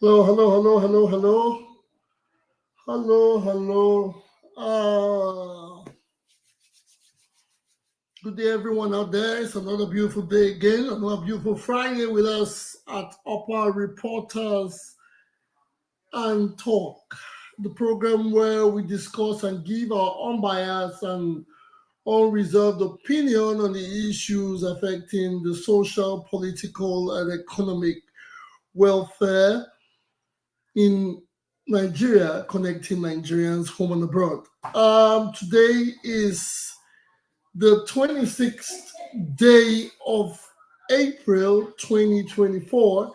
Hello, hello, hello, hello, hello, hello, hello. Good day, everyone out there. It's another beautiful day again, another beautiful Friday with us at Upper Reporters and Talk, the program where we discuss and give our unbiased and unreserved opinion on the issues affecting the social, political, and economic welfare in Nigeria, connecting Nigerians home and abroad. Today is the 26th day of April 2024,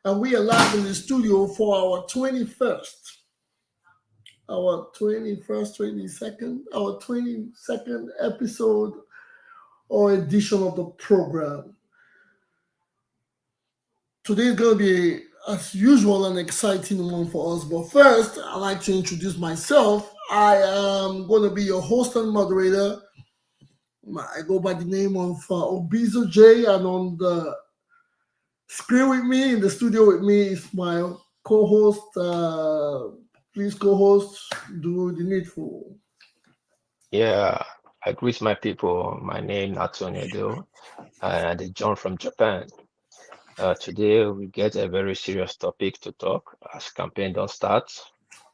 and we are live in the studio for our 22nd episode or edition of the program. Today is going to be, as usual, an exciting one for us. But first, I'd like to introduce myself. I am going to be your host and moderator. I go by the name of Obizo J, and on the screen with me, in the studio with me, is my co-host. Please, co-host, do the needful. Yeah, I greet my people. My name is Edo, and I joined from Japan. Today we get a very serious topic to talk as campaign don't start.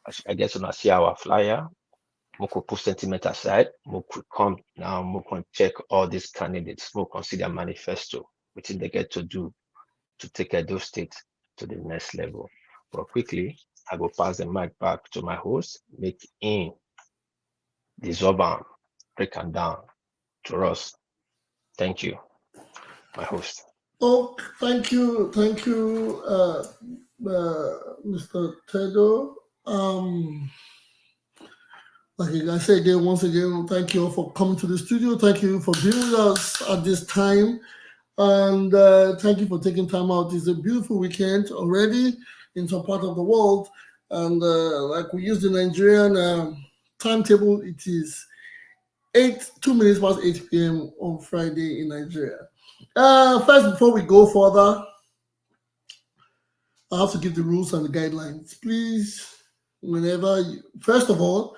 As I guess when I see our flyer, we could put sentiment aside. We could come now. We can check all these candidates. We consider manifesto, which they get to do to take Edo State to the next level. But quickly, I will pass the mic back to my host, make him dissolve and break am down to us. Thank you, my host. Oh, thank you, Mr. Tedo. Like I say again, once again, thank you all for coming to the studio. Thank you for being with us at this time. And thank you for taking time out. It's a beautiful weekend already in some part of the world. And like we use the Nigerian timetable, it is 2 minutes past 8 p.m. on Friday in Nigeria. First, before we go further, I have to give the rules and the guidelines. Please, first of all,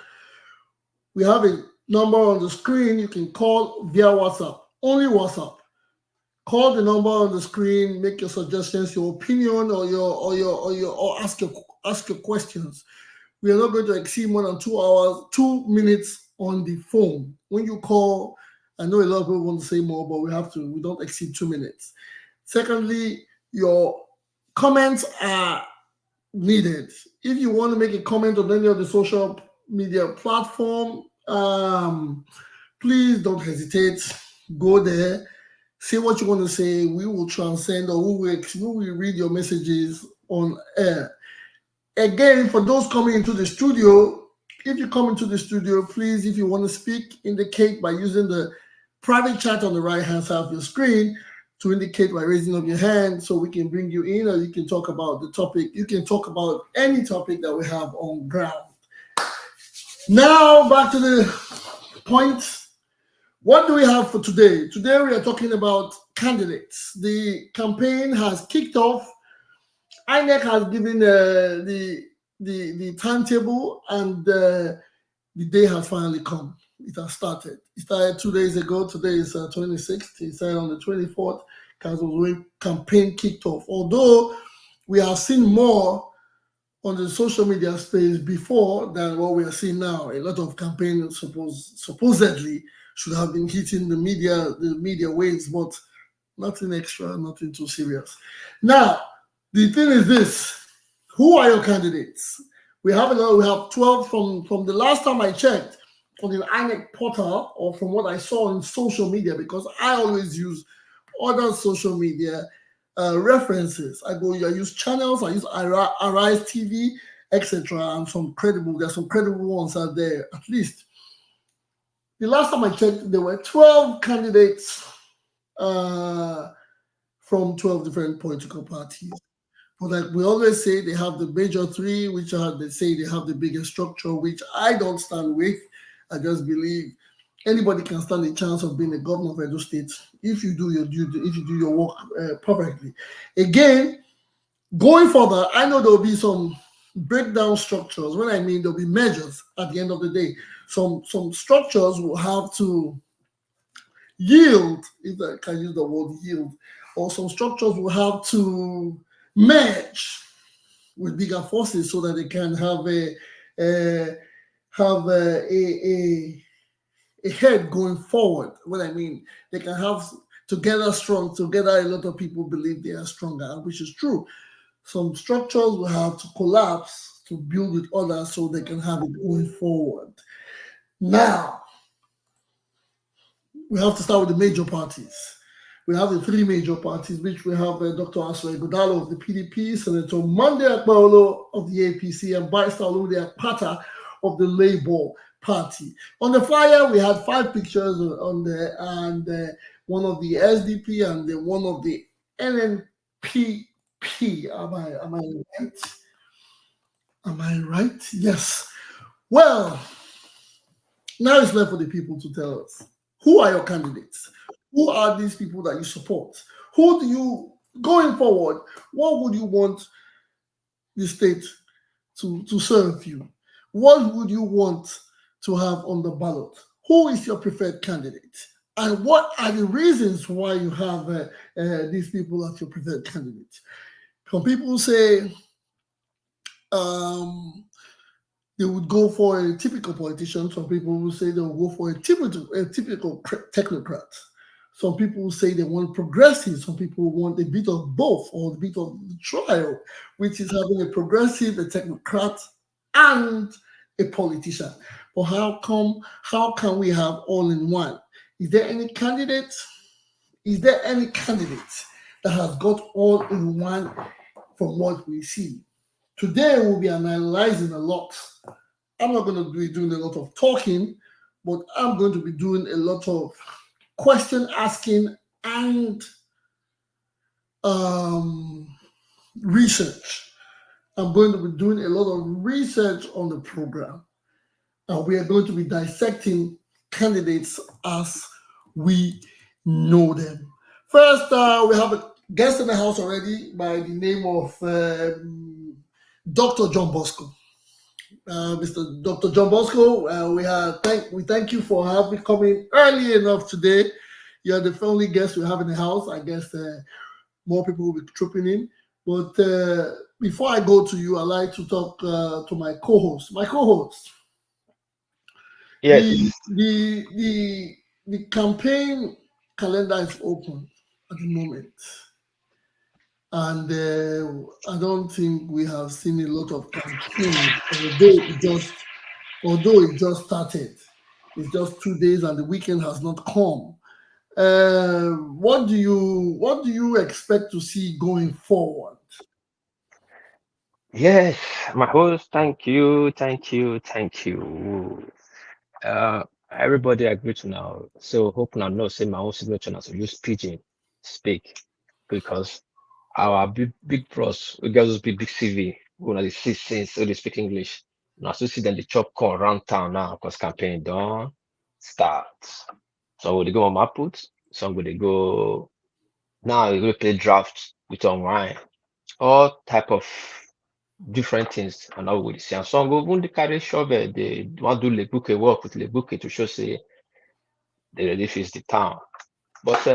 we have a number on the screen you can call via WhatsApp, only WhatsApp. Call the number on the screen, make your suggestions, your opinion, or ask your questions. We are not going to exceed more than 2 hours, 2 minutes on the phone. When you call, I know a lot of people want to say more, but we don't exceed 2 minutes. Secondly, your comments are needed. If you want to make a comment on any of the social media platform, please don't hesitate. Go there, say what you want to say. We will transcend, or we will read your messages on air. Again, for those coming into the studio, if you come into the studio, please, if you want to speak, indicate by using the private chat on the right hand side of your screen to indicate by raising up your hand so we can bring you in, or you can talk about the topic. You can talk about any topic that we have on ground. Now, back to the point. What do we have for today? Today we are talking about candidates. The campaign has kicked off. INEC has given the timetable, and the day has finally come. It has started. It started 2 days ago. Today is 26th. It started on the 24th. Campaign kicked off. Although we have seen more on the social media space before than what we are seeing now. A lot of campaigns supposedly should have been hitting the media waves, but nothing extra, nothing too serious. Now, the thing is this: who are your candidates? We have 12 from the last time I checked on the INEC portal, or from what I saw in social media, because I always use other social media references. I use channels, I use Arise TV, etc. And there's some credible ones out there, at least. The last time I checked, there were 12 candidates from 12 different political parties. But like we always say, they have the major three, they say they have the biggest structure, which I don't stand with. I just believe anybody can stand a chance of being a governor of Edo State if you do your work perfectly. Again, Going further, I know there will be some breakdown structures. When I mean there'll be measures at the end of the day. Some structures will have to yield, if I can use the word yield, or some structures will have to merge with bigger forces so that they can have a have a head going forward. What I mean, they can have together strong. Together, a lot of people believe they are stronger, which is true. Some structures will have to collapse to build with others so they can have it going forward. Now, we have to start with the major parties. We have the three major parties, which we have Dr. Aswai Godalo of the PDP, Senator Monday Akbalo of the APC, and Barrister Olumide Akpata of the Labour Party. On the flyer, we had five pictures on there, and one of the SDP and one of the NNPP. Am I right? Am I right? Yes. Well, now it's left for the people to tell us, who are your candidates? Who are these people that you support? Who do you, going forward, what would you want the state to serve you? What would you want to have on the ballot? Who is your preferred candidate? And what are the reasons why you have these people as your preferred candidate? Some people say they would go for a typical politician. Some people will say they will go for a typical technocrat. Some people say they want progressive. Some people want a bit of both or a bit of the trial, which is having a progressive, a technocrat, and a politician. But how can we have all in one? Is there any candidate? Is there any candidate that has got all in one from what we see? Today we'll be analyzing a lot. I'm not going to be doing a lot of talking, but I'm going to be doing a lot of question asking and research. I'm going to be doing a lot of research on the program, and we are going to be dissecting candidates as we know them. First, we have a guest in the house already by the name of Dr. John Bosco. Mr. Dr. John Bosco, we thank you for having coming early enough today. You're the only guest we have in the house. I guess more people will be trooping in. But before I go to you, I'd like to talk to my co-host. My co-host, the Yes. the campaign calendar is open at the moment, and I don't think we have seen a lot of campaigns, although it just started. It's just 2 days, and the weekend has not come. What do you expect to see going forward? Yes, my host, thank you, thank you, thank you. Everybody agree to now. So hope now know say my own signature now to use pidgin speak because our big bros, we get those big CV, we know the see since so they speak English. Now so see them the chop call around town now because campaign don't start. So they go on my put, some will they go now we go play draft with online, all type of different things and how we see. And some go even they carry shovel, they want to do lebuke work with lebuke to show say they really face the town. But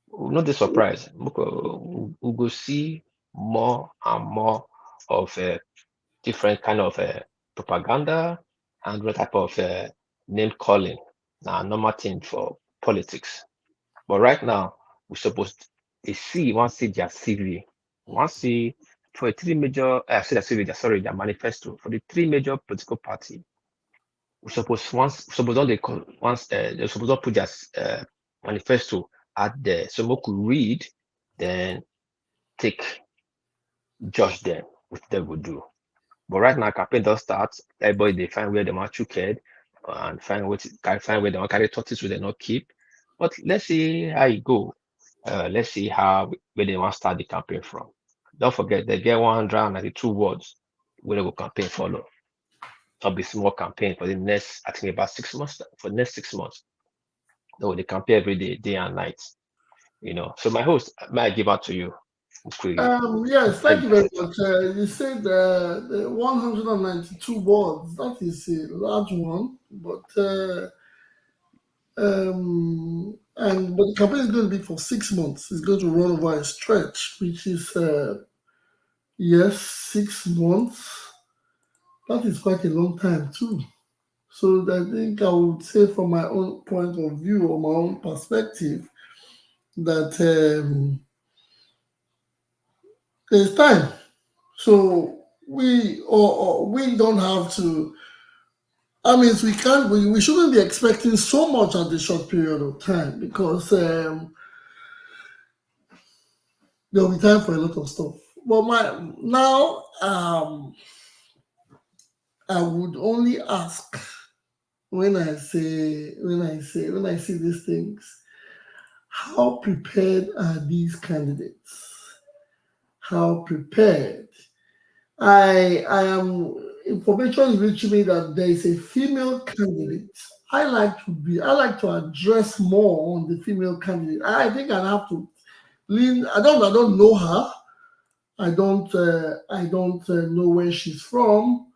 we're not the surprise. We go see more and more of different kind of propaganda and what type of name calling. Now, normal thing for politics. But right now, we're supposed to see, one see their CV, one see for the three major, say their CV, sorry, their manifesto for the three major political party. We suppose suppose don't they call once they suppose not put their manifesto out there so we could read, then take judge them, which they would do. But right now, campaign does start. Everybody they find where they want to kid and find where they want carry tortoise where they not keep. But let's see how it go. Let's see how where they want to start the campaign from. Don't forget they get 192 words where they will campaign follow. It'll be small campaign for the next, I think about 6 months. For the next 6 months, no, they campaign every day, day and night. So my host, may I give out to you? Yes, Like thank you very much. You said the 192 words. That is a large one, but the campaign is going to be for 6 months. It's going to run over a stretch, which is yes, 6 months. That is quite a long time too. So I think I would say, from my own point of view or my own perspective, that there's time. So we don't have to. I mean, we can't. We shouldn't be expecting so much at the short period of time, because there'll be time for a lot of stuff. But I would only ask, when I see these things, how prepared are these candidates? How prepared? I am Information is reaching me that there is a female candidate. I like to address more on the female candidate. I think I have to lean. I don't know her. I don't know where she's from,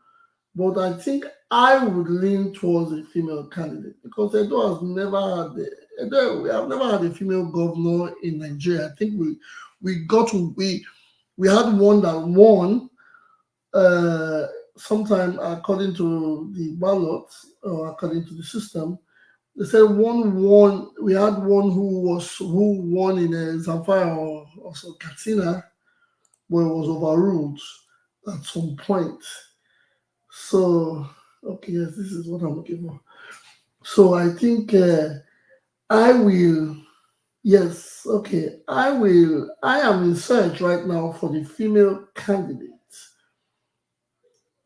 but I think I would lean towards a female candidate, because Edo, we have never had a female governor in Nigeria. I think we got to we had one that won uh, sometime, according to the ballot, or according to the system. They said one won. We had one who won in Zamfara or also Katsina, but it was overruled at some point. So, okay, yes, this is what I'm looking for. So I think I will. Yes, okay. I will. I am in search right now for the female candidate.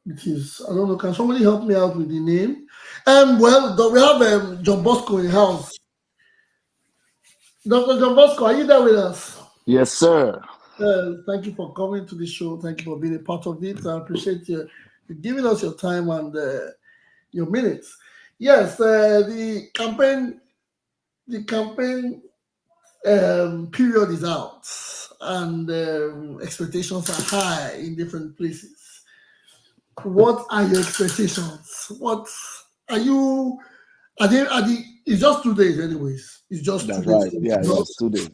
It is. I don't know. Can somebody help me out with the name? Well, we have John Bosco in the house. Dr. John Bosco, are you there with us? Yes, sir. Thank you for coming to the show. Thank you for being a part of it. I appreciate you giving us your time and your minutes. Yes, the campaign period is out, and expectations are high in different places. What are your expectations? What are you? Are they? It's just 2 days, anyways. It's just two That's days. right. So we Yeah, cannot, just 2 days.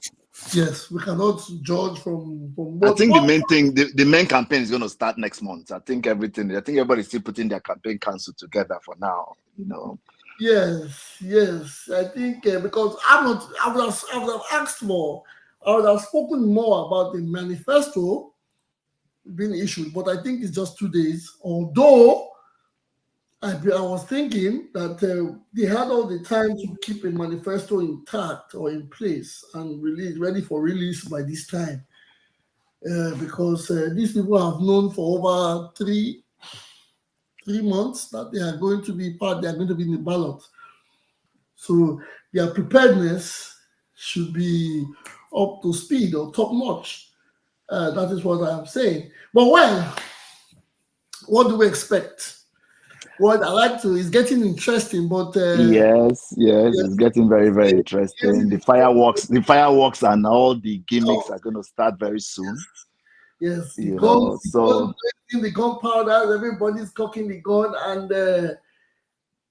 yes, we cannot judge from I what. think the main thing, the main campaign is going to start next month. I think everybody's still putting their campaign council together for now. Yes, yes. I think because I would have asked more. I would have spoken more about the manifesto being issued, but I think it's just 2 days. Although I was thinking that they had all the time to keep a manifesto intact or in place and ready for release by this time, because these people have known for over 3 months that they are going to be in the ballot. So their preparedness should be up to speed or top notch. That is what I am saying. But what do we expect? What I like to is getting interesting, but Yes, yes, yes, it's getting very, the very games interesting. in The fireworks and all the gimmicks the are going to start very soon. yes, the guns So blazing, the gunpowder, everybody's cocking the gun, and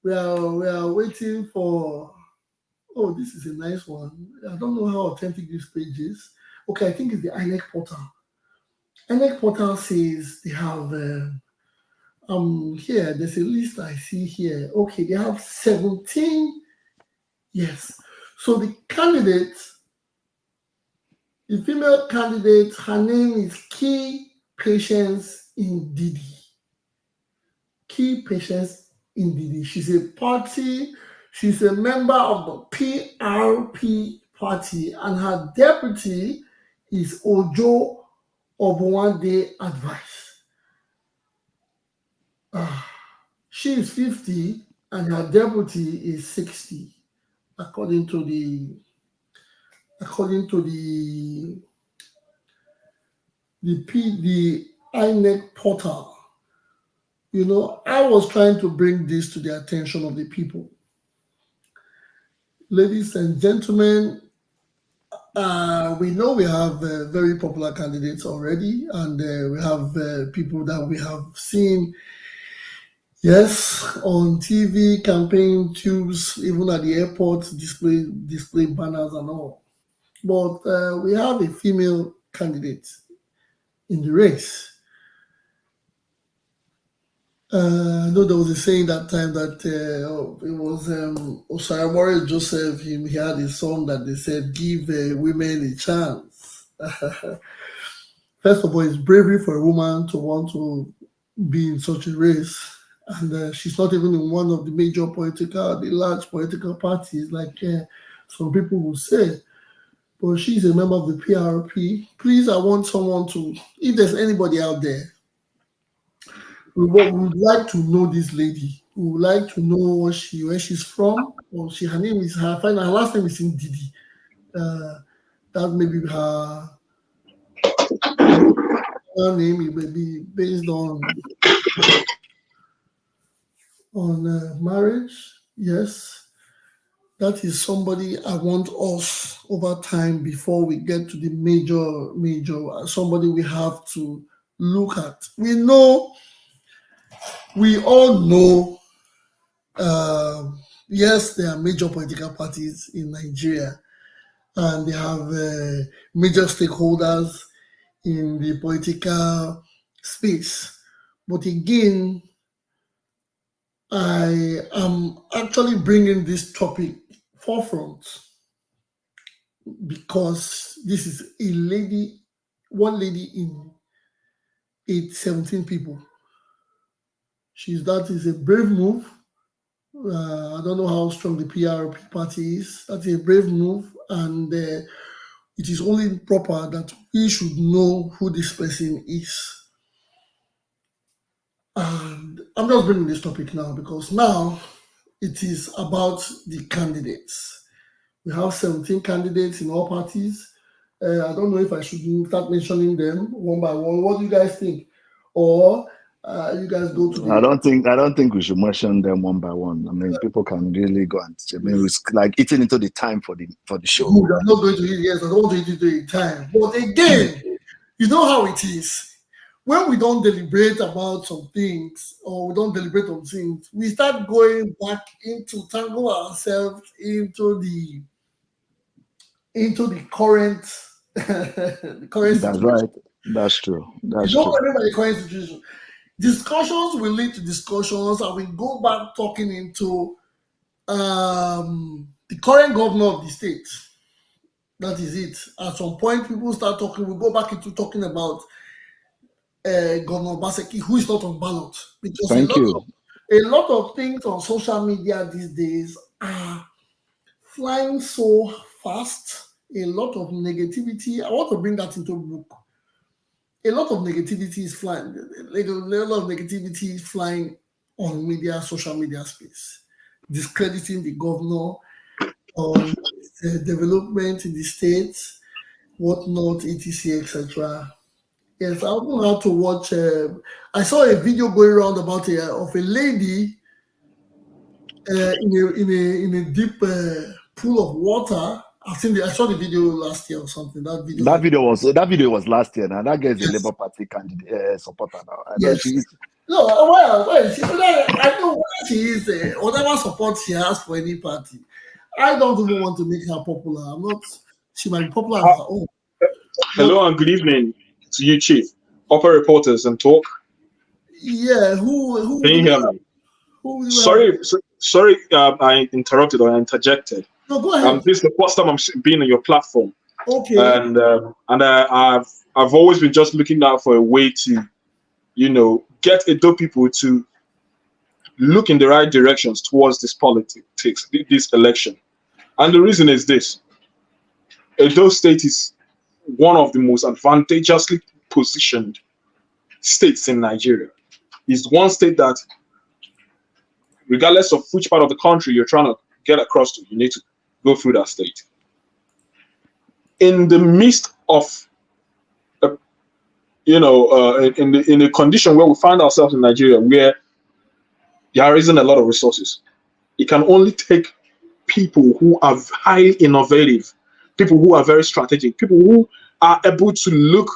we are waiting for. Oh, this is a nice one. I don't know how authentic this page is. Okay, I think it's the INEC portal. INEC portal says they have. Here, there's a list I see here. Okay, they have 17. Yes. So the female candidate, her name is Key Patience Indidi. Key Patience Indidi. She's a member of the PRP party, and her deputy is Ojo Obuwande Advice. Ah, she is 50 and her deputy is 60, according to the INEC portal. I was trying to bring this to the attention of the people. Ladies and gentlemen, We know we have very popular candidates already, and we have people that we have seen, yes, on TV, campaign tubes, even at the airport, display banners and all. But we have a female candidate in the race. I know there was a saying that time that it was Osayamore Joseph. He had a song that they said, "Give women a chance." First of all, it's bravery for a woman to want to be in such a race, and she's not even in one of the large political parties, like some people will say. But she's a member of the PRP. Please, I want someone to, if there's anybody out there, we would like to know this lady. We would like to know where she's from. Or her name is her last name is Ndidi. That may be her name. It may be based on marriage. Yes, that is somebody I want us over time before we get to the major somebody we have to look at. We all know. Yes, there are major political parties in Nigeria, and they have major stakeholders in the political space. But again, I am actually bringing this topic forefront because this is one lady in 17 people. That is a brave move. I don't know how strong the PRP party is. That's a brave move, and it is only proper that we should know who this person is. And I'm just bringing this topic now because now it is about the candidates. We have 17 candidates in all parties. I don't know if I should start mentioning them one by one. What do you guys think? Or you guys go to I don't think we should mention them one by one. I mean, people can really go and it's like eating into the time for the show. I'm not going to eat. Yes, I don't want to eat into the time. But again, you know how it is. When we don't deliberate about some things or we don't deliberate on things, we start going back into tangle ourselves into the current the current That's situation. right. That's true. That's You don't true. remember the current situation. Discussions will lead to discussions, and we go back talking into the current governor of the state. That is it. At some point, people start talking. We go back into talking about Governor Baseki, who is not on ballot, because a lot of things on social media these days are flying so fast. A lot of negativity. I want to bring that into a book. A lot of negativity is flying. A lot of negativity is flying on social media space, discrediting the governor on development in the states, whatnot, etc., etc. Yes, I don't know how to watch. I saw a video going around about of a lady in a deep pool of water. I saw the video last year or something. That video was last year. Now that guy's a Labour Party candidate supporter now. I know she is. No, I know where she is. Whatever support she has for any party, I don't even want to make her popular. I'm not. She might be popular on her own. Hello and good evening to you, Chief. Upper reporters and talk. Yeah, who can you hear me? Sorry, I interrupted or I interjected. No, go ahead. This is the first time I'm being on your platform. Okay. And I've always been just looking out for a way to, get Edo people to look in the right directions towards this politics, this election. And the reason is this: Edo State is one of the most advantageously positioned states in Nigeria. It's one state that, regardless of which part of the country you're trying to get across to, you need to go through that state. In the midst of, in a condition where we find ourselves in Nigeria, where there isn't a lot of resources, it can only take people who are highly innovative people who are very strategic, people who are able to look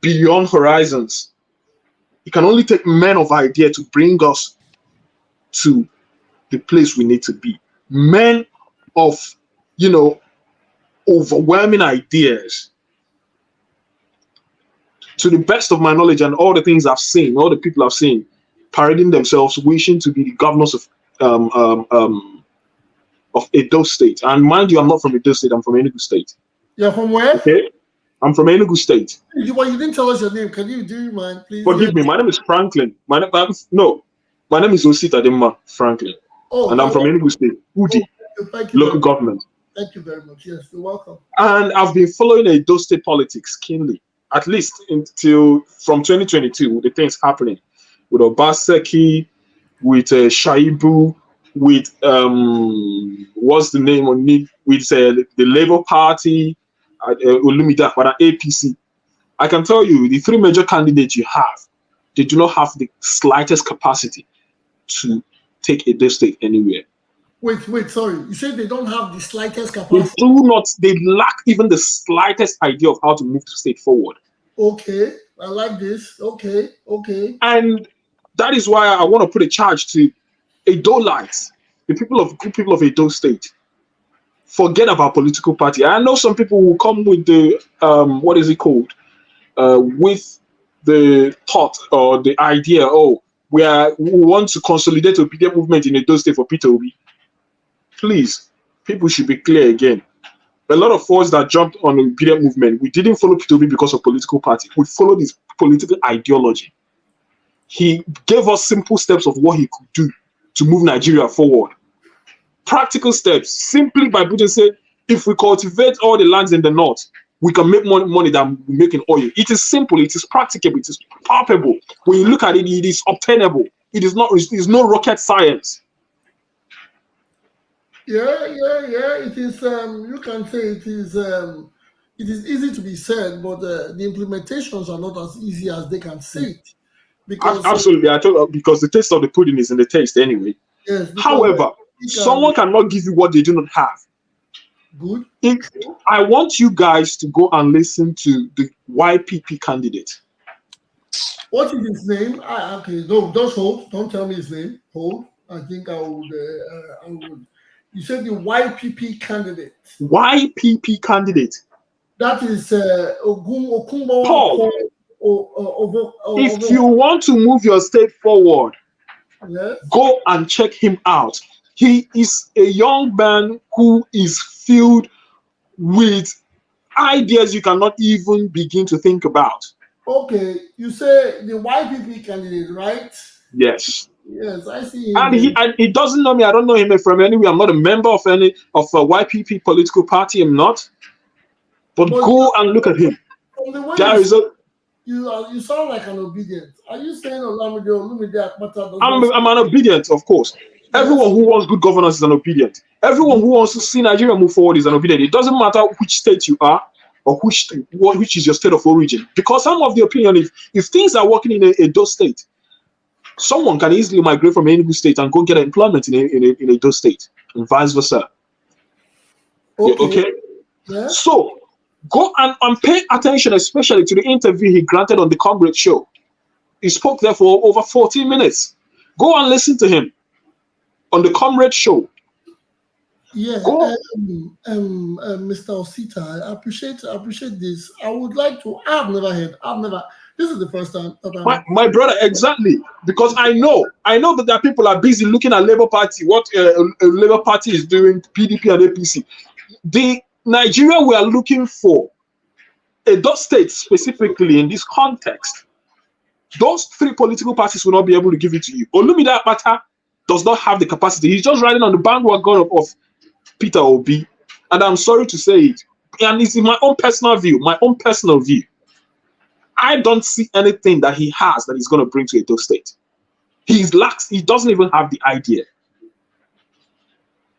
beyond horizons. It can only take men of idea to bring us to the place we need to be. Men of, overwhelming ideas. To the best of my knowledge and all the things I've seen, all the people I've seen, parading themselves, wishing to be the governors of Edo State. And mind you, I'm not from Edo State, I'm from Enugu State. You're from where? Okay? I'm from Enugu State. You didn't tell us your name. Do you mind, please? Forgive me, my name is Franklin. My name is Osita Demma Franklin. Oh, and I'm from Enugu State, Udi, thank you local government. Thank you very much. Yes, you're welcome. And I've been following Edo State politics keenly, at least until from 2022, with the things happening with Obaseki, with Shaibu, with what's the name on it, with the Labour Party, Olumide, but APC. I can tell you, the three major candidates you have, they do not have the slightest capacity to take Edo State anywhere. Wait, sorry. You said they don't have the slightest capacity? They lack even the slightest idea of how to move the state forward. Okay, I like this. Okay. And that is why I want to put a charge to Edo-lites, the people of Edo State. Forget about political party. I know some people will come with the what is it called? With the thought or the idea, we want to consolidate the obedient movement in Edo State for Peter Obi. Please, people should be clear again. A lot of us that jumped on the obedient movement, we didn't follow Peter Obi because of political party. We followed his political ideology. He gave us simple steps of what he could do to move Nigeria forward. Practical steps, simply by putting, say, if we cultivate all the lands in the north, we can make more money than we make in oil. It is simple, it is practicable, it is palpable. When you look at it, it is obtainable. It is no rocket science. Yeah. It is. You can say it is. It is easy to be said, but the implementations are not as easy as they can say it. Because absolutely, I told you, because the taste of the pudding is in the taste anyway. Yes. However, someone cannot give you what they do not have. Good. I want you guys to go and listen to the YPP candidate. What is his name? Okay, no, just hold. Don't tell me his name. Hold. I think I would. You said the YPP candidate. YPP candidate. That is Okunbo Paul. If you want to move your state forward, yes, go and check him out. He is a young man who is filled with ideas you cannot even begin to think about. Okay, you say the YPP candidate, right? Yes. Yes, I see him. And he doesn't know me. I don't know him from anywhere. I'm not a member of any of a YPP political party. I'm not. But go and look at him. From the way you sound like an obedient. Are you saying Olumide Akpata? I'm an obedient, of course. Yes. Everyone who wants good governance is an obedient. Everyone who wants to see Nigeria move forward is an obedient. It doesn't matter which state you are or which is your state of origin. Because some of the opinion, if things are working in Edo State, someone can easily migrate from Enugu State and go get employment in Edo State, and vice versa. Okay? Yeah. So, go and pay attention, especially to the interview he granted on the Comrade Show. He spoke there for over 14 minutes. Go and listen to him on the Comrade Show. Yeah, Mr. Osita, I appreciate this. I would like to. This is the first time that my brother, exactly, because I know that there are people are busy looking at Labour Party, what Labour Party is doing, PDP and APC. The Nigeria we are looking for, Edo State specifically in this context, those three political parties will not be able to give it to you. Olumide Akpata does not have the capacity. He's just riding on the bandwagon of Peter Obi, and I'm sorry to say it, and it's in my own personal view. I don't see anything that he has that he's going to bring to Edo State. He doesn't even have the idea.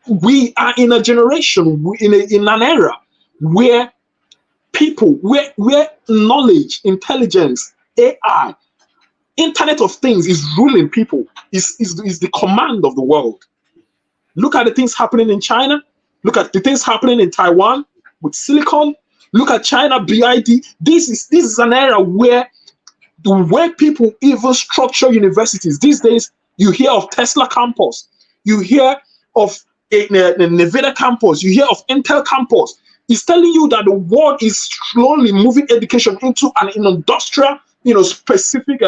We are in a generation, in an era where people, where knowledge, intelligence, AI, Internet of Things is ruling people, is the command of the world. Look at the things happening in China. Look at the things happening in Taiwan. with silicon. Look at China, BID. This is an era where the way people even structure universities these days, you hear of Tesla campus, you hear of a Nevada campus, you hear of Intel campus. It's telling you that the world is slowly moving education into an industrial, specific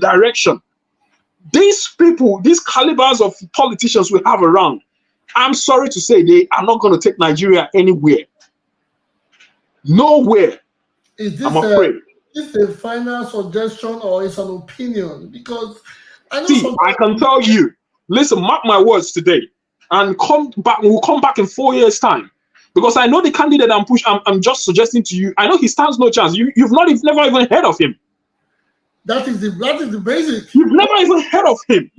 direction. These people, these calibers of politicians we have around, I'm sorry to say, they are not going to take Nigeria anywhere. Nowhere. Is I'm afraid. Is this a final suggestion or is an opinion? Because I know See, I can tell you, listen, mark my words today, and come back. We'll come back in 4 years' time, because I know the candidate I'm just suggesting to you. I know he stands no chance. You've never even heard of him. That is the basic. You've never even heard of him.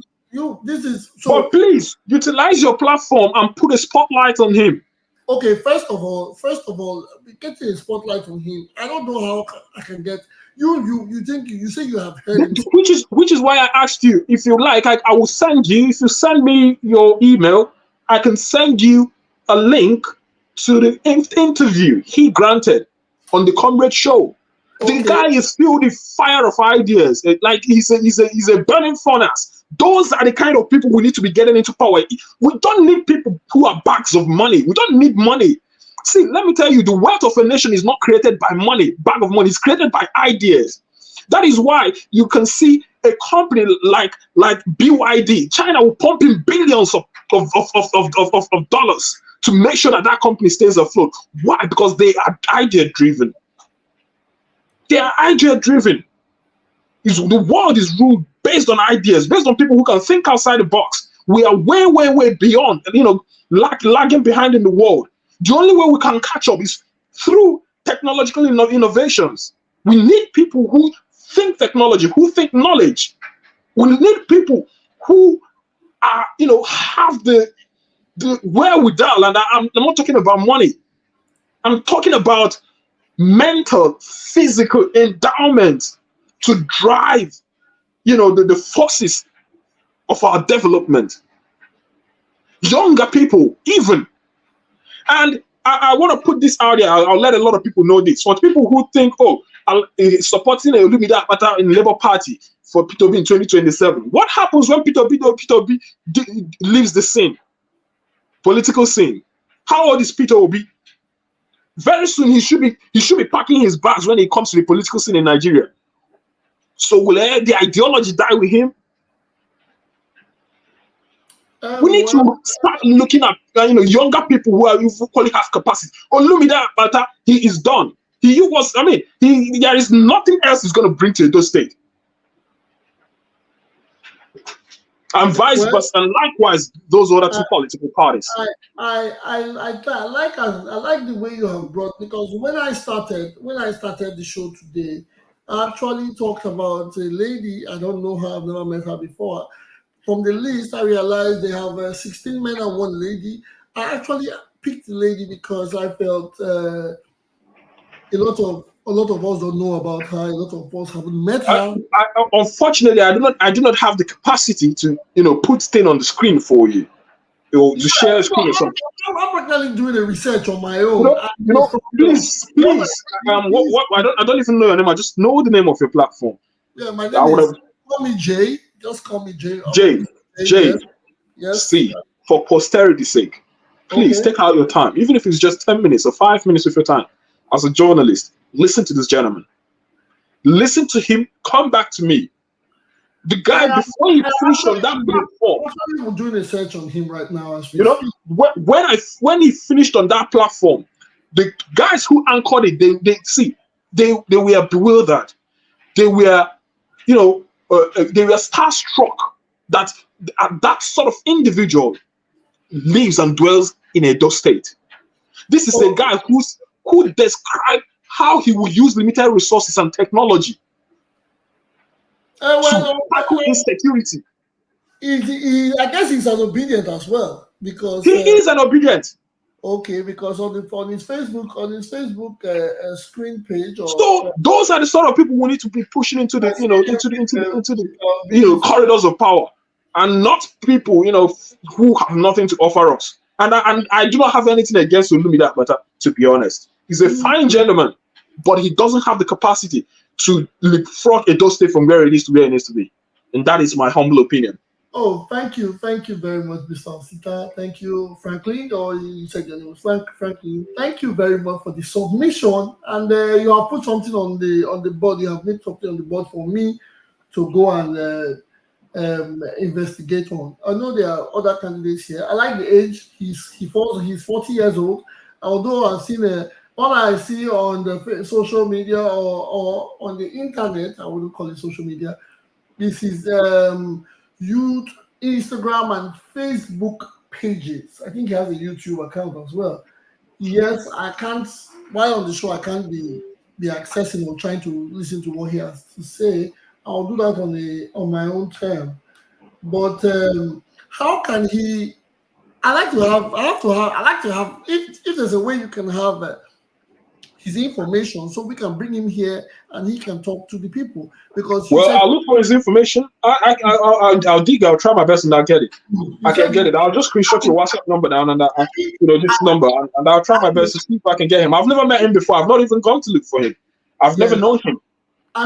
This is so. But please utilize your platform and put a spotlight on him. Okay, first of all, getting a spotlight on him. I don't know how I can get you say you have heard him. Which is why I asked you. If you like, I will send you. If you send me your email, I can send you a link to the interview he granted on the Comrade Show. Okay. The guy is filled with fire of ideas. Like he's a burning furnace. Those are the kind of people we need to be getting into power. We don't need people who are bags of money. We don't need money. See, let me tell you, the wealth of a nation is not created by money, bag of money. It's created by ideas. That is why you can see a company like BYD. China will pump in billions of dollars to make sure that company stays afloat. Why? Because they are idea driven. They are idea driven. The world is ruled based on ideas, based on people who can think outside the box. We are way, way, way beyond, lagging behind in the world. The only way we can catch up is through technological innovations. We need people who think technology, who think knowledge. We need people who are, have the wherewithal. And I'm not talking about money. I'm talking about mental, physical endowment to drive, the forces of our development. Younger people, even. And I want to put this out there. I'll let a lot of people know this. For people who think, supporting a Olumide Akpata in the Labour Party for Peter Obi in 2027. What happens when Peter Obi leaves the scene, political scene? How old is Peter Obi? Very soon he should be packing his bags when it comes to the political scene in Nigeria. So will the ideology die with him? We need to start looking at younger people who are equally have capacity. Olumide Akpata, he is done. There is nothing else he's going to bring to Edo State. And vice versa, and likewise those other two political parties. I like the way you have brought, because when I started the show today, I actually talked about a lady. I don't know her, I've never met her before. From the list, I realized they have 16 men and one lady. I actually picked the lady because I felt a lot of us don't know about her. A lot of us haven't met her. Unfortunately, I do not have the capacity to put things on the screen for you. To share a screen or something. I'm practically doing the research on my own. Please. I don't even know your name. I just know the name of your platform. Yeah, my name is. Call me Jay. Just call me Jay. Jay. Yes. See, for posterity's sake, please take out your time, even if it's just 10 minutes or 5 minutes of your time. As a journalist, listen to this gentleman. Listen to him. Come back to me. The guy, before he finished on that platform, I'm doing a search on him right now. As when he finished on that platform, the guys who anchored it, they were bewildered. They were, they were starstruck that that sort of individual lives and dwells in Edo State. This is a guy who described how he will use limited resources and technology to tackle insecurity. I guess he's an obedient as well, because he is an obedient. Okay, because on his Facebook screen page. So those are the sort of people we need to be pushing into the corridors of power, and not people who have nothing to offer us. And I do not have anything against Olumide Akpata, to be honest. He's a fine gentleman, but he doesn't have the capacity to leapfrog Edo State from where it is to where it needs to be. And that is my humble opinion. Oh, thank you very much, Mr. Sita. Thank you, Franklin, or you said your name was Franklin. Thank you very much for the submission, and you have put something on the board. You have made something on the board for me to go and investigate on. I know there are other candidates here. I like the age. He's 40 years old. Although I've seen what I see on the social media or on the internet, I wouldn't call it social media. This is youth Instagram and Facebook pages. I think he has a YouTube account as well. Yes, I can't. While on the show, I can't be accessing or trying to listen to what he has to say. I'll do that on my own term. But how can he? I like to have. If there's a way you can have his information, so we can bring him here and he can talk to the people. Because I'll look for his information. I'll dig. I'll try my best and I'll get it. I can get it. I'll just screenshot your WhatsApp number down and this number, and I'll try my best to see if I can get him. I've never met him before. I've not even gone to look for him. I've never known him. I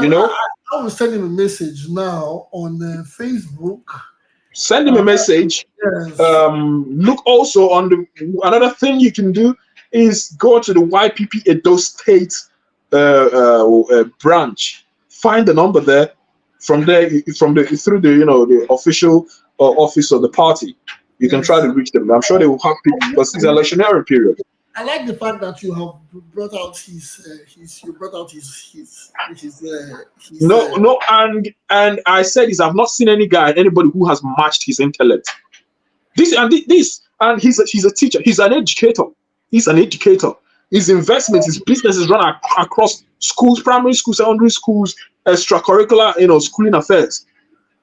will send him a message now on Facebook. Send him a message. Yes. Look also on another thing you can do is go to the YPP Edo State branch. Find the number there. From there, through the official office of the party, you can try to reach them. I'm sure they will have people because it's an electionary period. I like the fact that you have brought out his and I said this. I've not seen anybody who has matched his intellect. He's a teacher. He's an educator. He's an educator. His investments, his business is run across schools, primary schools, secondary schools, extracurricular, schooling affairs.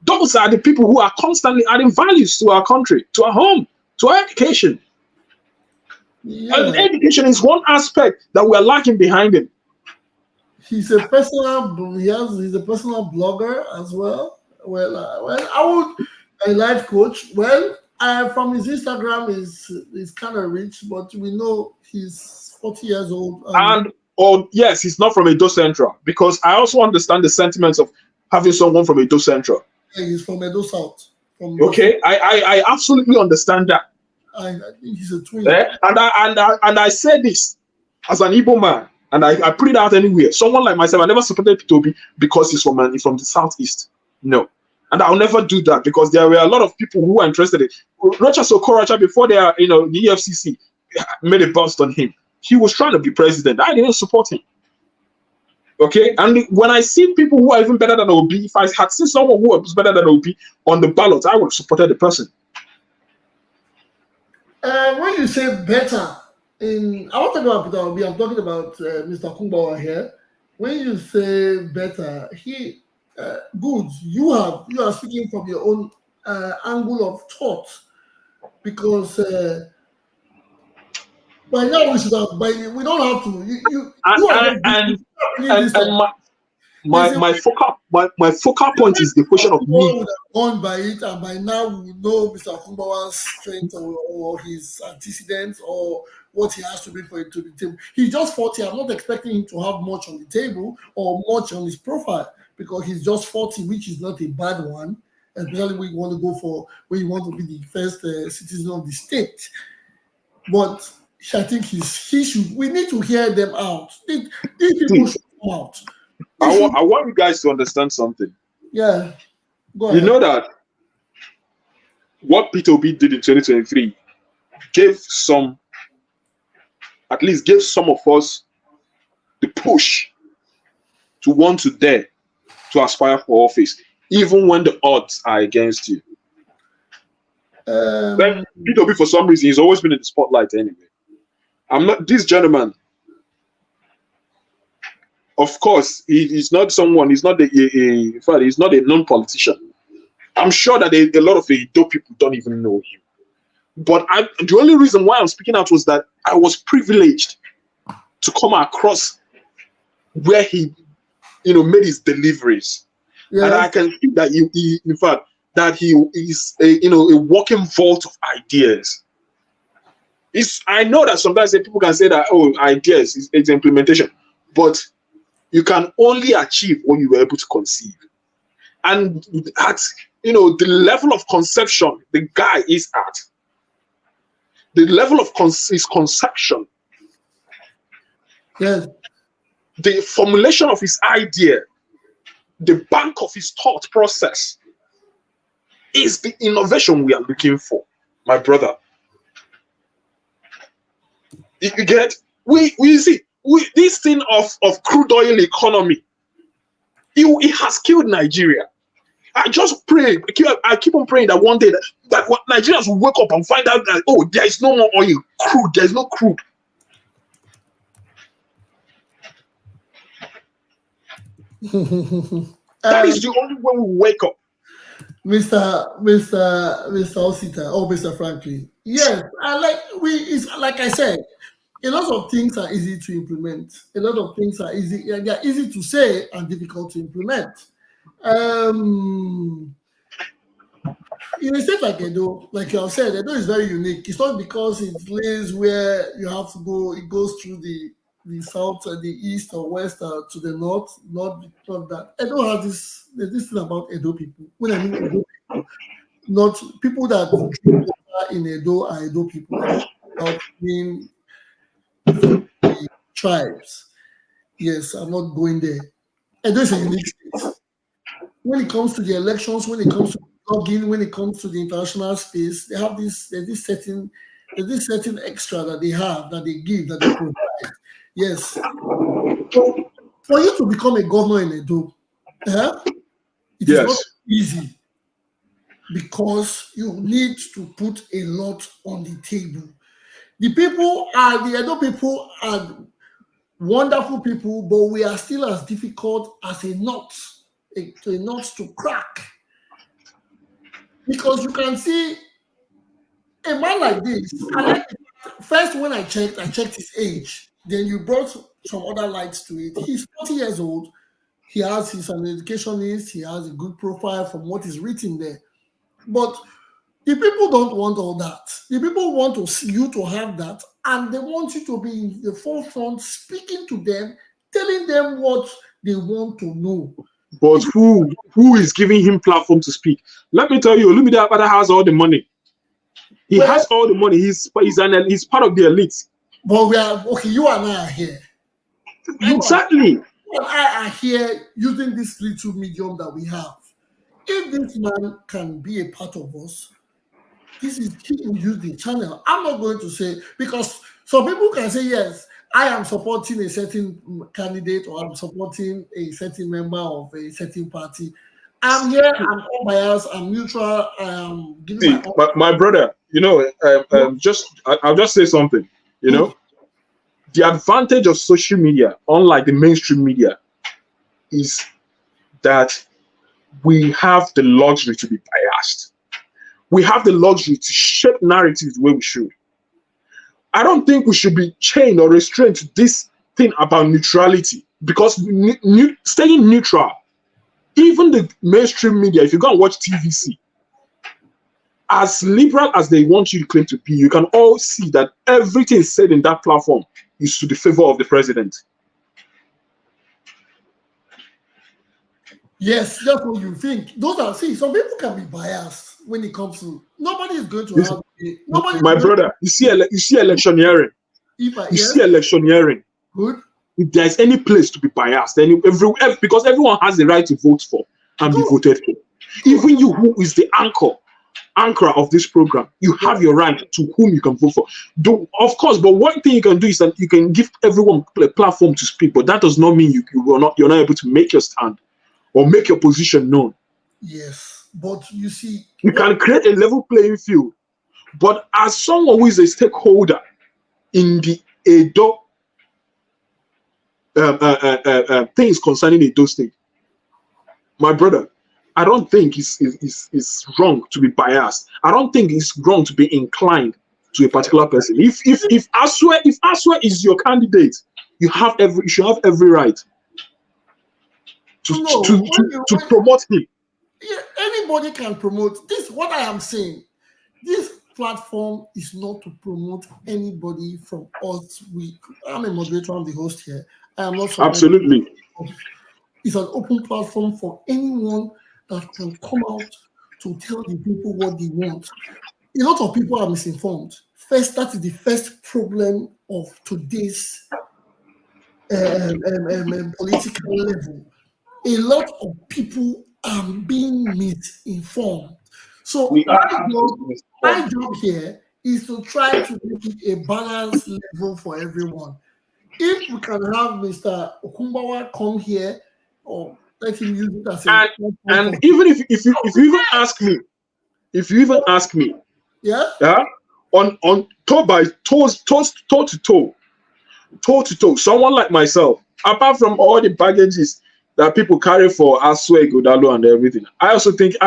Those are the people who are constantly adding values to our country, to our home, to our education. Yeah. And education is one aspect that we are lacking behind him. He's a personal blogger as well. A life coach. Well, from his Instagram is kind of rich, but we know he's 40 years old. Yes, he's not from Edo Central, because I also understand the sentiments of having someone from Edo Central. Yeah, he's from Edo South. I absolutely understand that. I think he's a twin. And I say this as an Igbo man, and I put it out anywhere. Someone like myself, I never supported P2B because he's from the southeast. No. And I'll never do that, because there were a lot of people who were interested in Rochas Okoracha before the EFCC made a bust on him. He was trying to be president. I didn't support him. Okay, and when I see people who are even better than OB, if I had seen someone who was better than OB on the ballot, I would have supported the person. When you say better, I want to talk about Peter Obi. I'm talking about Mr. Kumbawa here. When you say better, good. You are speaking from your own angle of thought, because by now we should have. We don't have to. My focal point is the question of me. Gone by it, and by now we know Mr. Kumbawa's strength or his antecedents or what he has to bring for it to the table. He's just 40. I'm not expecting him to have much on the table or much on his profile, because he's just 40, which is not a bad one, especially when you want to go for when you want to be the first citizen of the state. But I think we need to hear them out. These people should come out. I want you guys to understand something. Yeah. Go ahead. You know that what P2B did in 2023 gave some of us the push to want to dare to aspire for office, even when the odds are against you. Then P2B, for some reason, he's always been in the spotlight anyway. This gentleman, of course, he's not he's not a non-politician. I'm sure that a lot of Edo people don't even know him. But the only reason why I'm speaking out was that I was privileged to come across where he, made his deliveries. Yeah. And I can see that he is a walking vault of ideas. I know that sometimes people can say that, oh, ideas, it's implementation, but you can only achieve what you were able to conceive. And at the level of conception the guy is at, the level of his conception, Yes. the formulation of his idea, the bank of his thought process is the innovation we are looking for, my brother. You get, we see this thing of crude oil economy, it has killed Nigeria. I just pray, I keep on praying that one day that Nigerians will wake up and find out that, oh, there is no more oil, crude, there is no crude. That is the only way we wake up. Mr. Osita or Mr. Franklin. Yes, like I said, a lot of things are easy to implement. A lot of things are easy. They are easy to say and difficult to implement. In a state like Edo, like you have said, Edo is very unique. It's not because it lays where you have to go. It goes through the south, the east or west, to the north. Not that Edo has this thing about Edo people. When I mean Edo people, not people that drink water in Edo are Edo people. About being tribes. Yes, I'm not going there. Edo is a unique state. When it comes to the elections, when it comes to login, when it comes to the international space, they have this certain extra that they have, that they give, that they provide. Yes. So for you to become a governor in Edo, it is not easy, because you need to put a lot on the table. The Edo people are wonderful people, but we are still as difficult as a nut to crack. Because you can see a man like this. First, when I checked his age. Then you brought some other lights to it. He's 40 years old. He's an educationist. He has a good profile from what is written there. But the people don't want all that. The people want you to have that, and they want you to be in the forefront, speaking to them, telling them what they want to know. But who is giving him platform to speak? Let me tell you, Olumide Abada has all the money. He has all the money. He's part of the elite. But you and I are here. Exactly. You and I are here using this little medium that we have. If this man can be a part of us, he can use the channel. I'm not going to say, because some people can say, yes, I am supporting a certain candidate, or I'm supporting a certain member of a certain party. I'm here, I'm unbiased, I'm neutral, I'm giving my brother, I'll just say something, The advantage of social media, unlike the mainstream media, is that we have the luxury to be biased. We have the luxury to shape narratives the way we should. I don't think we should be chained or restrained to this thing about neutrality, because staying neutral, even the mainstream media, if you go and watch TVC, as liberal as they want you to claim to be, you can all see that everything said in that platform is to the favor of the president. Yes, that's what you think. Some people can be biased when it comes to, nobody is going to have my brother, you see electioneering. See electioneering. Good. If there's any place to be biased, because everyone has the right to vote for and be voted for. Even you, who is the anchor of this program, you have your right to whom you can vote for. Of course, but one thing you can do is that you can give everyone a platform to speak, but that does not mean you're not able to make your stand or make your position known. Yes, but you see, you can create a level playing field. But as someone who is a stakeholder in the Edo things concerning Edo State, my brother, I don't think it's wrong to be biased. I don't think it's wrong to be inclined to a particular person. If Aswe is your candidate, you should have every right to promote him. Yeah, anybody can promote. This is what I am saying. platform is not to promote anybody from us. I'm a moderator, I'm the host here. I am not supposed Absolutely. It's an open platform for anyone that can come out to tell the people what they want. A lot of people are misinformed. First, that is the first problem of today's political level. A lot of people are being misinformed. So We are absolutely my misinformed. job here is to try to make it a balanced level for everyone. If we can have Mr. Okumbawa come here, or let him use it as a platform And for even if you even ask me, yeah. yeah, on toe by toes, toe to toe, someone like myself, apart from all the baggages that people carry for Aswe, Godalo, and everything, I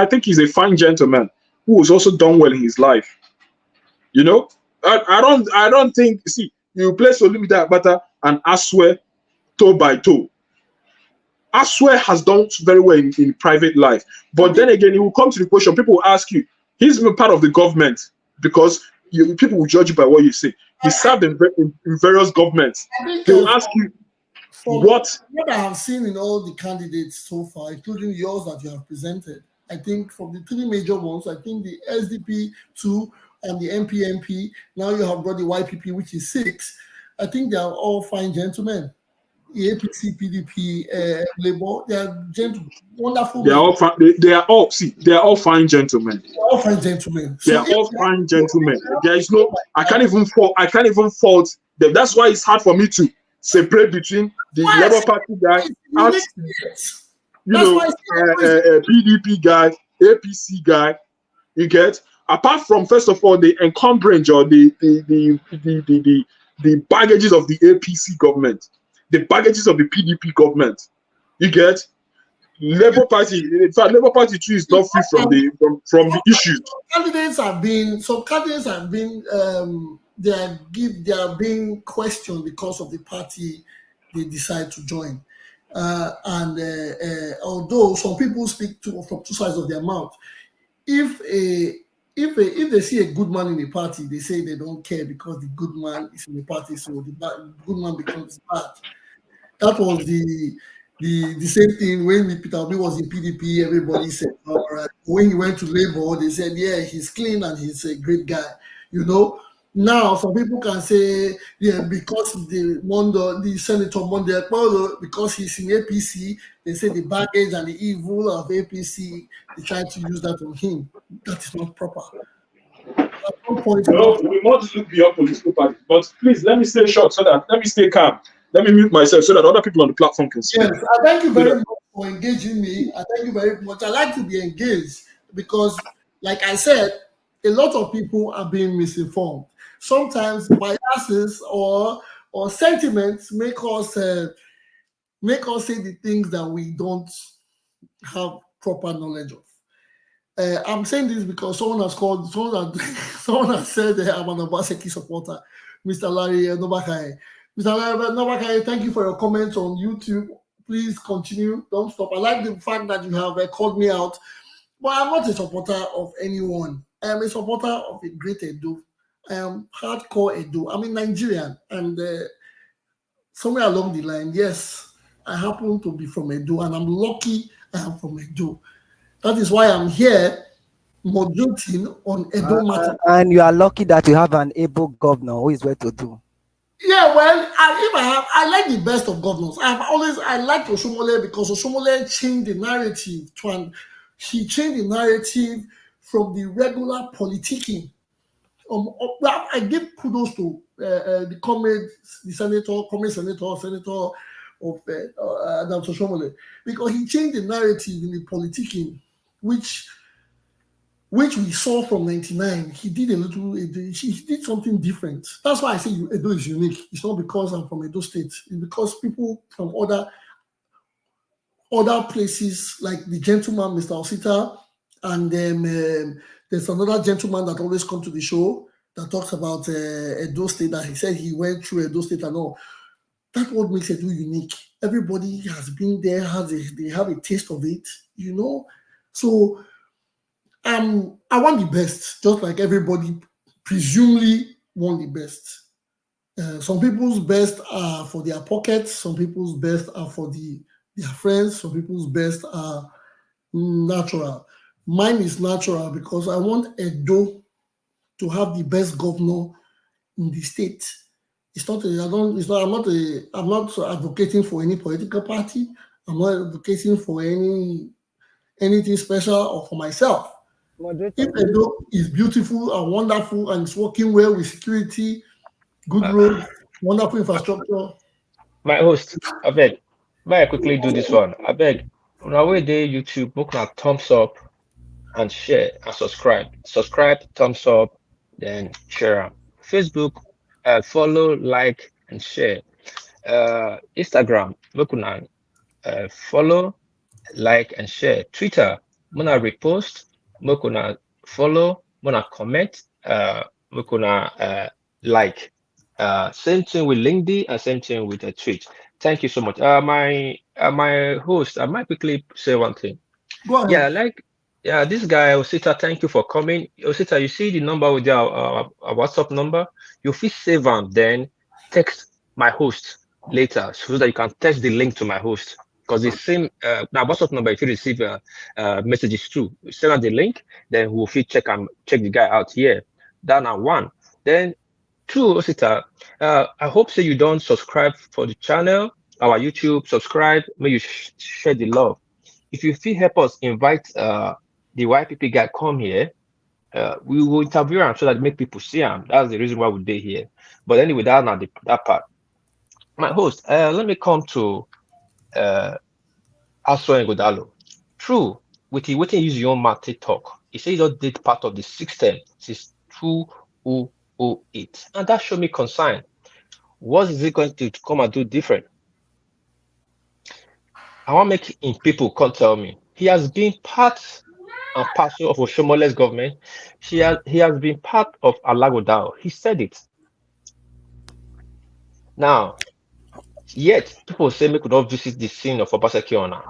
think he's a fine gentleman who has also done well in his life. You know, I don't think, see, you play Solumida Abata and Aswe toe by toe. Aswe has done very well in private life. But then again, it will come to the question, people will ask you, he's been part of the government because people will judge you by what you say. He served in various governments. I think They will ask you from what I have seen in all the candidates so far, including yours that you have presented, I think from the three major ones, I think the SDP 2 and the MPMP, now you have got the YPP, which is 6. I think they are all fine gentlemen. The APC, PDP, Labour, they are wonderful they are men. all they are all fine gentlemen. They are all fine gentlemen. They So are all fine gentlemen. There is no, I can't even fault them. That's why it's hard for me to separate between the Labour Party guy and PDP guy, APC guy. You get, apart from, first of all, the encumbrance or the baggages of the APC government, the baggages of the PDP government. You get, Labour Party. In fact, Labour Party too is not free from the issues. Some candidates have been they are being questioned because of the party they decide to join. Although some people speak from two sides of their mouth, if they see a good man in the party, they say they don't care because the good man is in the party, so the good man becomes bad. That was the same thing when Peter Obi was in PDP. Everybody said, all right. When he went to Labour, they said, yeah, he's clean and he's a great guy. You know, now some people can say, yeah, because the Senator Monday, because he's in APC, they say the baggage and the evil of APC, they try to use that on him. That is not proper. At some point, No, we want to look beyond political parties. But please, let me stay short let me stay calm. Let me mute myself so that other people on the platform can speak. Yes, I thank you very much for engaging me. I thank you very much. I like to be engaged because, like I said, a lot of people are being misinformed. Sometimes biases or sentiments make us say the things that we don't have proper knowledge of. I'm saying this because someone has said I'm an Obaseki supporter, Mr. Larry Nobakai. Mr. Larry Nobakai, thank you for your comments on YouTube. Please continue. Don't stop. I like the fact that you have called me out, but I'm not a supporter of anyone. I am a supporter of a great Edo. I am hardcore Edo. I'm a Nigerian, and somewhere along the line, yes, I happen to be from Edo, and I'm lucky I am from Edo. That is why I'm here moderating on Edo matter. And you are lucky that you have an able governor who is well to do. Yeah, well, I like the best of governors. I like Osomole because Osomole changed the narrative he changed the narrative from the regular politicking. Well, I give kudos to the senator of Dr. Osomole, because he changed the narrative in the politicking, which we saw from 99. He did he did something different. That's why I say Edo is unique. It's not because I'm from Edo State. It's because people from other places, like the gentleman, Mr. Osita, and then there's another gentleman that always comes to the show that talks about Edo State, that he said he went through Edo State and all. That's what makes Edo unique. Everybody has been there, they have a taste of it, you know. So I want the best, just like everybody presumably want the best. Some people's best are for their pockets. Some people's best are for their friends. Some people's best are natural. Mine is natural because I want Edo to have the best governor in the state. It's not. I don't. It's not. I'm not. I'm not advocating for any political party. I'm not advocating for anything special or for myself. If Moderator. Edo is beautiful and wonderful and it's working well with security, good roads, wonderful infrastructure. My host, I beg, may I quickly do this one? I beg, on our way there, YouTube, book na thumbs up and share and subscribe. Subscribe, thumbs up, then share. Facebook, follow, like, and share. Instagram, book na follow, like, and share. Twitter, muna repost, muna follow, muna comment, muna like. Same thing with LinkedIn and same thing with the tweet. Thank you so much. My host, I might quickly say one thing. Go ahead. Yeah, this guy Osita, thank you for coming. Osita, you see the number with our WhatsApp number. You feel save them, then text my host later so that you can text the link to my host. Because the same now WhatsApp number, if you receive messages too, send out the link, then we'll check the guy out here. That now one. Then two, Osita, I hope so you don't subscribe for the channel, our YouTube, subscribe, may you share the love. If you feel help us invite the YPP guy come here, we will interview him so that make people see him. That's the reason why we're here. But anyway, that's not that part. My host, let me come to Aso Godalo. True, with the waiting use your own math talk. He said he just did part of the system since 2008. And that showed me concern. What is he going to come and do different? I want to make him people come tell me. He has been part and parcel of Oshomole's government. He has been part of Alagodao. He said it. Now, yet people say we could not visit the scene of Obaseki now.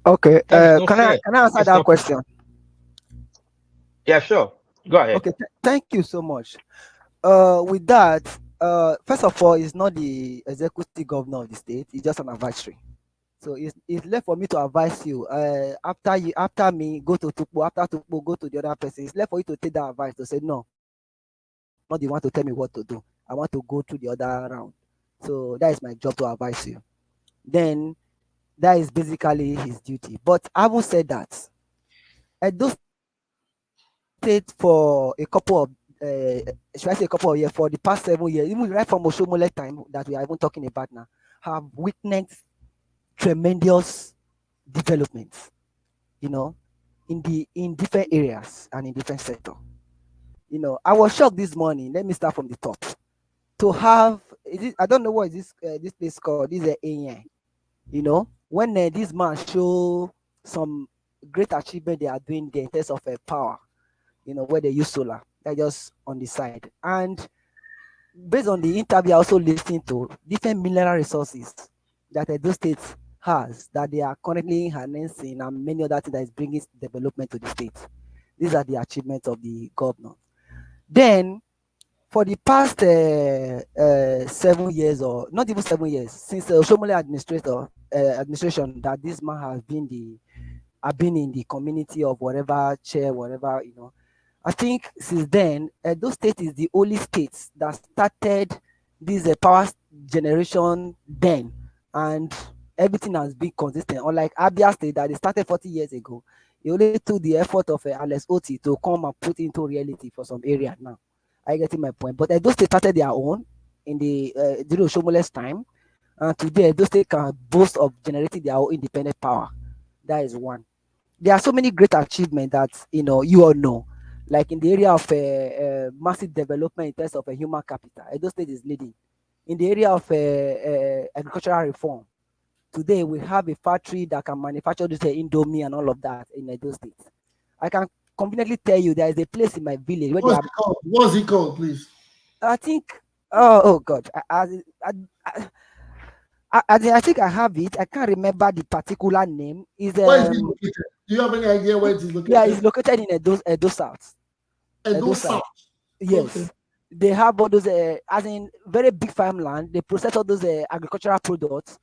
Okay. That is not Can fair. I answer It's that not- question? Yeah, sure. Go ahead. Okay. Thank you so much. With that, first of all, it's not the executive governor of the state. It's just an advisory. So it's left for me to advise you. After me, go to Tukpo. After Tukpo, go to the other person. It's left for you to take that advice to say no. Not the one to tell me what to do. I want to go through the other round. So that is my job to advise you. Then that is basically his duty. But I will say that Edo State for a couple of should I say a couple of years, for the past 7 years, even right from Oshomole time that we are even talking about now, have witnessed tremendous developments, in different areas and in different sectors. I was shocked this morning. Let me start from the top. To have I don't know what is this place called. This is a when this man show some great achievement they are doing there in terms of power, where they use solar. They're just on the side. And based on the interview, I also listening to different mineral resources that Edo State has, that they are currently harnessing, and many other things that is bringing development to the state. These are the achievements of the governor. Then, for the past 7 years, or not even 7 years, since the Oshomole administration, that this man has been in the community of whatever chair, whatever, I think since then, Edo State is the only state that started this power generation then, and everything has been consistent. Unlike Abia State that they started 40 years ago, it only took the effort of Alex Oti to come and put into reality for some area now. I getting my point. But Edo State started their own in the during Oshomole's time, and today Edo State can boast of generating their own independent power. That is one. There are so many great achievements that you all know. Like in the area of massive development in terms of human capital, Edo State is leading. In the area of agricultural reform, today we have a factory that can manufacture this Indomie and all of that in Edo State. I can confidently tell you there is a place in my village where What's it called, please? I think. Oh God! I think I have it. I can't remember the particular name. Where is it located? Do you have any idea where it is located? Yeah, it's located in Edo South. Edo South. Yes. Okay. They have all those, as in very big farmland. They process all those agricultural products,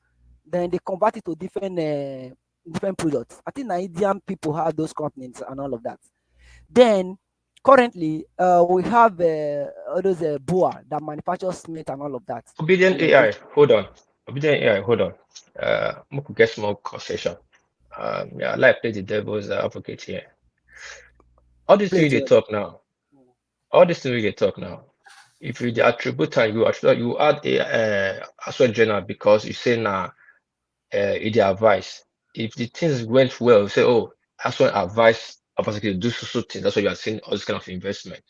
then they convert it to different products. I think Indian people have those companies and all of that. Then currently, we have all those BUA that manufactures cement and all of that. Obedient You know, AI, hold on. Obedient AI, hold on. We could get small conversation. Yeah, I like play the devil's advocate here. All these things plate. they talk now. All these things they talk now. If you the attribute and you actually you add a as well journal because you say now it the advice. If the things went well, you say, oh, as well advice about to do so things. That's why you are seeing all this kind of investment.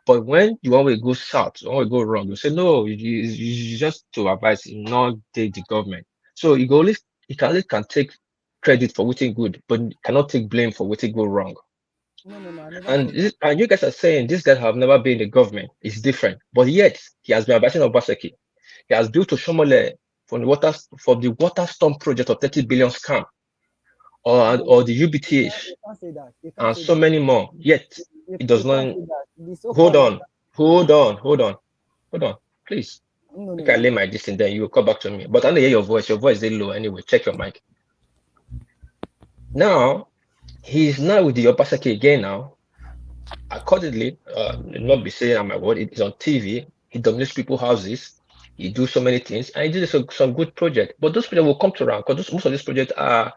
But when you want to go south, you want to go wrong, you say no, you just to advise, not the government. So you can take credit for what good, but you cannot take blame for what go wrong. No, I never And said that. and you guys are saying this guy have never been in the government. It's different, but yet he has been advising Obaseki. He has built Oshomole for the water storm project of 30 billion scam, or the UBTH, They can't say that. They can't and say so that. many more. Yet it They does can't not. say that. The Hold so-called on, hold on, hold on, hold on, please. no. Okay, I lay my distance, then you will come back to me. But I don't hear your voice. Your voice is low anyway. Check your mic. Now he's now with the Obaseki again now. Accordingly, not be saying I'm my word, it is on TV. He dominates people's houses. He do so many things, and he did some good project. But those projects will come to around because most of these projects are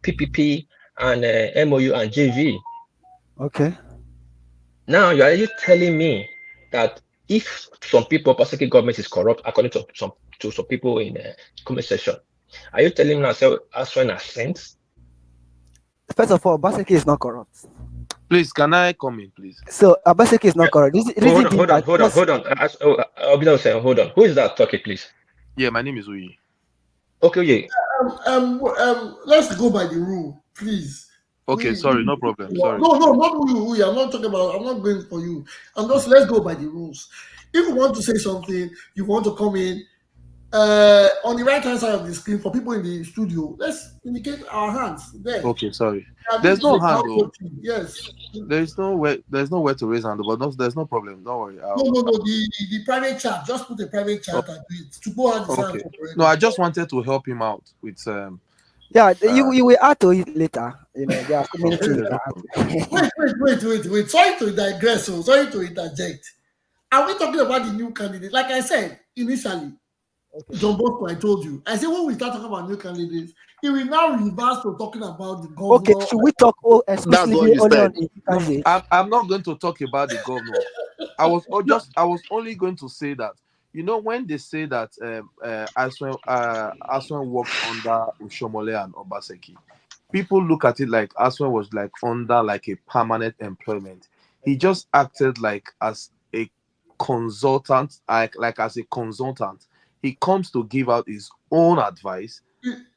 PPP and MOU and JV. Okay. Now are you telling me that if some people, Obaseki government is corrupt, according to some people in the comment section, are you telling me now, say, as well as sense? First of all, Baseki is not corrupt. Please, can I come in, please? So Baseki is not corrupt. Hold Reason on, being hold on, that hold on, yes, hold on. Obinna saying, hold on. Who is that talking, please? Yeah, my name is Uyi. Okay, yeah. Let's go by the rule, please. Okay, sorry, no problem. Sorry. No, not you. I'm not talking about. I'm not going for you. Let's go by the rules. If you want to say something, you want to come in on the right hand side of the screen for people in the studio. Let's indicate our hands there. Okay, sorry. At There's least no make hand our though. voting. Yes. There's nowhere to raise hand, but there's no problem. Don't worry. No. The private chat. Just put a private Oh, chat and do it. To go hand is hand okay. No, already. I just wanted to help him out with yeah, uh you will add to it later. You know, there are so many okay, things you there's can no problem. Wait. Sorry to digress. Sorry to interject. Are we talking about the new candidate? Like I said initially, Okay. John Bosco, I told you. I said when we start talking about new candidates, it will now reverse to talking about the Okay, governor. should we talk That's what exclusively you only on said. the No, candidate? I'm not going to talk about the governor. I was only going to say that when they say that Aswen worked under Ushomole and Obaseki, people look at it like Aswen was like under like a permanent employment. He just acted like as a consultant, like as a consultant. He comes to give out his own advice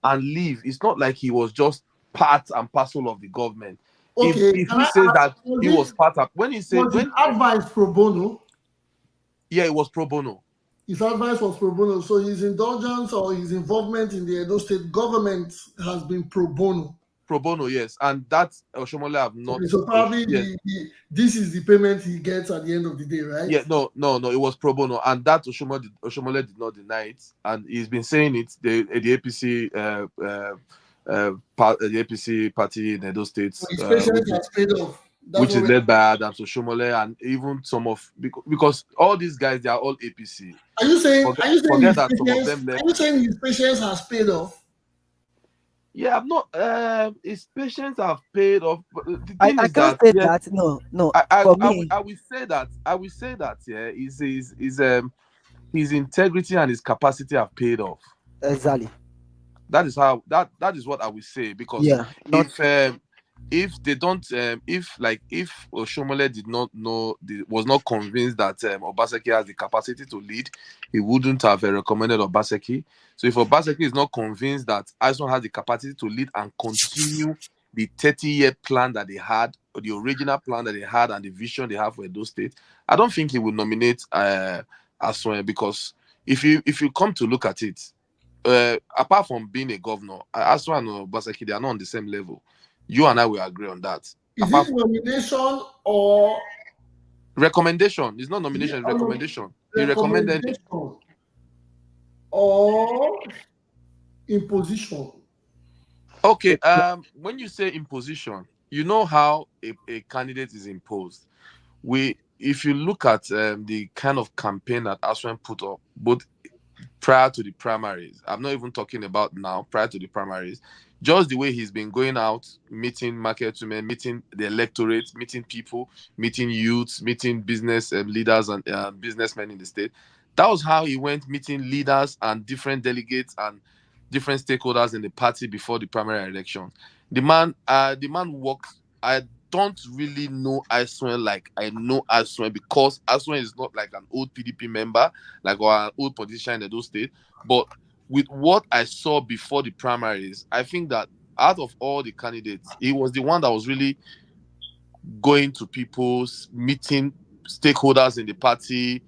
and leave. It's not like he was just part and parcel of the government. Okay, If can he I says ask, that he was part of when he said was his when advice pro bono? yeah, it was pro bono. His advice was pro bono. So his indulgence or his involvement in the Edo State government has been pro bono. Pro bono, yes. And that Oshomole have not Okay, so probably yes. this is the payment he gets at the end of the day, right? Yeah, no, it was pro bono, and that Oshomole did not deny it, and he's been saying it. The APC, the APC party in Edo States, So his patience has paid off. That's which what is led by Adams Oshomole, and even some of because all these guys they are all APC. are you saying? Are you saying Forget his that some of patience? them left. Are you saying his patience has paid off? Yeah, I'm not. His patients have paid off. But the I, thing I is can't that say yeah, that. No. I For me, will say that. I will say that. Yeah, his integrity and his capacity have paid off. exactly. That is how that is what I will say because Yeah. Not if they don't if Oshomole did not know was not convinced that Obaseki has the capacity to lead, he wouldn't have recommended Obaseki. So if Obaseki is not convinced that Ison has the capacity to lead and continue the 30-year plan that they had, or the original plan that they had and the vision they have for Edo State, I don't think he would nominate Ison because if you come to look at it, apart from being a governor, Aswan and Obaseki, they are not on the same level. You and I will agree on that. Is Apart it from nomination or Recommendation. It's not Yeah, nomination, it's oh, no, recommendation. He recommended him. recommendation or imposition. Okay, when you say imposition, you know how a candidate is imposed. If you look at the kind of campaign that Aswan put up, both prior to the primaries, I'm not even talking about now, prior to the primaries, just the way he's been going out, meeting market women, meeting the electorate, meeting people, meeting youths, meeting business leaders and businessmen in the state. That was how he went meeting leaders and different delegates and different stakeholders in the party before the primary election. The man worked. I don't really know Aswen like I know Aswen, because Aswen is not like an old PDP member, like, or an old politician in those states. But with what I saw before the primaries, I think that out of all the candidates, he was the one that was really going to people's meeting, stakeholders in the party.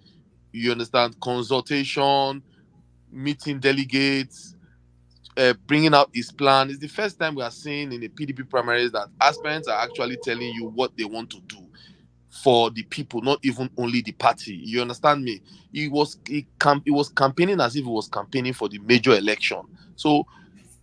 You understand, consultation, meeting delegates, bringing out his plan. It's the first time we are seeing in the PDP primaries that aspirants are actually telling you what they want to do for the people, not even only the party. You understand me? He was campaigning as if he was campaigning for the major election. So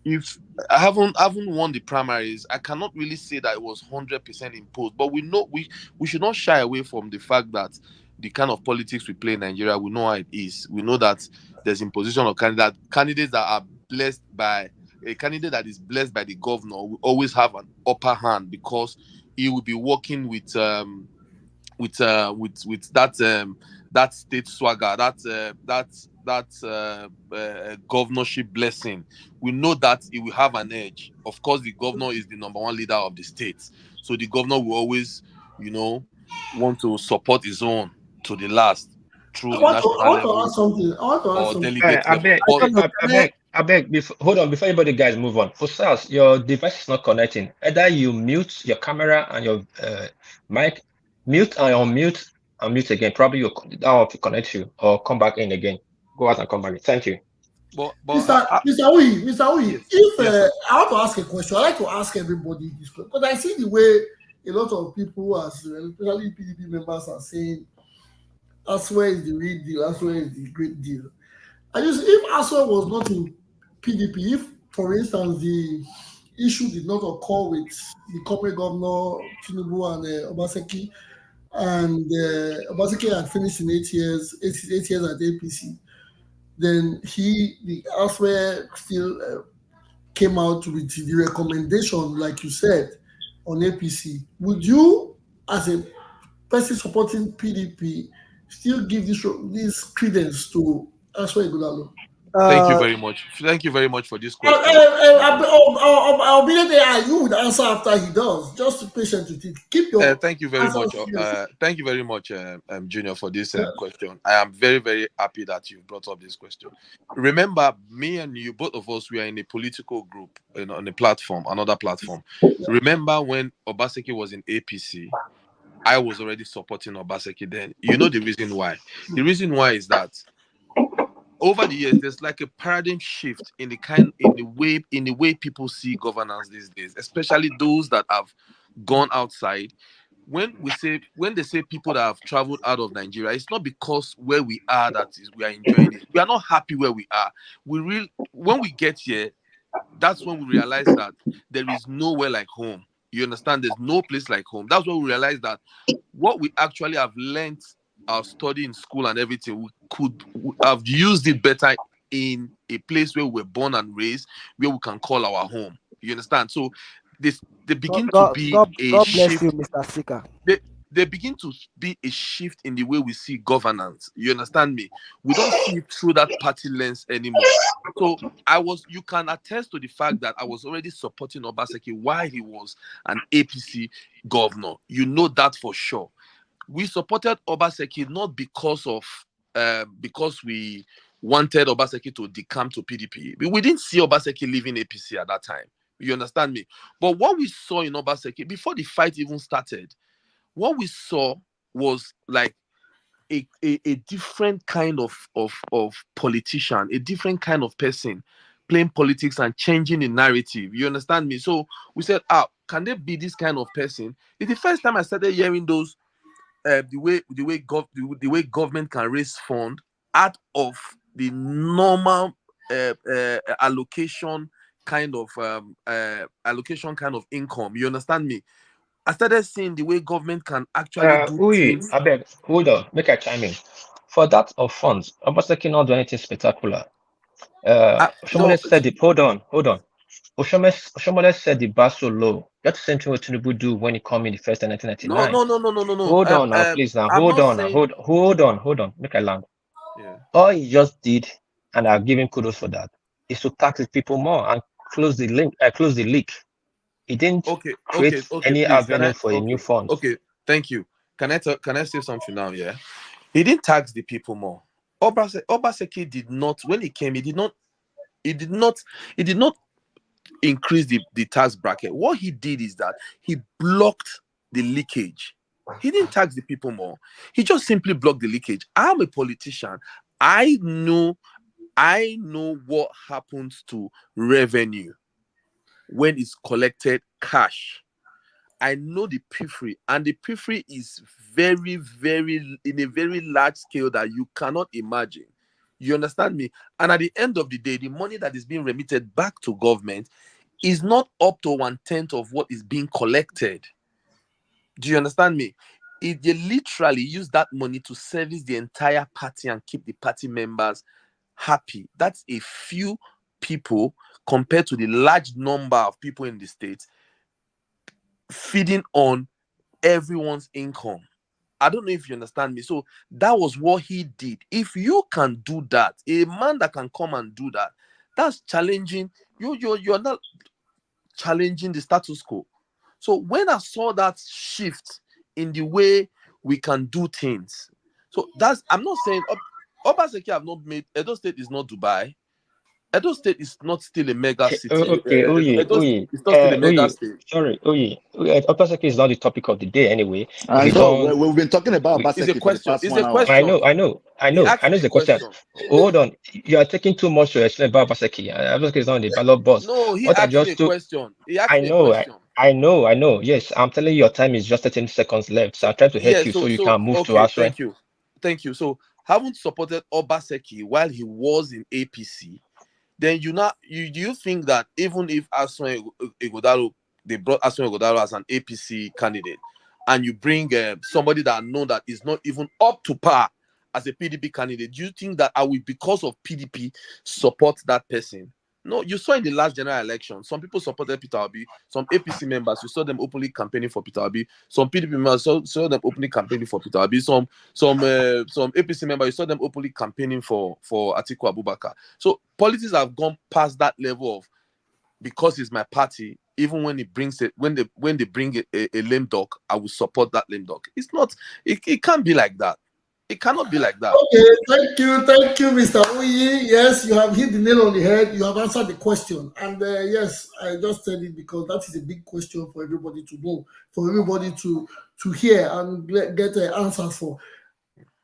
if I haven't won the primaries, I cannot really say that it was 100% imposed. But we know we should not shy away from the fact that the kind of politics we play in Nigeria, we know how it is. We know that there's imposition of candidates that are blessed by a candidate that is blessed by the governor will always have an upper hand, because he will be working with that state swagger, that governorship blessing. We know that he will have an edge. Of course, the governor is the number one leader of the state, so the governor will always, want to support his own to the last through the I national want to ask level something. I want to ask or something. delegate I level. beg, But don't know. I beg. Hold on, before anybody guys move on. Osas, your device is not connecting. Either you mute your camera and your mic, mute and unmute and mute again. Probably that will connect you, or come back in again. Go out and come back in. Thank you. Mr. Uyi, yes, if yes, sir. I want to ask a question, I like to ask everybody this question, because I see the way a lot of people, especially PDP members, are saying Aswell is the real deal, Aswell is the great deal. I just, if Aswell was not in PDP, if, for instance, the issue did not occur with the corporate governor Tinubu and Obaseki, and Obaseki had finished in 8 years, 8 years at APC, then the Aswell still came out with the recommendation, like you said, on APC. Would you, as a person supporting PDP, still give this credence to Aswell Ighodalo? Thank you Uh, very much. Thank you very much for this question. I'll be there. You would answer after he does. Just patient with it. Keep your Thank you very much. answers serious. Thank you very much, Junior, for this question. I am very, very happy that you brought up this question. Remember, me and you, both of us, we are in a political group, on a platform, another platform. Remember when Obaseki was in APC, I was already supporting Obaseki then. You know the reason why. The reason why is that over the years, there's like a paradigm shift in the way people see governance these days, especially those that have gone outside. When they say people that have traveled out of Nigeria, it's not because where we are that is we are enjoying it. We are not happy where we are. When we get here, that's when we realize that there is nowhere like home. You understand? There's no place like home. That's when we realize that what we actually have learned, our study in school and everything, we could have used it better in a place where we were born and raised, where we can call our home. You understand? So they begin to be a God bless shift. you, Mr. Speaker. They begin to be a shift in the way we see governance. You understand me? We don't see it through that party lens anymore. So you can attest to the fact that I was already supporting Obaseki while he was an APC governor. You know that for sure. We supported Obaseki not because we wanted Obaseki to decamp to PDP. We didn't see Obaseki leaving APC at that time. You understand me? But what we saw in Obaseki, before the fight even started, what we saw was like a different kind of politician, a different kind of person playing politics and changing the narrative. You understand me? So we said, can there be this kind of person? It's the first time I started hearing those the way government can raise fund out of the normal allocation kind of income. You understand me? I started seeing the way government can actually do Uyi, things. I beg, hold on, make a chime in. For that of funds, Obaseki not do anything spectacular. No, Oshomole said the hold on. Oshomole said the bar so low. That's the same thing what Tinubu do when he come in the first in no, 1999. no, no, no, no, no, no. Hold on now, please now. I'm Hold not on now. saying. Hold on. Make I land. Yeah. All he just did, and I'll give him kudos for that, is to tax the people more and close the leak. He didn't create Okay. any Please, can avenue I? for a new Okay, fund. okay. Thank you. Can I say something now? Yeah. He didn't tax the people more. Obaseki did not. When he came, he did not. He did not. He did not increase the tax bracket. What he did is that he blocked the leakage. He didn't tax the people more. He just simply blocked the leakage. I'm a politician. I know what happens to revenue when it's collected cash. I know the periphery, and the periphery is very, very in a very large scale that you cannot imagine. You understand me? And at the end of the day, the money that is being remitted back to government is not up to 1/10 of what is being collected. Do you understand me? They literally use that money to service the entire party and keep the party members happy. That's a few people compared to the large number of people in the state feeding on everyone's income. I don't know if you understand me. So that was what he did. If you can do that, a man that can come and do that, that's challenging. You're not challenging the status quo. So when I saw that shift in the way we can do things, so that's I'm not saying Obaseki have not made Edo State is not Dubai. Edo State is not still a mega city. Okay, Edo is not still a mega state. Sorry, Obaseki is not the topic of the day anyway. I We've know. done. We've been talking about It's a Baseki for the question. past It's 1 a hour. question. He asked I know me the a question. question. Hold on, you are taking too much to explain about Obaseki. Obaseki is not on the ballot box. No, he What I asked me a just took, question. He asked I me a know, question. I know. Yes, I'm telling you, your time is just 13 seconds left. So I'm trying to Yeah, help you so you so can move to okay, answer. thank you. So haven't supported Obaseki while he was in APC, then do you think that even if Ighodalo, they brought Aswan Ighodalo as an APC candidate, and you bring somebody that I know that is not even up to par as a PDP candidate, do you think that I will, because of PDP, support that person? No, you saw in the last general election, some people supported Peter Obi, some APC members, you saw them openly campaigning for Peter Obi, some PDP members saw them openly campaigning for Peter Obi, some APC members, you saw them openly campaigning for Atiku Abubakar. So politics have gone past that level of, because it's my party, even when it brings it, when they bring a lame dog, I will support that lame dog. It's not, it can't be like that. It cannot be like that. Okay, thank you, Mr. Uyi. Yes, you have hit the nail on the head. You have answered the question, and yes, I just said it because that is a big question for everybody to know, for everybody to hear and get answers for.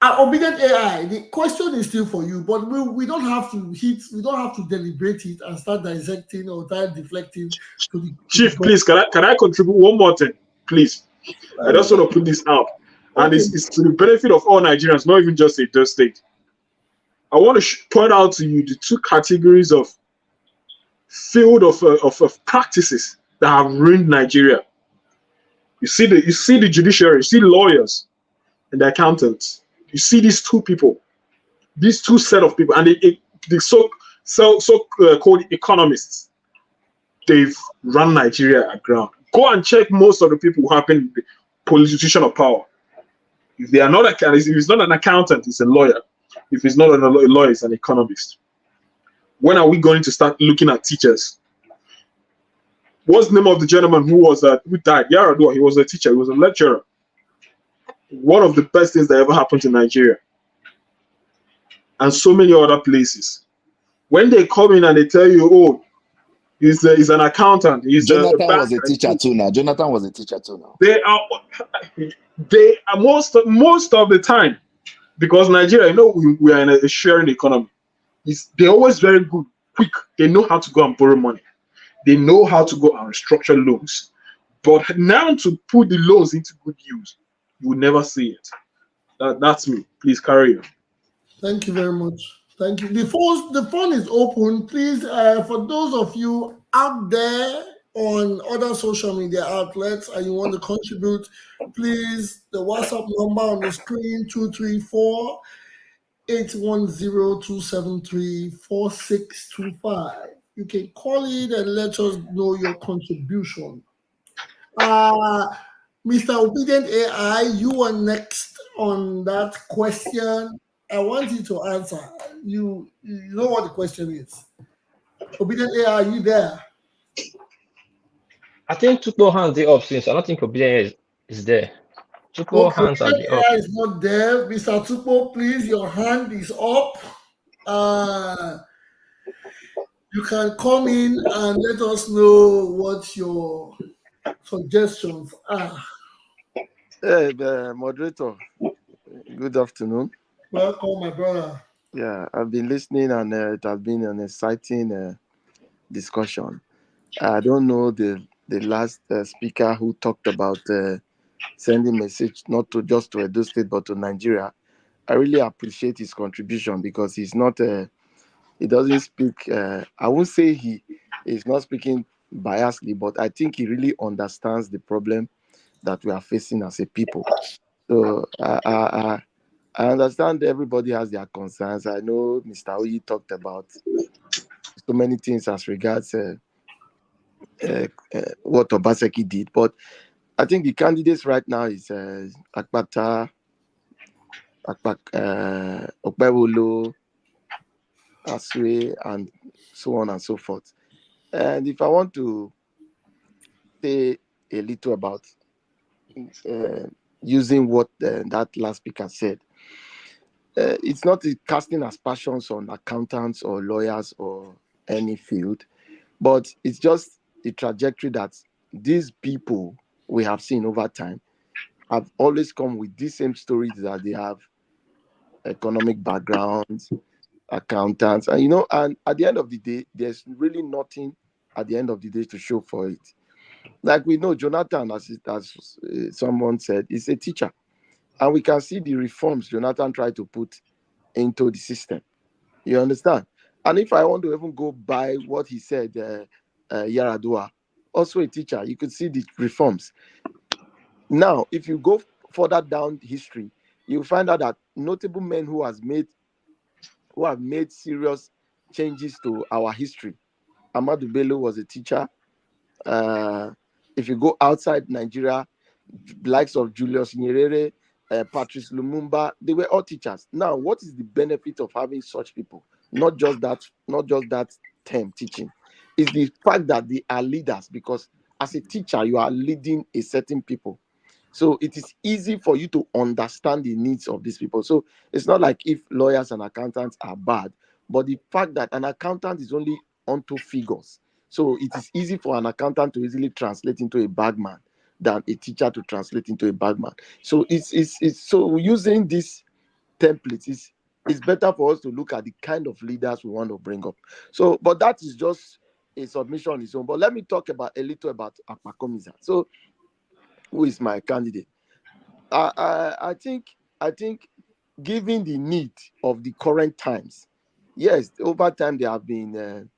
Obedient AI, the question is still for you, but we don't have to deliberate it and start dissecting or start deflecting to the Chief, please, can I contribute one more thing, please? I just want to put this out, and okay. it's to the benefit of all Nigerians, not even just Edo State. I want to point out to you the two categories of field of practices that have ruined Nigeria. You see the judiciary, you see the lawyers and the accountants. You see these two people, these two set of people, and the so-called economists. They've run Nigeria aground. Go and check most of the people who have been the position of power. If they are not if it's not an accountant, it's a lawyer. If it's not a lawyer, it's an economist. When are we going to start looking at teachers? What's the name of the gentleman who died? Yaradua. He was a teacher. He was a lecturer. One of the best things that ever happened in Nigeria, and so many other places. When they come in and they tell you, "Oh, he's an accountant," Jonathan was a teacher too now. Jonathan was a teacher too now. They are most of the time, because Nigeria, we are in a sharing economy. They're always very good, quick. They know how to go and borrow money. They know how to go and restructure loans. But now to put the loans into good use, You will never see it. That's me. Please carry on. Thank you very much. Thank you. The phone is open. Please, for those of you out there on other social media outlets and you want to contribute, please, the WhatsApp number on the screen, 234 810 273 4625. You can call in and let us know your contribution. Mr. Obedient AI, you are next on that question. I want you to answer. You know what the question is. Obedient AI, are you there? I think Tupo hands the up since I don't think Obedience is there. Tupo Okay, hands are Obedient the up. AI is not there. Mr. Tupo, please, your hand is up. You can come in and let us know what your suggestions are. Hey, moderator, good afternoon. Welcome, my brother. Yeah, I've been listening and it has been an exciting discussion. I don't know the last speaker who talked about sending message not to just to Edo State but to Nigeria. I really appreciate his contribution because he's not he doesn't speak. I won't say he is not speaking biasly, but I think he really understands the problem that we are facing as a people. So I understand everybody has their concerns. I know Mr. Oyi talked about so many things as regards what Obaseki did, but I think the candidates right now is Akpata, Okpewolo, Aswe, and so on and so forth. And if I want to say a little about using what that last speaker said, it's not casting aspersions on accountants or lawyers or any field, but it's just the trajectory that these people we have seen over time have always come with these same stories that they have economic backgrounds, accountants, and and at the end of the day, there's really nothing at the end of the day to show for it. Like we know, Jonathan, as someone said, is a teacher, and we can see the reforms Jonathan tried to put into the system. You understand? And if I want to even go by what he said, Yaradua, also a teacher, you could see the reforms. Now, if you go further down history, you find out that notable men who have made serious changes to our history. Ahmadu Bello was a teacher. Uh, if you go outside Nigeria, likes of Julius Nyerere, Patrice Lumumba, they were all teachers. Now, what is the benefit of having such people? Not just that term teaching. It's the fact that they are leaders, because as a teacher, you are leading a certain people. So it is easy for you to understand the needs of these people. So it's not like if lawyers and accountants are bad, but the fact that an accountant is only onto figures. So it is easy for an accountant to easily translate into a bagman than a teacher to translate into a bagman. So it's so using these templates it's better for us to look at the kind of leaders we want to bring up. So, but that is just a submission on its own. But let me talk about a little about Akpakomiza. So, who is my candidate? I think given the need of the current times, yes, over time there have been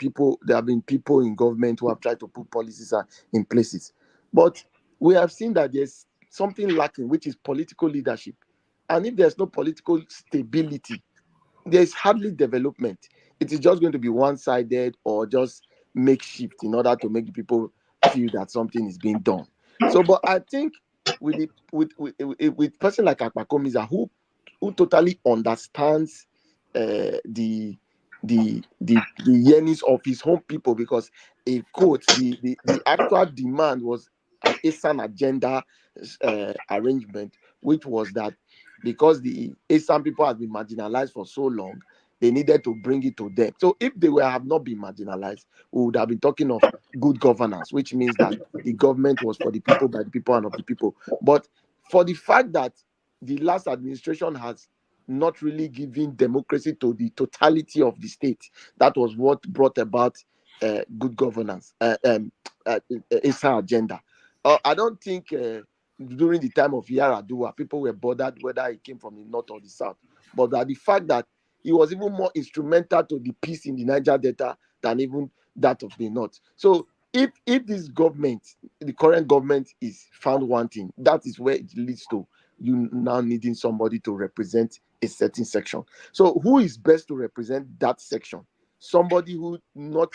people in government who have tried to put policies in places, but we have seen that there's something lacking, which is political leadership. And if there's no political stability, there's hardly development. It is just going to be one-sided or just makeshift in order to make the people feel that something is being done. So, but I think with person like Akpakomiza, who totally understands the yearnings of his home people, because a quote the actual demand was an Eastern agenda arrangement, which was that because the Eastern people have been marginalized for so long, they needed to bring it to them. So if they have not been marginalized, we would have been talking of good governance, which means that the government was for the people, by the people, and of the people. But for the fact that the last administration has not really given democracy to the totality of the state, that was what brought about good governance, its agenda. I don't think during the time of Yaradua, people were bothered whether he came from the north or the south. But that the fact that he was even more instrumental to the peace in the Niger Delta than even that of the north. So if this government, the current government, is found wanting, that is where it leads to you now needing somebody to represent a certain section. So who is best to represent that section? Somebody who not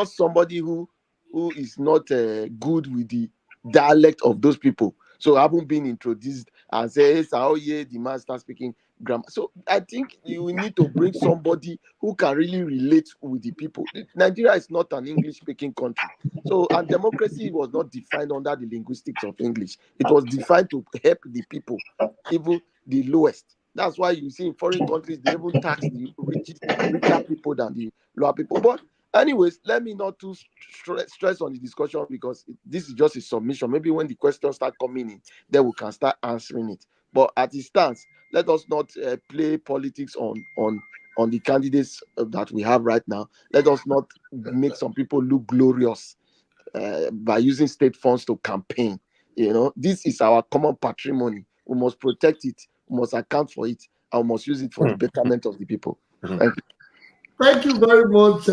somebody who is not good with the dialect of those people. So haven't been introduced and say, hey, oh yeah, the man starts speaking grammar. So I think you need to bring somebody who can really relate with the people. Nigeria is not an English speaking country. So, and democracy was not defined under the linguistics of English. It was defined to help the people, even the lowest. That's why you see in foreign countries, they even tax the richer people than the lower people. But anyways, let me not too stress on the discussion because this is just a submission. Maybe when the questions start coming in, then we can start answering it. But at the stance, let us not play politics on the candidates that we have right now. Let us not make some people look glorious by using state funds to campaign. This is our common patrimony. We must protect it. We must account for it. And we must use it for the betterment of the people. Thank you. Thank you very much,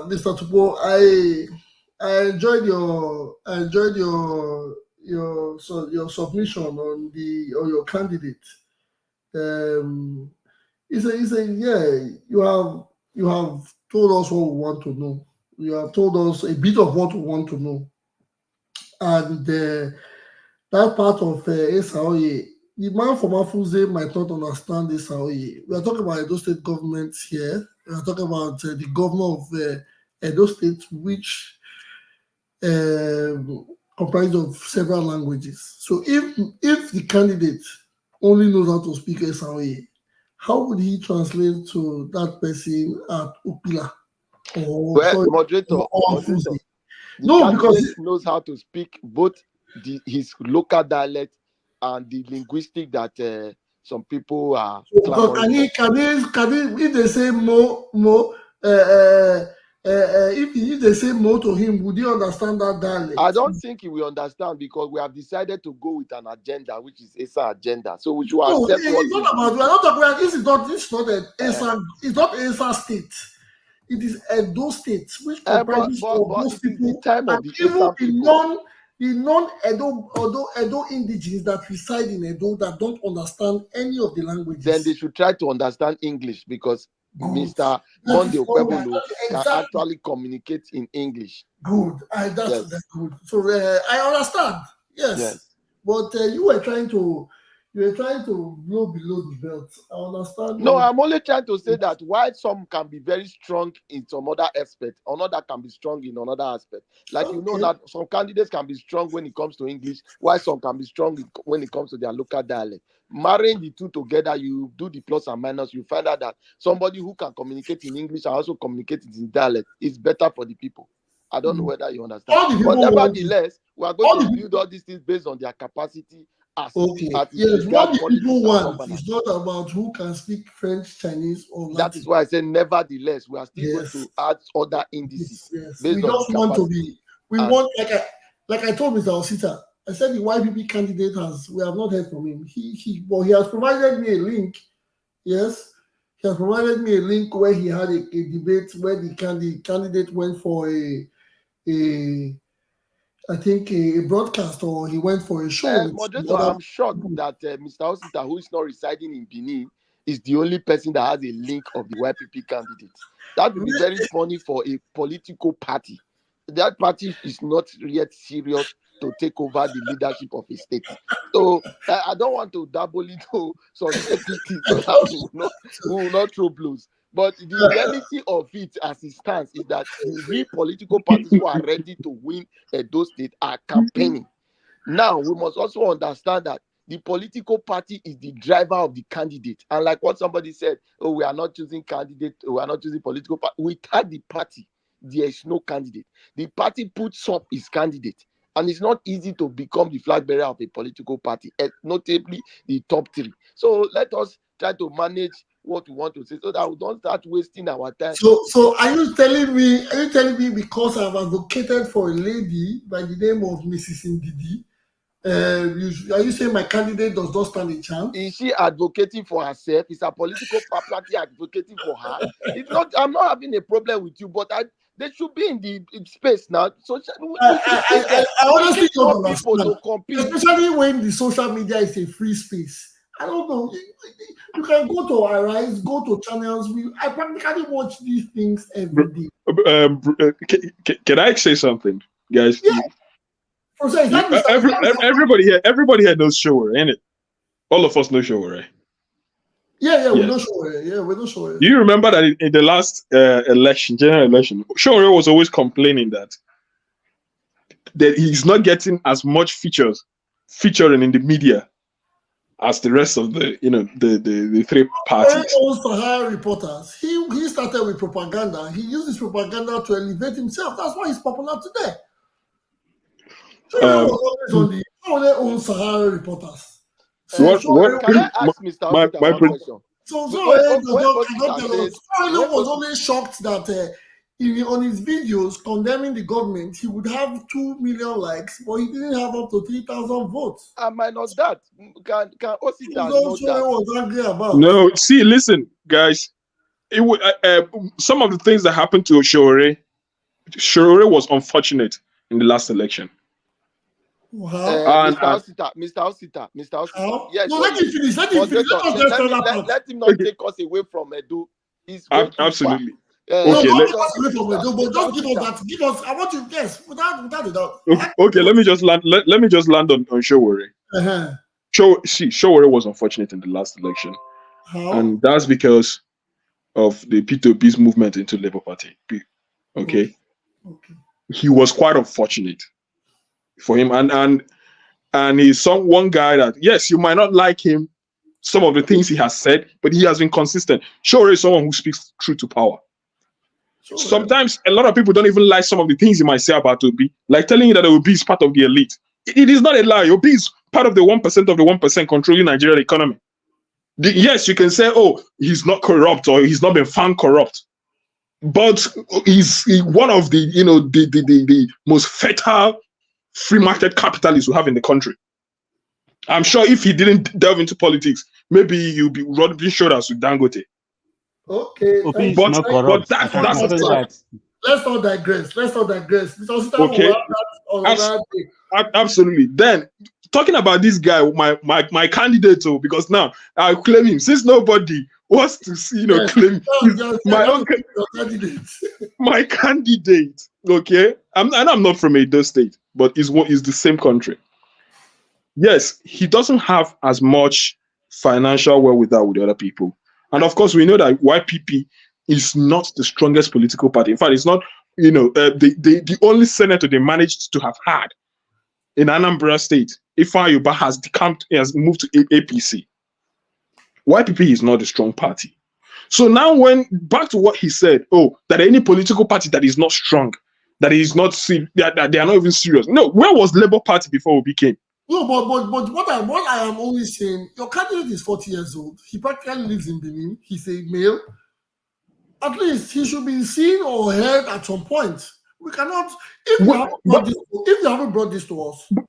Mr. Tupo. I enjoyed your submission on your candidate. Yeah. You have told us what we want to know. You have told us a bit of what we want to know, and that part of Esaoye, the man from Afuze might not understand Esaoye. We are talking about Edo State government here. We are talking about the governor of Edo State, which comprised of several languages. So if the candidate only knows how to speak Esaoye, how would he translate to that person at Upila? Moderator, the No, candidate because knows how to speak both his local dialect and the linguistic that some people are clamoring for. if they say if they say mo to him, would he understand that dialect? I don't think he will understand because we have decided to go with an agenda, which is ESA agenda. So we should accept what it's not about. We are not talking about. This is not an ESA. It's not ESA state. It is Edo State, which comprises of those people, and even the non indigenes that reside in Edo that don't understand any of the languages. Then they should try to understand English because Mr. Monday Okwebolo can actually communicate in English. Good. That's good. So I understand. Yes. But you were trying to blow below the belt. I understand. No, I'm only trying to say that while some can be very strong in some other aspect, another can be strong in another aspect. Like you know that some candidates can be strong when it comes to English, while some can be strong when it comes to their local dialect. Marrying the two together, you do the plus and minus, you find out that somebody who can communicate in English and also communicate in dialect is better for the people. I don't know whether you understand. But nevertheless, we are going to build all these things based on their capacity. What the people want is not about who can speak French, Chinese, or Latin. That is why I said nevertheless, we are still going to add other indices. We just want to be. We want like I told Mr. Osita. I said the YPP candidate we have not heard from him. He has provided me a link. Yes, he has provided me a link where he had a debate where the candidate went for I think a broadcast, or he went for a show. Moderator, I'm shocked that Mr. Osita, who is not residing in Benin, is the only person that has a link of the YPP candidate. That would be very funny for a political party. That party is not yet serious to take over the leadership of a state. So I don't want to dabble into subjectivity so that we will not throw blows. But the reality of it as it stands is that the real political parties who are ready to win Edo State are campaigning. Now, we must also understand that the political party is the driver of the candidate. And like what somebody said, we are not choosing candidate, we are not choosing political party. Without the party, there is no candidate. The party puts up its candidate. And it's not easy to become the flag bearer of a political party, notably the top three. So let us try to manage what we want to say, so that we don't start wasting our time. So are you telling me because I've advocated for a lady by the name of Mrs. Ndidi, are you saying my candidate does not stand a chance? Is she advocating for herself? Is her political party advocating for her? It's not. I'm not having a problem with you, but they should be in the space now. So I honestly don't people understand. to compete, Especially when the social media is a free space. I don't know. You can go to Arise, go to channels. I practically watch these things every day. Can I say something, guys? Yeah. Everybody here knows Shower, ain't it? All of us know Shower, right? Yeah, we know Shower. Yeah, we know Shower. Do you remember that in the last general election, Shower was always complaining that he's not getting as much featuring in the media as the rest of the the three parties. Sahara reporters. He started with propaganda. He used his propaganda to elevate himself. That's why he's popular today. Shower was always on the own Sahara reporters. Can I ask Mr. Osita one question? So was only shocked that on his videos condemning the government, he would have 2 million likes, but he didn't have up to 3,000 votes. I might not that. Can Osita know that? Was angry about. No, see, listen, guys. Some of the things that happened to Shower was unfortunate in the last election. Wow. Mr. Osita. Yes. No, let him finish. Let him not take us away from Edo. Absolutely. Okay, but just give us that. Give us. I want to guess without the doubt. Okay, let me just land on Shower. Shower was unfortunate in the last election. How? And that's because of the P2P's movement into Labour Party. Okay. He was quite unfortunate for him, and he's one guy that, yes, you might not like him, some of the things he has said, but he has been consistent. Shower is someone who speaks true to power. Sometimes a lot of people don't even like some of the things he might say about Obi, like telling you that Obi is part of the elite. It is not a lie. Obi is part of the 1% of the 1% controlling Nigerian economy. Yes, you can say, oh, he's not corrupt or he's not been found corrupt, but he's one of the most fertile free market capitalists we have in the country. I'm sure if he didn't delve into politics, maybe you'll be rubbing shoulders with Dangote. Okay, but that's let's not digress. Okay, absolutely. Then talking about this guy, my candidate, because now I claim him since nobody wants to see, claim my own candidate. My candidate. Okay, I'm not from Edo State, but is the same country. Yes, he doesn't have as much financial wherewithal with the other people. And of course, we know that YPP is not the strongest political party. In fact, it's not, the only senator they managed to have had in Anambra State, Ifeanyi Ubah, has moved to APC. YPP is not a strong party. So now back to what he said, that any political party that is not strong, that is not, that they are not even serious. No, where was Labour Party before we became? No, but what I am always saying, your candidate is 40 years old. He practically lives in Benin. He's a male. At least he should be seen or heard at some point. We cannot. If you haven't brought this to us, but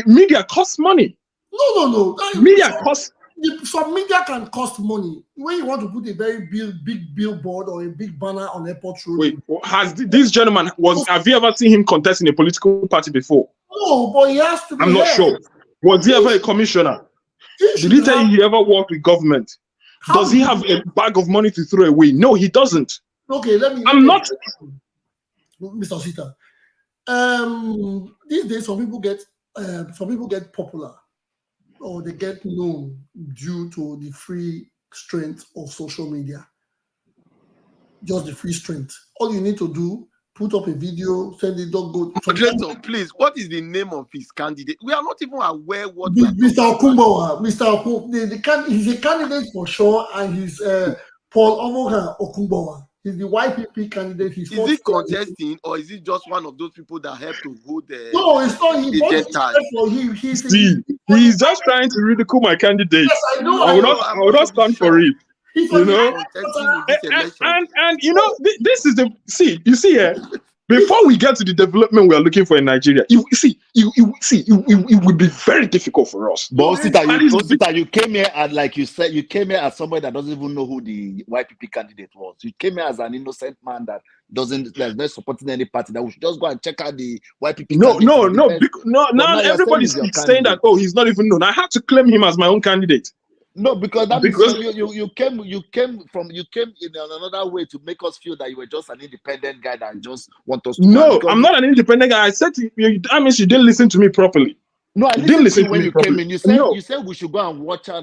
media costs money. No. Media costs. Some media can cost money. When you want to put a very big billboard or a big banner on airport road. Wait, has this gentleman have you ever seen him contest in a political party before? No, but he has to be. I'm not sure. Was he ever a commissioner? Did he tell you he ever worked with government? Does he have a bag of money to throw away? No, he doesn't. Okay, not. Mr. Osita. These days, some people get popular, or they get known due to the free strength of social media. Just the free strength. All you need to do, put up a video, send it, don't go. Moderator, please, what is the name of his candidate? We are not even aware what. Mr. Okumbawa. He's a candidate for sure, and he's Paul Omoga Okumbawa. He's the YPP candidate. He's Is he contesting, or is he just one of those people that help to hold the? No, it's not. He voted for him. He's just trying to ridicule my candidate. Yes, I know. I will not stand for it. He's you know, and you know, this is you see here. Before we get to the development we are looking for in Nigeria, it would be very difficult for us. But you came here and, like you said, you came here as somebody that doesn't even know who the YPP candidate was. You came here as an innocent man that's not supporting any party, that we should just go and check out the YPP. No. Now everybody's saying that, oh, he's not even known. I had to claim him as my own candidate. No, because you came in another way to make us feel that you were just an independent guy that just want us to. No, I'm not an independent guy. I said that means you didn't listen to me properly. No, I didn't listen to you when you came in. You said we should go and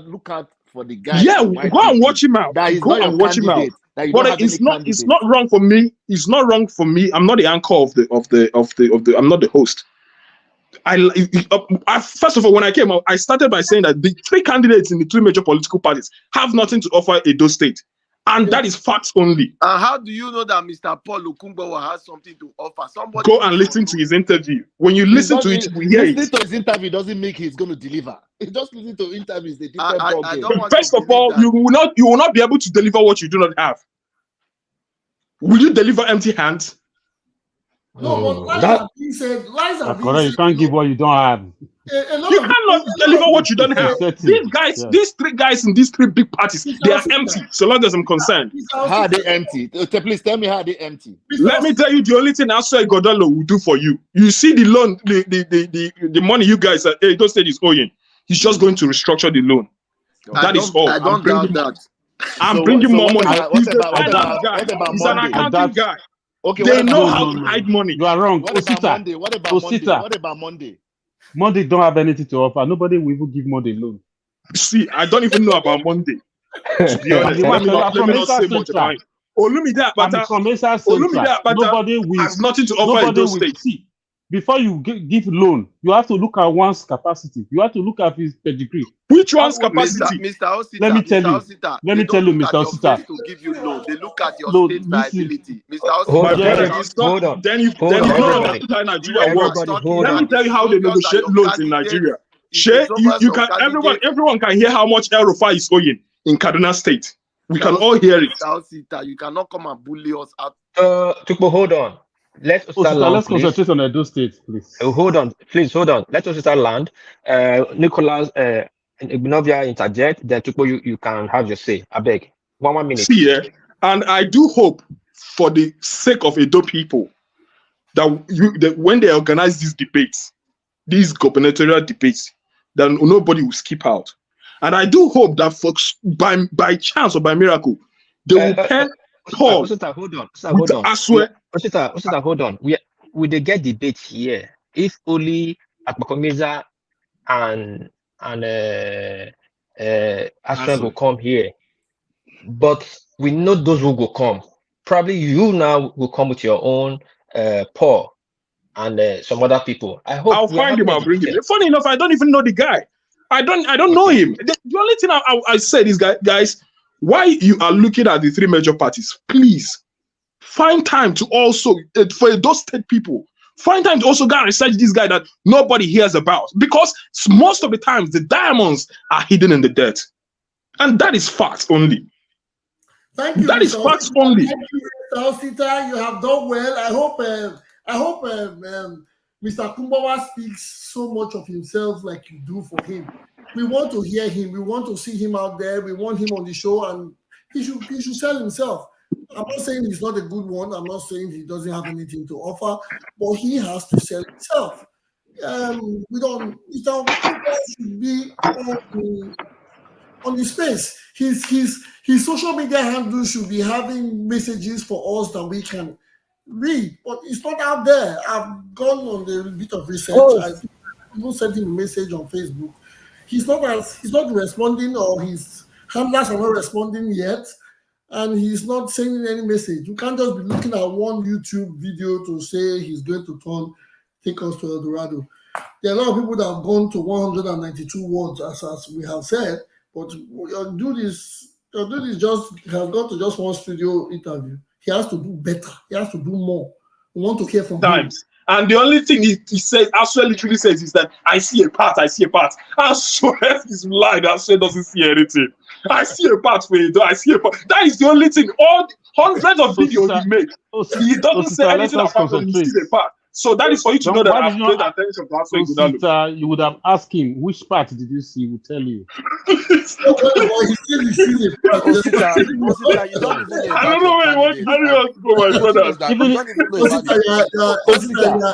look out for the guy. Yeah, go and watch him out. Go and watch him out. But it's not wrong for me. It's not wrong for me. I'm not the anchor of the. I'm not the host. First of all, when I came out, I started by saying that the three candidates in the three major political parties have nothing to offer Edo State, and that is facts only. And how do you know that Mr. Paul Okumbawa has something to offer? Somebody go and listen to his interview. When you listen to it, we hear it. Listening to his interview doesn't make he's going to deliver. Just listening to interviews, the different First of all, you will not be able to deliver what you do not have. Will you deliver empty hands? No, but lies are being said. You can't give what you don't have. You cannot deliver what you don't have. These three guys in these three big parties, they are empty, so long as I'm concerned. How are they empty? Please tell me how they empty. Let me tell you the only thing Asua Godalo will do for you. You see the loan, the money you guys at Edo State is owing. He's just going to restructure the loan. That is all. I don't doubt that. I'm bringing more money. He's an accounting guy. Okay, they know how to hide money. You are wrong. What about Monday? Monday don't have anything to offer. Nobody will even give Monday loan. See, I don't even know about Monday. To be honest, let me not say much about it. Olumide nobody has nothing to offer in those states. See, before you give loan, you have to look at one's capacity. You have to look at his pedigree. Which one's capacity? Mr. Osita, let me tell you, Mr. Osita. To give you loan, they look at your state viability. Mr. Osita, Then you know that's how Nigeria works. Let me tell you how they negotiate loans in Nigeria. You can everyone can hear how much El Rufai is owing in Kaduna State. We can all hear it. Mr. Osita, you cannot come and bully us out. Tukbo, hold on. Let's concentrate on Edo State, please. Hold on. Let us start land. Nicholas, Ignovia interject. Then Tukbo, you can have your say. I beg. One minute. See, and I do hope, for the sake of Edo people, that when they organize these debates, these gubernatorial debates, then nobody will skip out. And I do hope that folks, by chance or by miracle, they will pen Paul. Hold on. Osita, hold on. We they get debate here. If only Akbakomiza and Aswa will come here, but we know those who will come. Probably you now will come with your own Paul and some other people. I hope I'll find him. I'll bring him. Funny enough, I don't even know the guy. I don't know him. The only thing I said is, guys, why you are looking at the three major parties, please find time to also, for those state people, find time to also go and research this guy that nobody hears about. Because most of the times, the diamonds are hidden in the dirt. And that is facts only. Thank you. That is facts only. Thank you, Mr. Osita. You have done well. I hope Mr. Kumbawa speaks so much of himself like you do for him. We want to hear him. We want to see him out there. We want him on the show, and he should sell himself. I'm not saying he's not a good one. I'm not saying he doesn't have anything to offer, but he has to sell himself. Mr. Kumbawa should be on the space. His social media handle should be having messages for us that we can read, but it's not out there. I've gone on a bit of research. I even sent him a message on Facebook. He's not responding, or his handlers are not responding yet, and he's not sending any message. You can't just be looking at one YouTube video to say he's going to take us to El Dorado. There are a lot of people that have gone to 192 words, as we have said, but do this just has gone to just one studio interview. He has to do better. He has to do more. We want to hear from him. Times. And the only thing he says, Aswe literally says, is that I see a part. Aswe is blind. Aswe doesn't see anything. I see a part for you. I see a part. That is the only thing. All hundreds of videos he makes, he doesn't say anything about when he sees a part. So that is for you to know that I've paid attention to Aswe. You would have asked him, which part did you see? He will tell you. He sees a part. Osita, you don't even know I don't know where you want to go, my brother.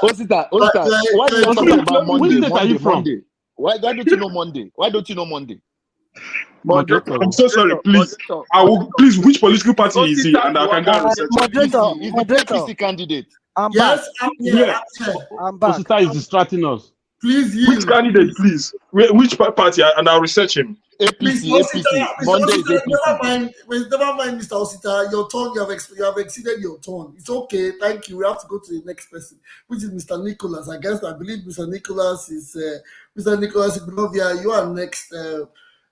Osita, why do you talk about Monday? Why don't you know Monday? Why don't you know Monday? I'm so sorry, please. Please, which political party is he? And I can go and research. He's the APC candidate. I'm back. I'm back. Osita is distracting us. Please, which candidate, please? Which party? And I'll research him. APC. Monday is APC. Never mind, Mr. Osita. Your turn. You have exceeded your turn. It's okay. Thank you. We have to go to the next person, which is Mr. Nicholas. I believe Mr. Nicholas is Mr. Nicholas Ignovia. You are next.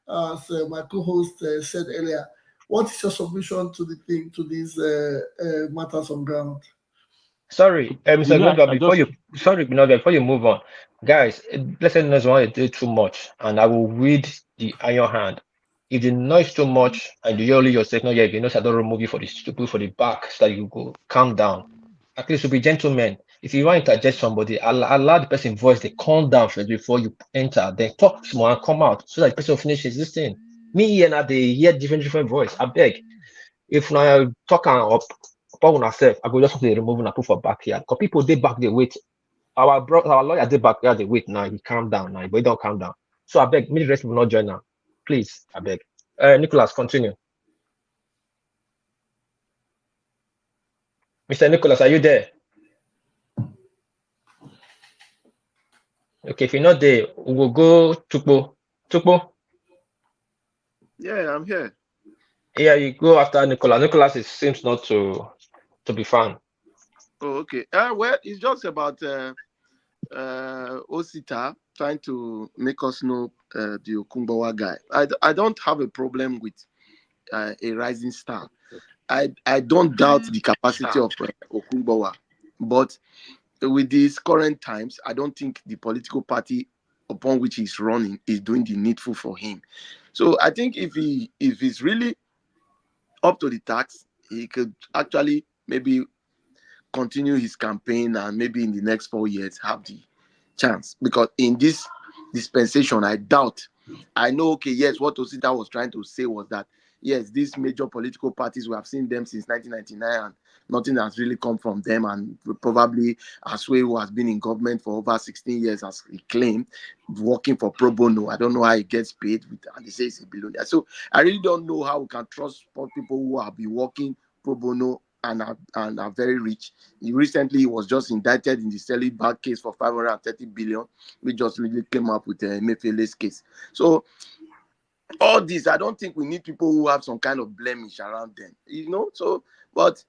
As my co-host said earlier, what is your submission to the thing, to these matters on ground? Sorry, Mr. Ignovia, before you move on, guys, let's say noise want to do too much, and I will read the iron hand. If the noise too much and you only yourself, no, if you know, I don't remove you for the back, so that you go calm down. At least to be gentlemen. If you want to interject somebody, allow the person voice, they calm down first before you enter, then talk more and come out so that the person finishes this thing. Me here now, they hear different voice. I beg. If now talk up on ourselves, I go just remove and put for backyard. Because people they back they wait. Our lawyer they back there they wait now. He calm down now, but he don't calm down. So I beg, me the rest will not join now. Please, I beg. Nicholas, continue. Mr. Nicholas, are you there? Okay, if you're not there, we will go Tukbo. Tukbo? Yeah, I'm here. Yeah, you go after Nicholas. Nicholas seems not to be found. Oh, okay. Well, it's just about Osita trying to make us know the Okumbawa guy. I don't have a problem with a rising star. I don't doubt the capacity of Okumbawa, but with these current times, I don't think the political party upon which he's running is doing the needful for him. So I think if he's really up to the task, he could actually maybe continue his campaign and maybe in the next 4 years have the chance. Because in this dispensation, I doubt. I know, okay, yes, what Osita was trying to say was that, yes, these major political parties, we have seen them since 1999 and nothing has really come from them. And probably Aswe, who has been in government for over 16 years, as he claimed, working for pro bono. I don't know how he gets paid, and they say it's a billionaire. So I really don't know how we can trust people who have been working pro bono and are very rich. Recently, he was just indicted in the selling back case for 530 billion. We just really came up with a Emefiele's case. So all this, I don't think we need people who have some kind of blemish around them, So, but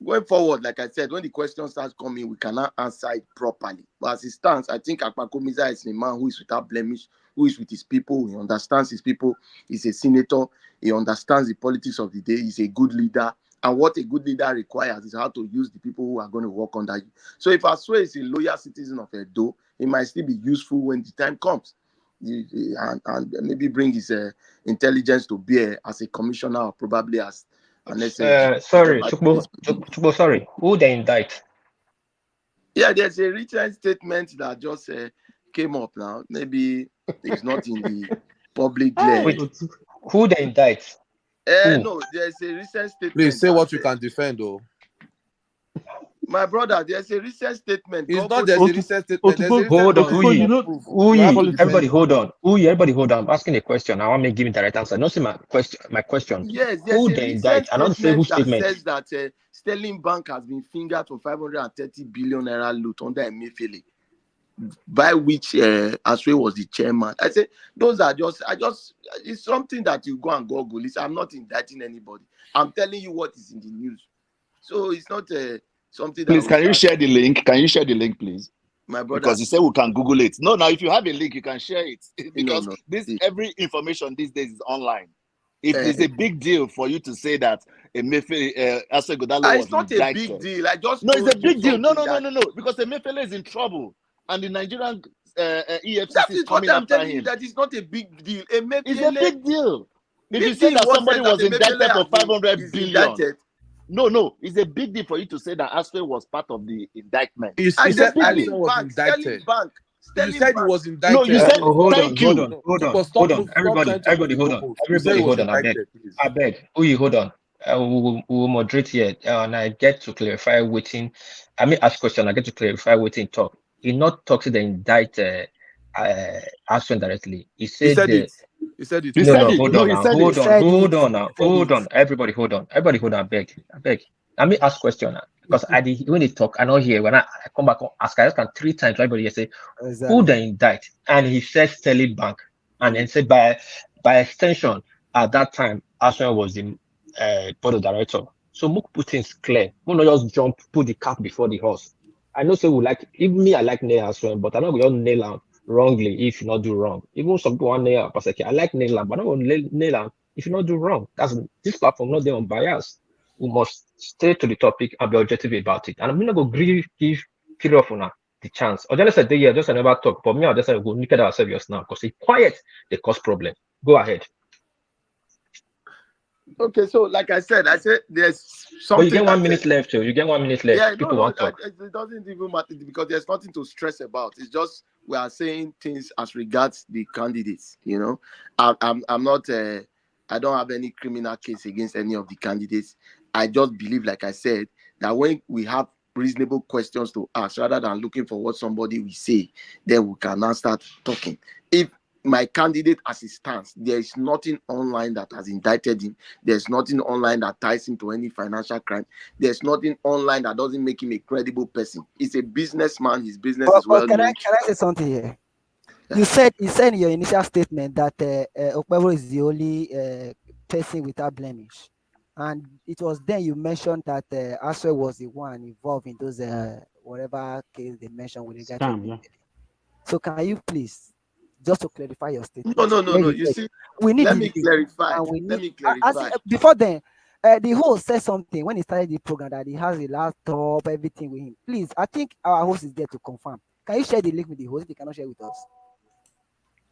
going forward, like I said, when the question starts coming, we cannot answer it properly. But as it stands, I think Akpakomiza is a man who is without blemish, who is with his people. He understands his people. He's a senator. He understands the politics of the day. He's a good leader. And what a good leader requires is how to use the people who are going to work under you. So if Aswe is a loyal citizen of Edo, he might still be useful when the time comes. And maybe bring his intelligence to bear as a commissioner or probably as an SAG. Sorry, Chukbo, sorry. Who they indict? Yeah, there's a written statement that just came up now. Maybe it's not in the public glare. Who they indict? No, there's a recent statement. Please say what you can defend, though. My brother, there's a recent statement. It's not there's a recent statement. Hold on, everybody hold on. Everybody hold on. I'm asking a question. I want me to give me the right answer. Not say my question. Yes, there's who a they indict? I don't say who statement says that Sterling Bank has been fingered for 530 billion naira loot under Emefiele, by which Aswe was the chairman. I say those are it's something that you go and Google. I'm not indicting anybody. I'm telling you what is in the news. So it's not something that. Please, can you share the link? Can you share the link, please? My brother. Because you say we can Google it. No, now if you have a link, you can share it. Because every information these days is online. If it's a big deal for you to say that Emefiele, Asegodalo was it's not indicted. a big deal. I just No, it's a told you big deal. No, something that- because Emefiele is in trouble, and the Nigerian EFCC That is is what coming I'm after telling you. him. That is not a big deal. It's a Emefiele, big deal. If you big say deal that was somebody said that was indicted Emefiele for has been- 500 is billion, indicted. no, it's a big deal for you to say that Asfe was part of the indictment. He It's a said big Asfe deal. was Sterling indicted. Bank. You Sterling said he Bank. was indicted. No, you said Hold you. on. Hold on, everybody, trying to hold hold on, I beg. I beg. Hold on. We will moderate here, and I get to clarify waiting. I mean, ask question. I get to clarify waiting talk. He not talk to the indict action directly. He said the. He said it. He No, said no, it. hold No, on he now. said Hold it. on. Hold on now. Hold on. Everybody, hold on. Everybody, hold on. I beg. Let me ask question now. Because when they talk, I not hear. When I come back, ask, I ask him 3 times. Everybody here say, who they indict? And he said Sterling Bank. And then said by extension, at that time, Arsenal was the board of director. So Mook put things clear. We not just jump, put the cart before the horse. I know say we like, even me, I like nail as well, but I know we all nail out wrongly if you not do wrong. Even some people want nail out, I like nail out, but I don't want nail out if you not do wrong. That's this platform not there on bias. We must stay to the topic and be objective about it. And I'm not going to give period for now the chance. Or just said, yeah, just never talk. But me, I'll just say, go look at ourselves just now because it's quiet, they cause problem. Go ahead. Okay, so like I said there's something. But you get 1 minute left, too. You get 1 minute left. Yeah, People want to talk. it doesn't even matter because there's nothing to stress about. It's just we are saying things as regards the candidates. You know, I'm not. I don't have any criminal case against any of the candidates. I just believe, like I said, that when we have reasonable questions to ask, rather than looking for what somebody will say, then we can now start talking. If my candidate as it stands, there is nothing online that has indicted him. There's nothing online that ties him to any financial crime. There's nothing online that doesn't make him a credible person. He's a businessman. His business is well known. Can I say something here? You said in your initial statement that Okpebolo is the only person without blemish, and it was then you mentioned that Aswe was the one involved in those whatever case they mentioned with regard to Scam, yeah. So can you please just to clarify your statement? No. You see, we need let me clarify. Before then, the host said something when he started the program that he has a laptop, everything with him. Please, I think our host is there to confirm. Can you share the link with the host if you cannot share with us?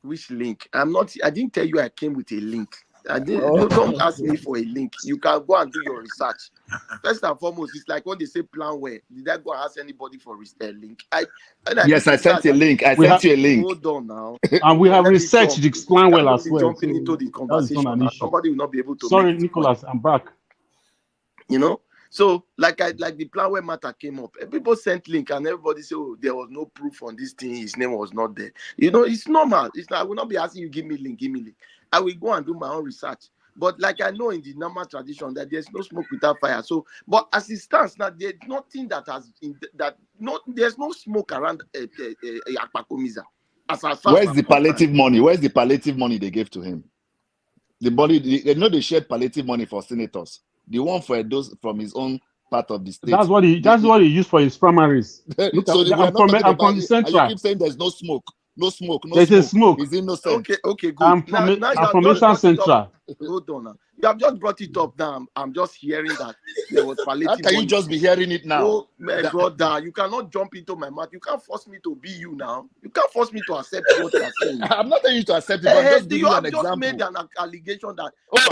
Which link? I didn't tell you I came with a link. I didn't. Don't ask me for a link. You can go and do your research. First and foremost, it's like when they say plan where. Did I go and ask anybody for a link? Yes, I sent you a link. I sent you a link. Hold on now. And we have researched the plan well as well. Jumping into the conversation, and somebody will not be able to. Sorry, Nicholas, I'm back. You know, so like the plan where matter came up, people sent link and everybody said, oh, there was no proof on this thing. His name was not there. You know, it's normal. I will not be asking you give me link. I will go and do my own research. But like I know in the normal tradition that there's no smoke without fire. So, but as it stands now, there's nothing there's no smoke around Akpakomiza. Where's the palliative money? Where's the palliative money they gave to him? The money, they shared palliative money for senators. The one for those from his own part of the state. That's what he used for his primaries. Look so I'm from the Central. And you keep saying there's no smoke. No smoke. There's a smoke. He's innocent. Okay, good. I'm from Edo Central. Hold on now. You have just brought it up now. I'm just hearing that there was palliative. How can you just be hearing it now? Oh, my brother, you cannot jump into my mouth. You can't force me to be you now. You can't force me to accept what you're saying. I'm not telling you to accept it, but just give you an example. You have just made an allegation that...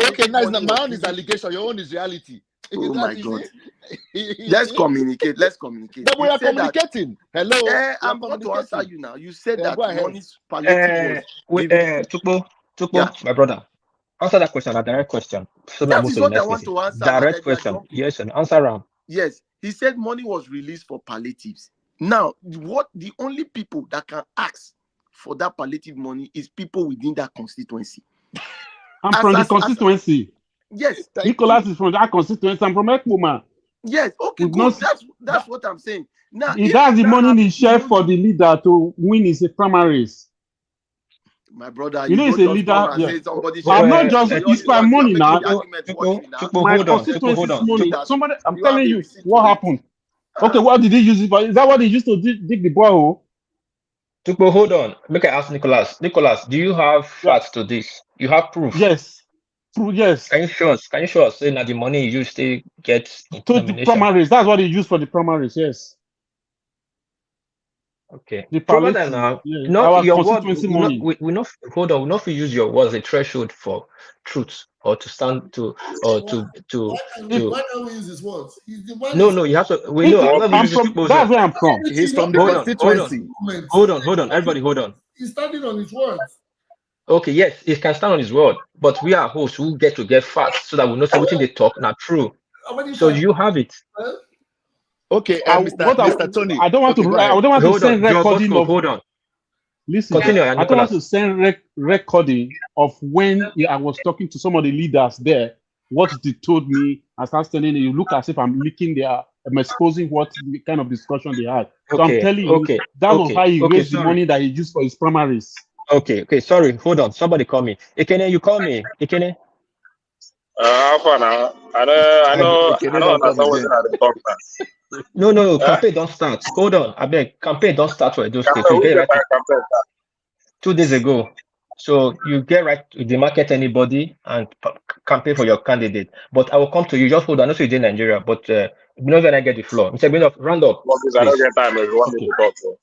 Okay, nice. My own is allegation. Your own is reality. Oh my God. Let's communicate. But we are communicating. Hello. I'm going to answer you now. You said that money's palliative was... Tukpo, my brother. Answer that question, a direct question. So that is what I want to answer. Direct question. Yes, and answer round. Yes. He said money was released for palliatives. Now, the only people that can ask for that palliative money is people within that constituency. I'm from the constituency. Yes. Nicholas is from that constituency. I'm from Ekpoma. Yes. Okay, good. That's what I'm saying. Now, he has the money he shared for the leader to win his primaries. My brother, you know he's a leader. Yeah. I'm not just it's my money now. My constituency money. Somebody, I'm telling you what happened. Okay, what did he use it for? Is that what he used to dig the borehole? Tukpo, hold on. Make I ask Nicholas. Nicholas, do you have facts to this? You have proof? Yes. Yes. Can you show us? Can you show us? Say now the money you still get To the nomination. primaries. That's what they use for the primaries. Yes. Okay. The Provided palliative. now, Yeah. not Our your word. constituency We not money. we not hold on. We not use your words as a threshold for truth or to stand to or to Why can't we use his words? He's the one. No, you have to. We know. I'm not I'm using from. That's where I'm from. He's from the constituency. Hold on. Everybody, hold on. He's standing on his words. Okay, yes, he can stand on his word, but we are hosts who get to get facts so that we know everything they talk not true. So you have it. Okay, Mr. Tony. I don't want to. I don't want to send recording of. Hold on. Listen, I don't want to send recording of when I was talking to some of the leaders there. What they told me, I start telling you, look as if I'm leaking I'm exposing what the kind of discussion they had. So I'm telling you, that was how he raised the money that he used for his primaries. Okay, sorry, hold on. Somebody call me. Ekene, you call me. Ekene. I know understand what they talk about. No, campaign don't start. Hold on, I beg. Campaign don't start for Edo State. You get right 2 days ago. So you get right to demarket anybody and campaign for your candidate. But I will come to you. Just hold on. I know you're in Nigeria, but when I get the floor. Mr. Binoff, round up. I don't get time if you want me to talk. So.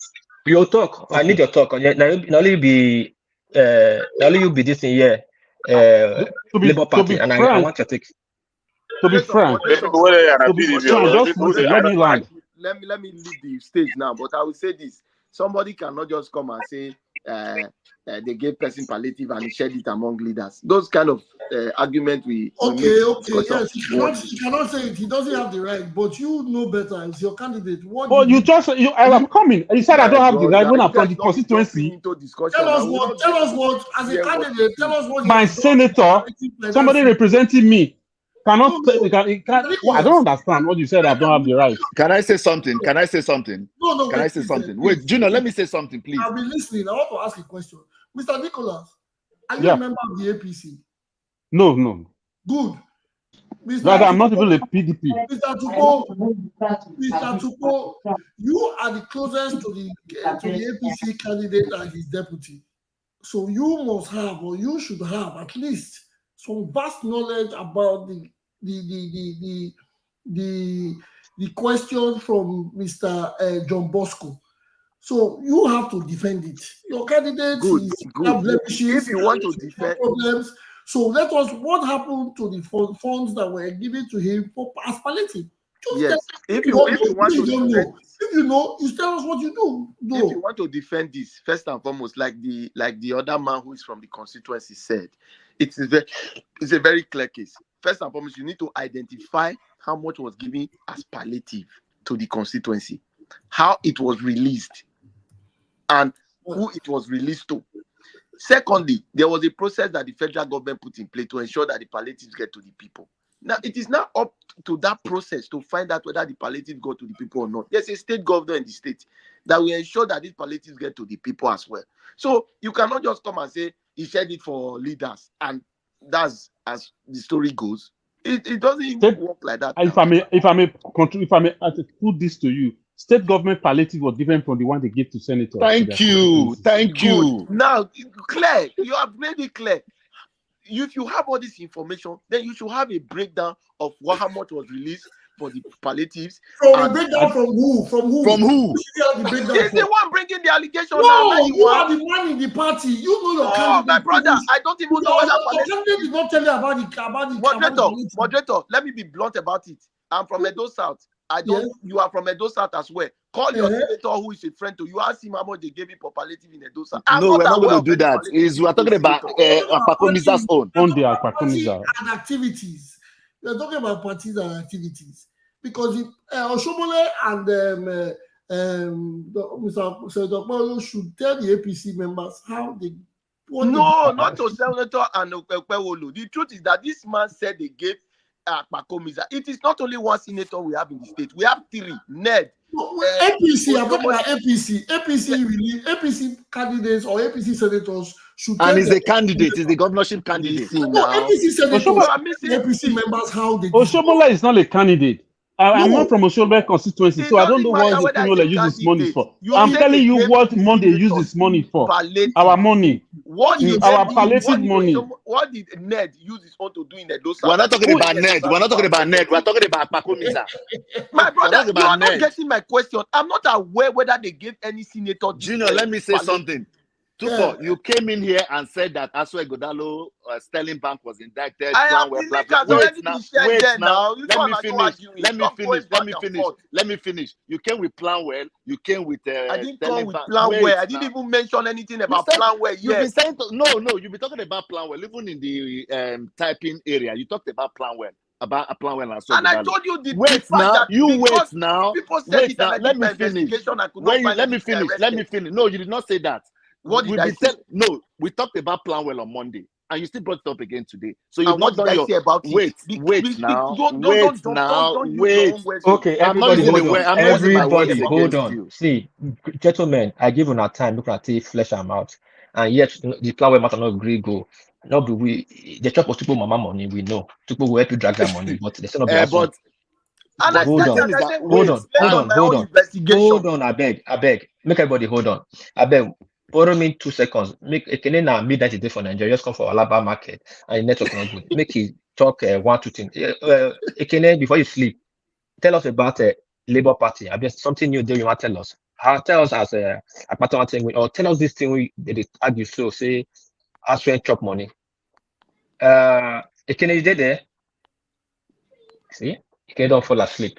You'll talk. I need your talk. Now only be this in here. Labour Party, and I want your take. To be frank, let me leave the stage now. But I will say this: somebody cannot just come and say they gave person palliative and he shared it among leaders. Those kind of arguments we yes, he cannot say it. He doesn't have the right, but you know better. It's your candidate. I'm coming. You said I don't have the right when I'm from the constituency. Tell us what, as a candidate, tell us what. My senator, somebody representing me, cannot. I don't understand what you said. I don't have the right. Can I say something? No. Can I say something? Wait, Junior, let me say something, please. I'll be listening. I want to ask a question. Mr. Nicholas, are you a member of the APC? No. Good. But I'm not even a PDP. Mr. Tupo, you are the closest to the APC candidate and his deputy. So you must have, or you should have, at least some vast knowledge about the question from Mr. John Bosco. So you have to defend it. Your candidate is blemishes. If you want to defend problems, so let us. What happened to the funds that were given to him for as palliative? If you want to, if you know, you tell us what you do. If you want to defend this, first and foremost, like the other man who is from the constituency said, it's a very clear case. First and foremost, you need to identify how much was given as palliative to the constituency, how it was released, and who it was released to. Secondly, there was a process that the federal government put in place to ensure that the palliatives get to the people. Now, it is now up to that process to find out whether the palliatives go to the people or not. There's a state governor in the state that will ensure that these palliatives get to the people as well. So you cannot just come and say he shared it for leaders, and that's as the story goes. It doesn't work like that. If I may put this to you, state government palliative was different from the one they gave to senators. Thank you. Now, clear. You have made it clear. If you have all this information, then you should have a breakdown of how much was released for the palliatives. From breakdown from who? From who? Is the one bringing the allegation? No, you are the man in the party. You know your candidate. My brother, I don't even know what that candidate did not tell you about the moderator, let me be blunt about it. I'm from Edo South. You are from Edo South as well. Call your senator who is a friend to you. Ask him how much they gave him for palliative in Edo South. No, we're not going to do that. We're talking about Pacomiza's own. And activities. We're talking about parties and activities. Because Oshomole and Mr. Senator should tell the APC members how they. No, not to Senator and Okwewolo. The truth is that this man said they gave Pacomiza. It is not only one senator we have in the state. We have 3. Ned. APC, I'm talking about APC. APC candidates or APC senators should. And he's a candidate. He's the governorship candidate. No, APC senators, APC members, how they. Oshobola is not a candidate. I'm not from Oshobe constituency, so I don't know what the Funole uses his money for. I'm telling you what money uses money for. Our money. Our palliative money. What did Ned use his own to do in Edo We're Central? not talking about Ned. We're not talking about Ned. We're talking about Pakomisa. My brother, you are not Ned. getting my question. I'm not aware whether they gave any senator. Junior, let me say something. Tupo, you came in here and said that Aswe Godalo Sterling Bank was indicted. Let me finish. You came with Planwell. You came with I didn't come with Planwell. I didn't even mention anything about Planwell. You've been saying you've been talking about Planwell. Even in the typing area, you talked about Planwell. About a Planwell and so. And I told you the wait now. You wait now. People said let me finish. Let me finish. No, you did not say that. What did I say? No, we talked about Planwell on Monday, and you still brought it up again today. So you've not done your. Wait now. Okay, everybody hold on. See, gentlemen, I give on our time. Look at it, flesh and mouth, and yet the Planwell matter not agree go. No, but the chop was to put mama money. We know people will help you drag that money, but they still not be hold on. I beg. Make everybody hold on. I beg. Borrow me 2 seconds. Make a Canadian now midnight today for Nigeria. Just come for Alaba market and the network not good. Make it talk 1, 2 things. Canadian, before you sleep, tell us about Labour Party. I mean something new there you want to tell us. Tell us as a pattern thing, or tell us this thing they argue so say as we chop money. Canadian did there. See, you don't fall asleep.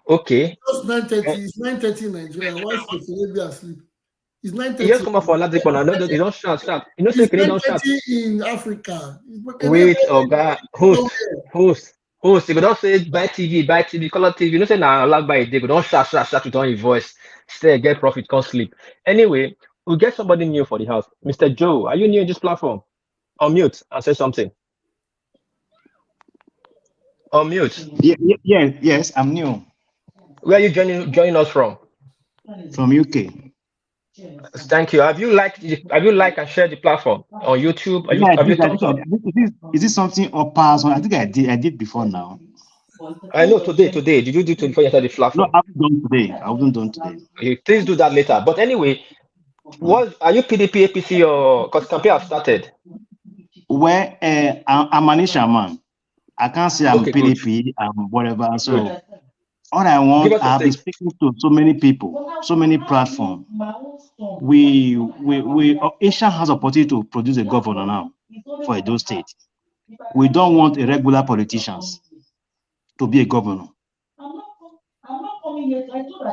Okay. It's 9:30. It's 9:30 in Nigeria. Why should you be asleep? It's 9:30. Yes, come on for Ladik one. No, you don't shout. You know, say Canadian don't shout. In Africa. Wait, Oga, host. You don't say buy TV, color TV. You know, say now allowed by a day. Don't shout with all your voice. Stay, get profit, can't sleep. Anyway, we'll get somebody new for the house. Mr. Joe, are you new in this platform? Unmute and say something. Unmute. Yes, I'm new. Where are you joining us from? From UK. Thank you. Have you liked and shared the platform on YouTube? Is this something or pass on? I think I did before now. I know today. Did you do it before you entered the platform? No, I haven't done today. Okay, please do that later. But anyway, are you PDP, APC, or because campaign has started? Well, I'm an Isha man. I can't say I'm PDP, I'm whatever. So all I want, I've been speaking to so many people, so many platforms. Isha has opportunity to produce a governor now for Edo State. We don't want irregular politicians to be a governor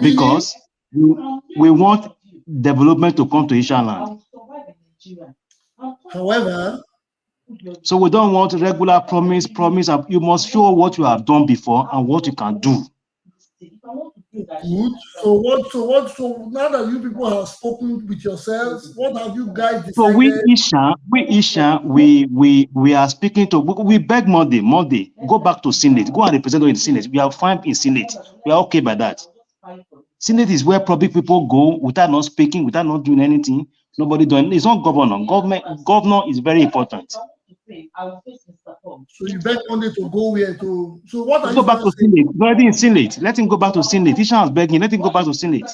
because we want development to come to Isha land. However, so we don't want regular promise. You must show what you have done before and what you can do. Good. So now that you people have spoken with yourselves, what have you guys decided? So we are speaking to. We beg Monday. Go back to Senate. Go and represent in the Senate. We are fine in Senate. We are okay by that. Senate is where public people go without not speaking, without not doing anything. Nobody doing. It's not governor. Governor is very important. So you beg Monday to go where to? So what are you go back to Senate? Already in Senate. Let him go back to Senate. Isha is begging. Let him go back to Senate.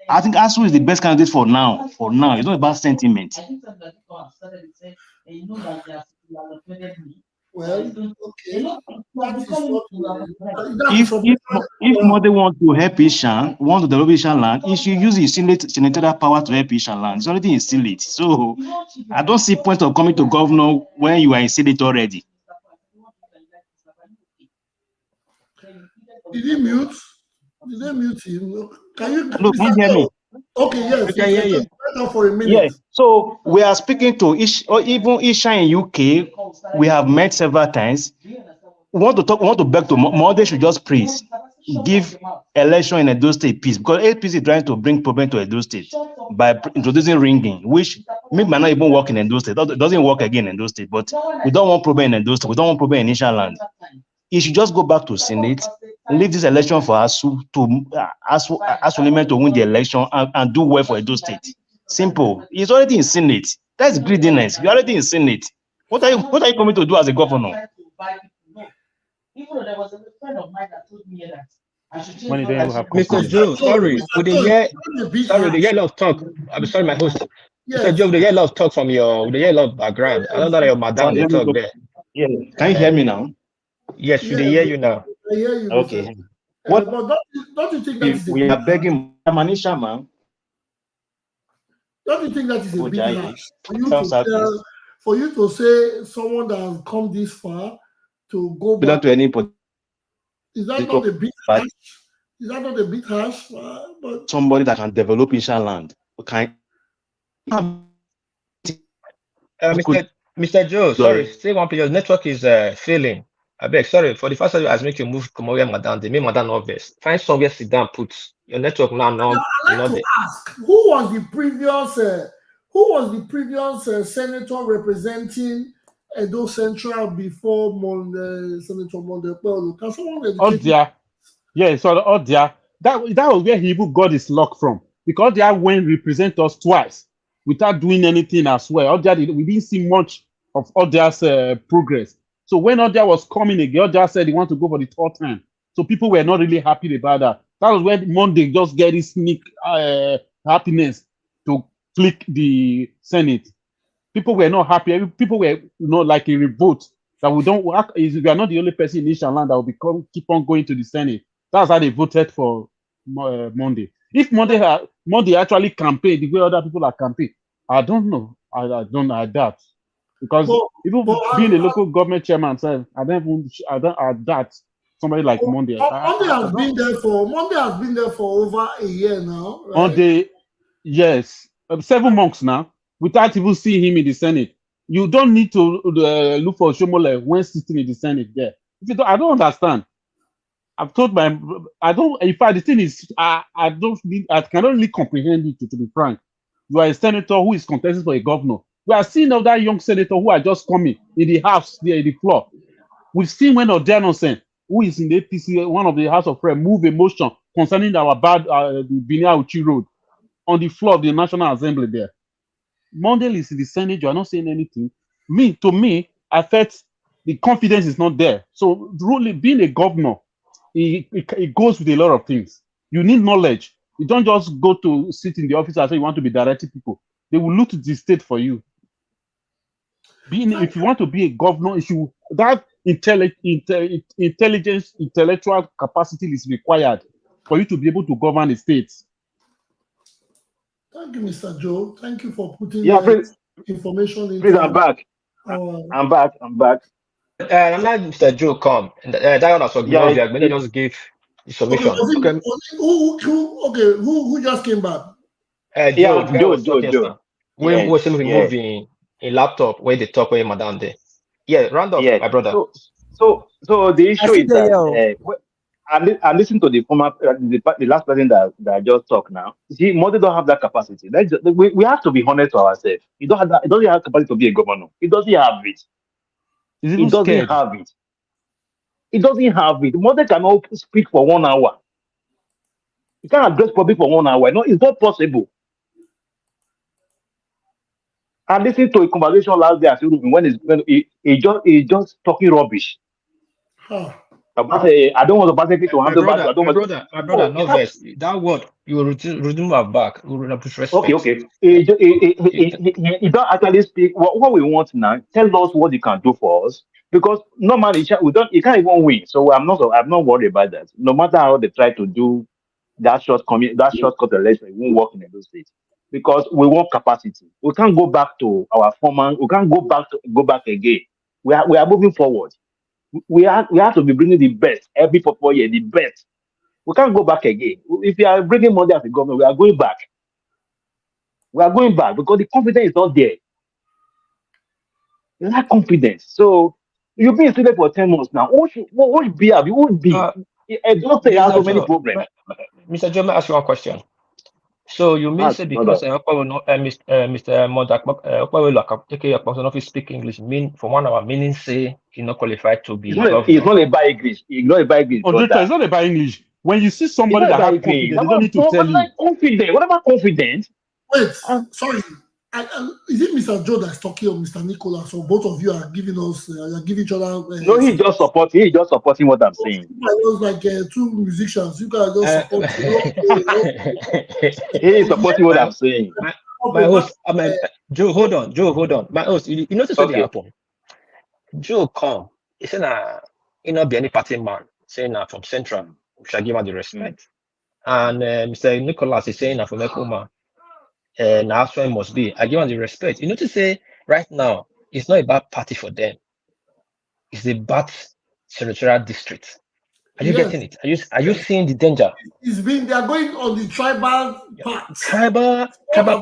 I think Asu is the best candidate for now. It's not about sentiment. Well, okay. If Mother wants to help Isha, want to develop Isha land, he should use his senatorial power to help Isha land. It's already in Senate. So I don't see point of coming to governor when you are in Senate already. Did he mute? Did they mute him? Can you hear me? Okay, yes. I can hear you. For a minute. Yes. So we are speaking to even Isha in UK. We have met several times. We want to beg to Monday should just please give election in Edo State peace, because APC is trying to bring problem to Edo State by introducing ringing, which might not even work in Edo State. It doesn't work again in Edo State, but we don't want problem in Edo State. We don't want problem in Isha land. He should just go back to Senate, leave this election for Asu to win the election and do well for Edo State. Simple. He's already in Senate. That's greediness. You're already in Senate. What are you coming to do as a governor? when you don't even have Mr. confidence. Joe, sorry, Mr. with the Joe, year, you're a bit sorry, the harsh. year of talk. I'm sorry, my host. Mr. Yes. Joe, the year of talk from the year of background. I don't know that your madam they talk there. Yeah. Can you hear me now? Yes, we Yeah, dey hear you now. I hear you, Okay. Mr. What But don't you think that is a we bit are harsh? begging Manisha, man. Don't you think that is a bit Ojai. harsh for you Sounds to happy. for you to say someone that has come this far to go Belong back? to any Is that not a bit harsh? Is that not a bit harsh? But somebody that can develop Isha land. Can Mr. Joe, sorry, say one place. Your network is failing. I beg, sorry, for the first time as make you move come over madam. They make madam not vex. Find somewhere sit down, put your network now. I'd like to ask, who was the previous senator representing Edo Central before Senator Mondepelo? Can someone educate me? Odia. Yeah, so Odia. That was where he even got his luck from. Because Odia went represent us twice without doing anything as well. We didn't see much of Odia's progress. So when Odia was coming again, Odia said he wanted to go for the third time. So people were not really happy about that. That was when Monday just get his sneak happiness to click the Senate. People were not happy. People were like a revolt that we are not the only person in Isha land that will keep on going to the Senate. That's how they voted for Monday. If Monday actually campaigned the way other people are campaigning, I don't know. I doubt. Because even being a local government chairman, I doubt somebody like Monday. Monday has been there for over a year now, right? Monday, yes, 7 months now, without even seeing him in the Senate. You don't need to look for Shomole when sitting in the Senate there. I don't understand. I've told in fact, the thing is, I cannot really comprehend it, to be frank. You are a senator who is contesting for a governor. We are seeing other young senator who are just coming in the house, there in the floor. We've seen when Odeanosen, who is in the APC, one of the House of Reps, move a motion concerning our the Binia Uchi Road on the floor of the National Assembly there. Monday is in the Senate, you are not saying anything. To me, I felt the confidence is not there. So really being a governor, it goes with a lot of things. You need knowledge. You don't just go to sit in the office and say you want to be directing people. They will look to the state for you. If you want to be a governor, that intelligence, intellectual capacity is required for you to be able to govern the states. Thank you, Mr. Joe. Thank you for putting information in. Please, I'm back. I'm back. Now Mr. Joe come. That one also just give the submission. Who just came back? Joe. When was him removing a laptop where they talk where madam there? Yeah, round up, my brother. So the issue is that I listened to the former the last person that just talked now. See, Modi don't have that capacity. We have to be honest to ourselves. He doesn't have capacity to be a governor. He doesn't have it. He doesn't have it. He doesn't have it. Modi cannot speak for 1 hour. He can't address public for 1 hour. No, it's not possible. I listened to a conversation last day when he just talking rubbish. Huh. I don't want to basically to handle back. My brother, no verse. That word you will resume our back. We will respect. Okay. He don't actually speak what we want now. Tell us what you can do for us, because normally he can't even win. So I'm not worried about that. No matter how they try to do that shortcut election, it won't work in those states, because we want capacity. We can't go back to our former. We can't go back again. We are moving forward. We have to be bringing the best every 4 years, the best. We can't go back again. If you are bringing money as a government, we are going back. We are going back because the confidence is not there. You lack confidence. So you've been in for 10 months now. What would be? I don't say have so many problems. Mr. Joe, may I ask you one question? So you mean say because Mr. Modak take your person office speak English mean for 1 hour, meaning say he not qualified to be governor? It's not about English. It's not about English. It's not about English. When you see somebody that has confidence, they don't need to tell you. Confident. What about confidence? Wait, sorry. Is it Mr. Joe that's talking or Mr. Nicholas, or both of you are giving us, are giving each other? No, he just supporting what I'm saying. It was like two musicians. You guys just support. He is supporting what I'm saying. My host, Joe, hold on. My host, you notice what happened? Joe come. He said, he not be any party man. Saying from Central, we shall give her the respect. And Mr. Nicholas is saying from Ekuma, now so it must be. I give her the respect. You notice say right now, it's not about party for them. It's about territorial district. Are you getting it? Are you seeing the danger? They are going on the tribal part. Tribal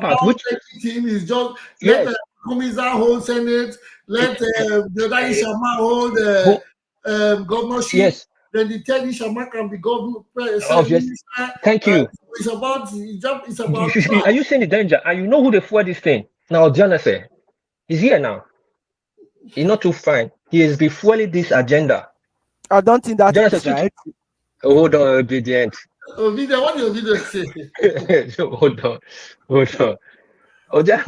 part, which team is just let the Komisa hold Senate, let the other Ishama hold governorship. Yes. Then the third Ishama can be governor. Thank you. It's about. Are you seeing the danger? And you know who they fuel this thing? Now, Jonathan, he's here now. He's not too fine. He has been fueling this agenda. I don't think that is right. Hold on, obedient. Obedient, what do obedient say? Hold on.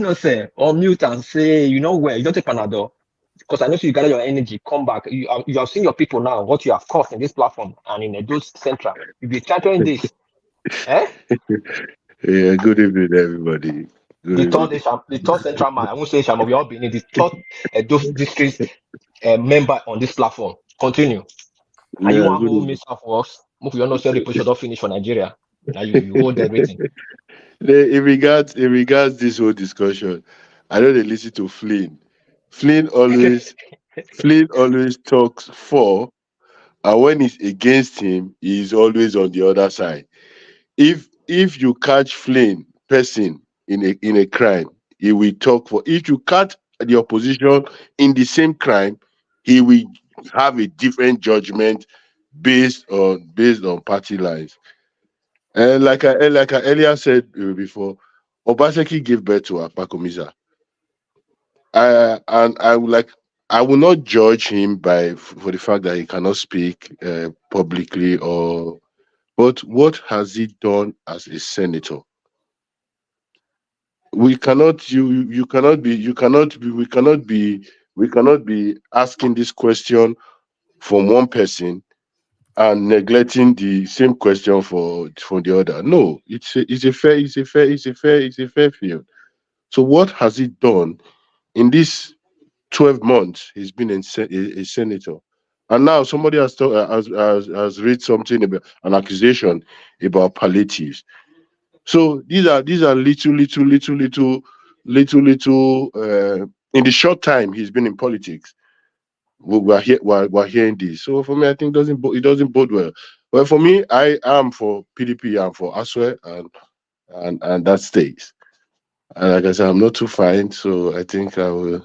No say, or mute and say, you know where, you don't take Panadol. Because I know you gather your energy, come back. You have seen your people now, what you have caused in this platform and in Edo Central. You'll be championing this. Yeah, good evening, everybody. The third Central man, I won't say Shamo, we all been in the third Edo district member on this platform. Continue. Are you one who miss out for us? Move you know say the position don't finish for Nigeria. Now you hold everything. In regards this whole discussion, I know they listen to Flynn. Flynn always talks for, and when it's against him, he's always on the other side. If you catch Flynn person in a crime, he will talk for. If you catch the opposition in the same crime, he will have a different judgment based on party lines. And like I earlier said before, Obaseki gave birth to Akpakomisa. And I will not judge him for the fact that he cannot speak publicly but what has he done as a senator? We cannot be asking this question from one person and neglecting the same question for the other. No, it's a fair field. So what has he done in this 12 months? He's been a senator, and now somebody has read something about an accusation about palliatives. So these are little. In the short time he's been in politics, we're hearing this. So for me, I think it doesn't bode well. Well, for me, I am for PDP and for Aswe, and that stays. And like I said, I'm not too fine, so I think I will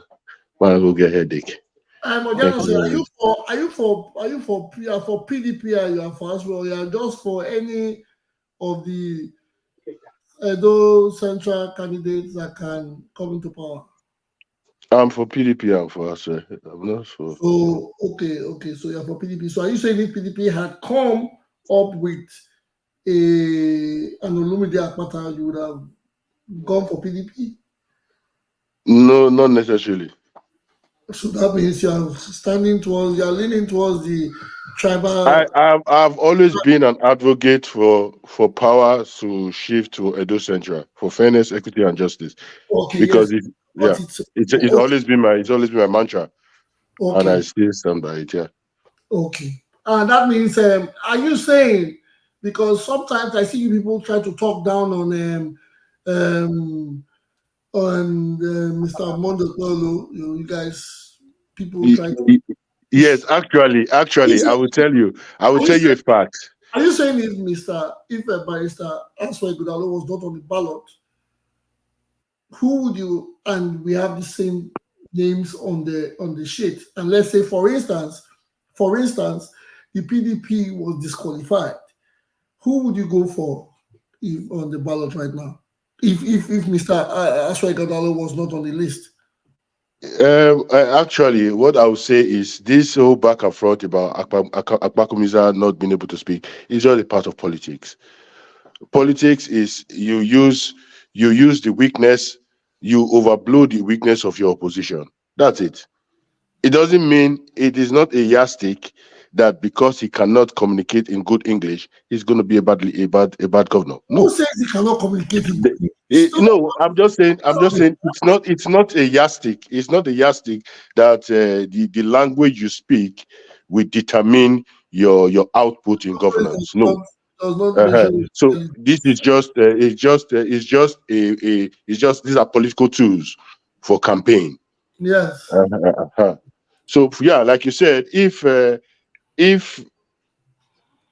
go get a headache. Are you for PDP or you are for Aswe, or you are just for any of the Edo Central candidates that can come into power? I'm for PDP and for Aswe. I'm not for. So okay. So you're for PDP. So are you saying if PDP had come up with an Olumide Akpata, you would have gone for PDP? No, not necessarily. So that means you're leaning towards the tribal. I've always been an advocate for power to shift to Edo Central for fairness, equity, and justice. Okay, because yes. it's always been my mantra, and I still stand by it. Yeah. Okay, and that means are you saying, because sometimes I see people try to talk down on Mr. Mondokolo, you guys, people try to. Yes, actually, I will tell you a fact. Are you saying if a barrister Aswe Ighodalo was not on the ballot, who would you? And we have the same names on the sheet. And let's say, for instance, the PDP was disqualified. Who would you go for on the ballot right now? If Mr. Aswe Ighodalo was not on the list? Actually, what I would say is this whole back and forth about Akpakomisa not being able to speak is all a part of politics. Politics is you use the weakness you overblow the weakness of your opposition. That's it. It doesn't mean, it is not a yardstick that because he cannot communicate in good English, he's going to be a bad governor. No. Who says he cannot communicate in good English? No, I'm just saying it's not a yardstick. It's not a yardstick that the language you speak will determine your output in governance. No. Does not mention So this is just these are political tools for campaign. Yes. So yeah, like you said, if I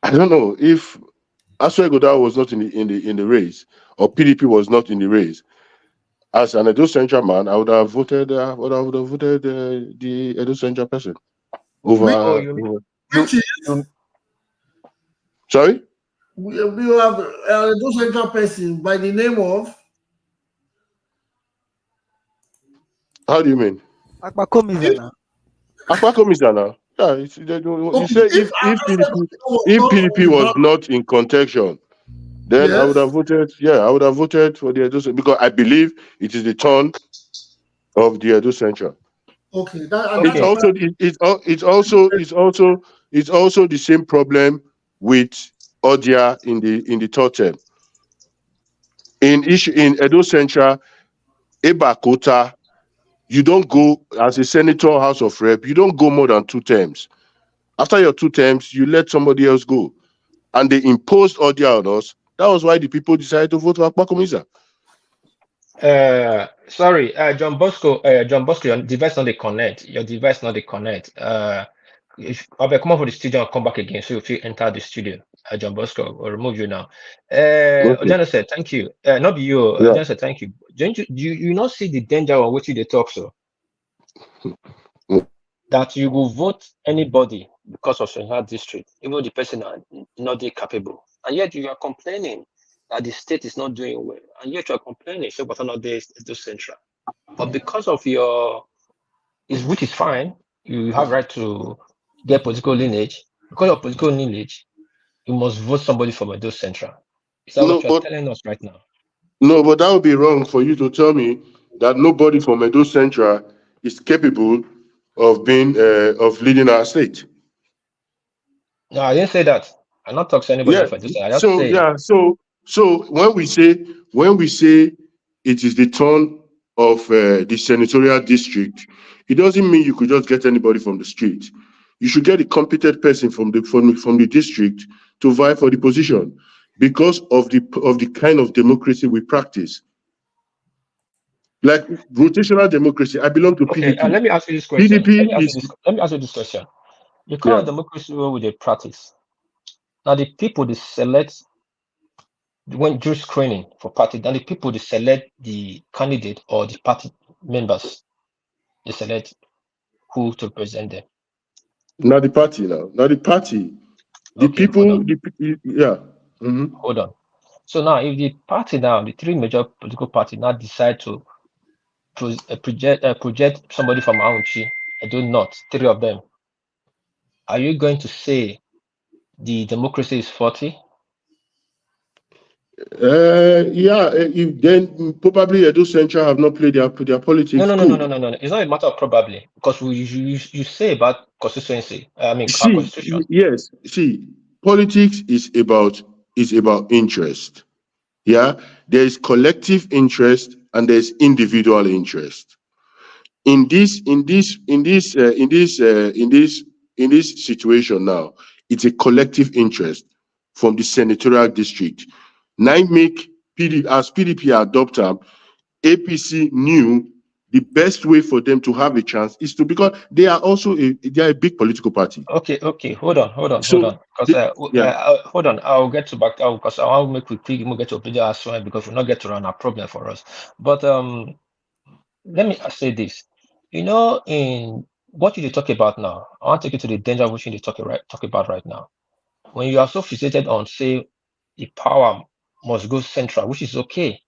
don't know, if Aswegoda was not in the race, or PDP was not in the race, as an Edo Central man, I would have voted the Edo Central person over. Sorry? We have Edo Central person by the name of. How do you mean? Akpakomizana. Akpakomizana. Yeah, you say if PDP was not in contention, then yes. I would have voted. Yeah, I would have voted for the Edo Central because I believe it is the turn of the Edo Central. Okay. It's also the same problem with Odia in the third term. In Edo Central, Eba Kota, you don't go as a senator, House of Rep, you don't go more than 2 terms. After your 2 terms, you let somebody else go. And they imposed Odia on us. That was why the people decided to vote for Akpakomisa. Sorry, John Bosco, your device not the connect. Your device not the connect. If I'll come up for the studio and come back again, so if you enter the studio, John Bosco, will remove you now. Ojana said, thank you. Not you, Ojana said, thank you. Don't you not see the danger on which you talk so? That you will vote anybody because of your district, even though the person are not capable, and yet you are complaining that the state is not doing well, and yet you are complaining so but not the central. But because of which is fine, you have right to get political lineage. Because of political lineage, you must vote somebody from Edo Central. Is that what you're telling us right now? No, but that would be wrong for you to tell me that nobody from Edo Central is capable of being of leading our state. No, I didn't say that. I'm not talking to anybody from Edo Central. I just say. So when we say it is the turn of the senatorial district, it doesn't mean you could just get anybody from the street. You should get a competent person from the district to vie for the position because of the kind of democracy we practice. Like rotational democracy, I belong to PDP. Let me ask you this question. Let me ask you this question. The kind of democracy we they practice. Now the people they select when do screening for party, then the people they select the candidate or the party members. They select who to represent them. Not the party now. Not the party. The people. Hold on. So now, if the party now, the 3 major political parties now decide to project somebody from Aunchi, I do not 3 of them. Are you going to say the democracy is faulty? If then probably Edo Central have not played their politics. No. It's not a matter of probably because you say about constituency. I mean, constitution. Yes. See, politics is about interest. Yeah, there is collective interest and there's individual interest. In this situation now, it's a collective interest from the senatorial district. Now make PDP adopt them, APC knew the best way for them to have a chance is to, because they are also a big political party. Okay. Hold on. Because hold on. I'll get to back out because I want to make we quick. We'll get to video as well because we'll not get to run a problem for us. But let me say this. You know, in what you talk about now, I want to take you to the danger which you talk about right now. When you are so fixated on say the power must go central, which is okay,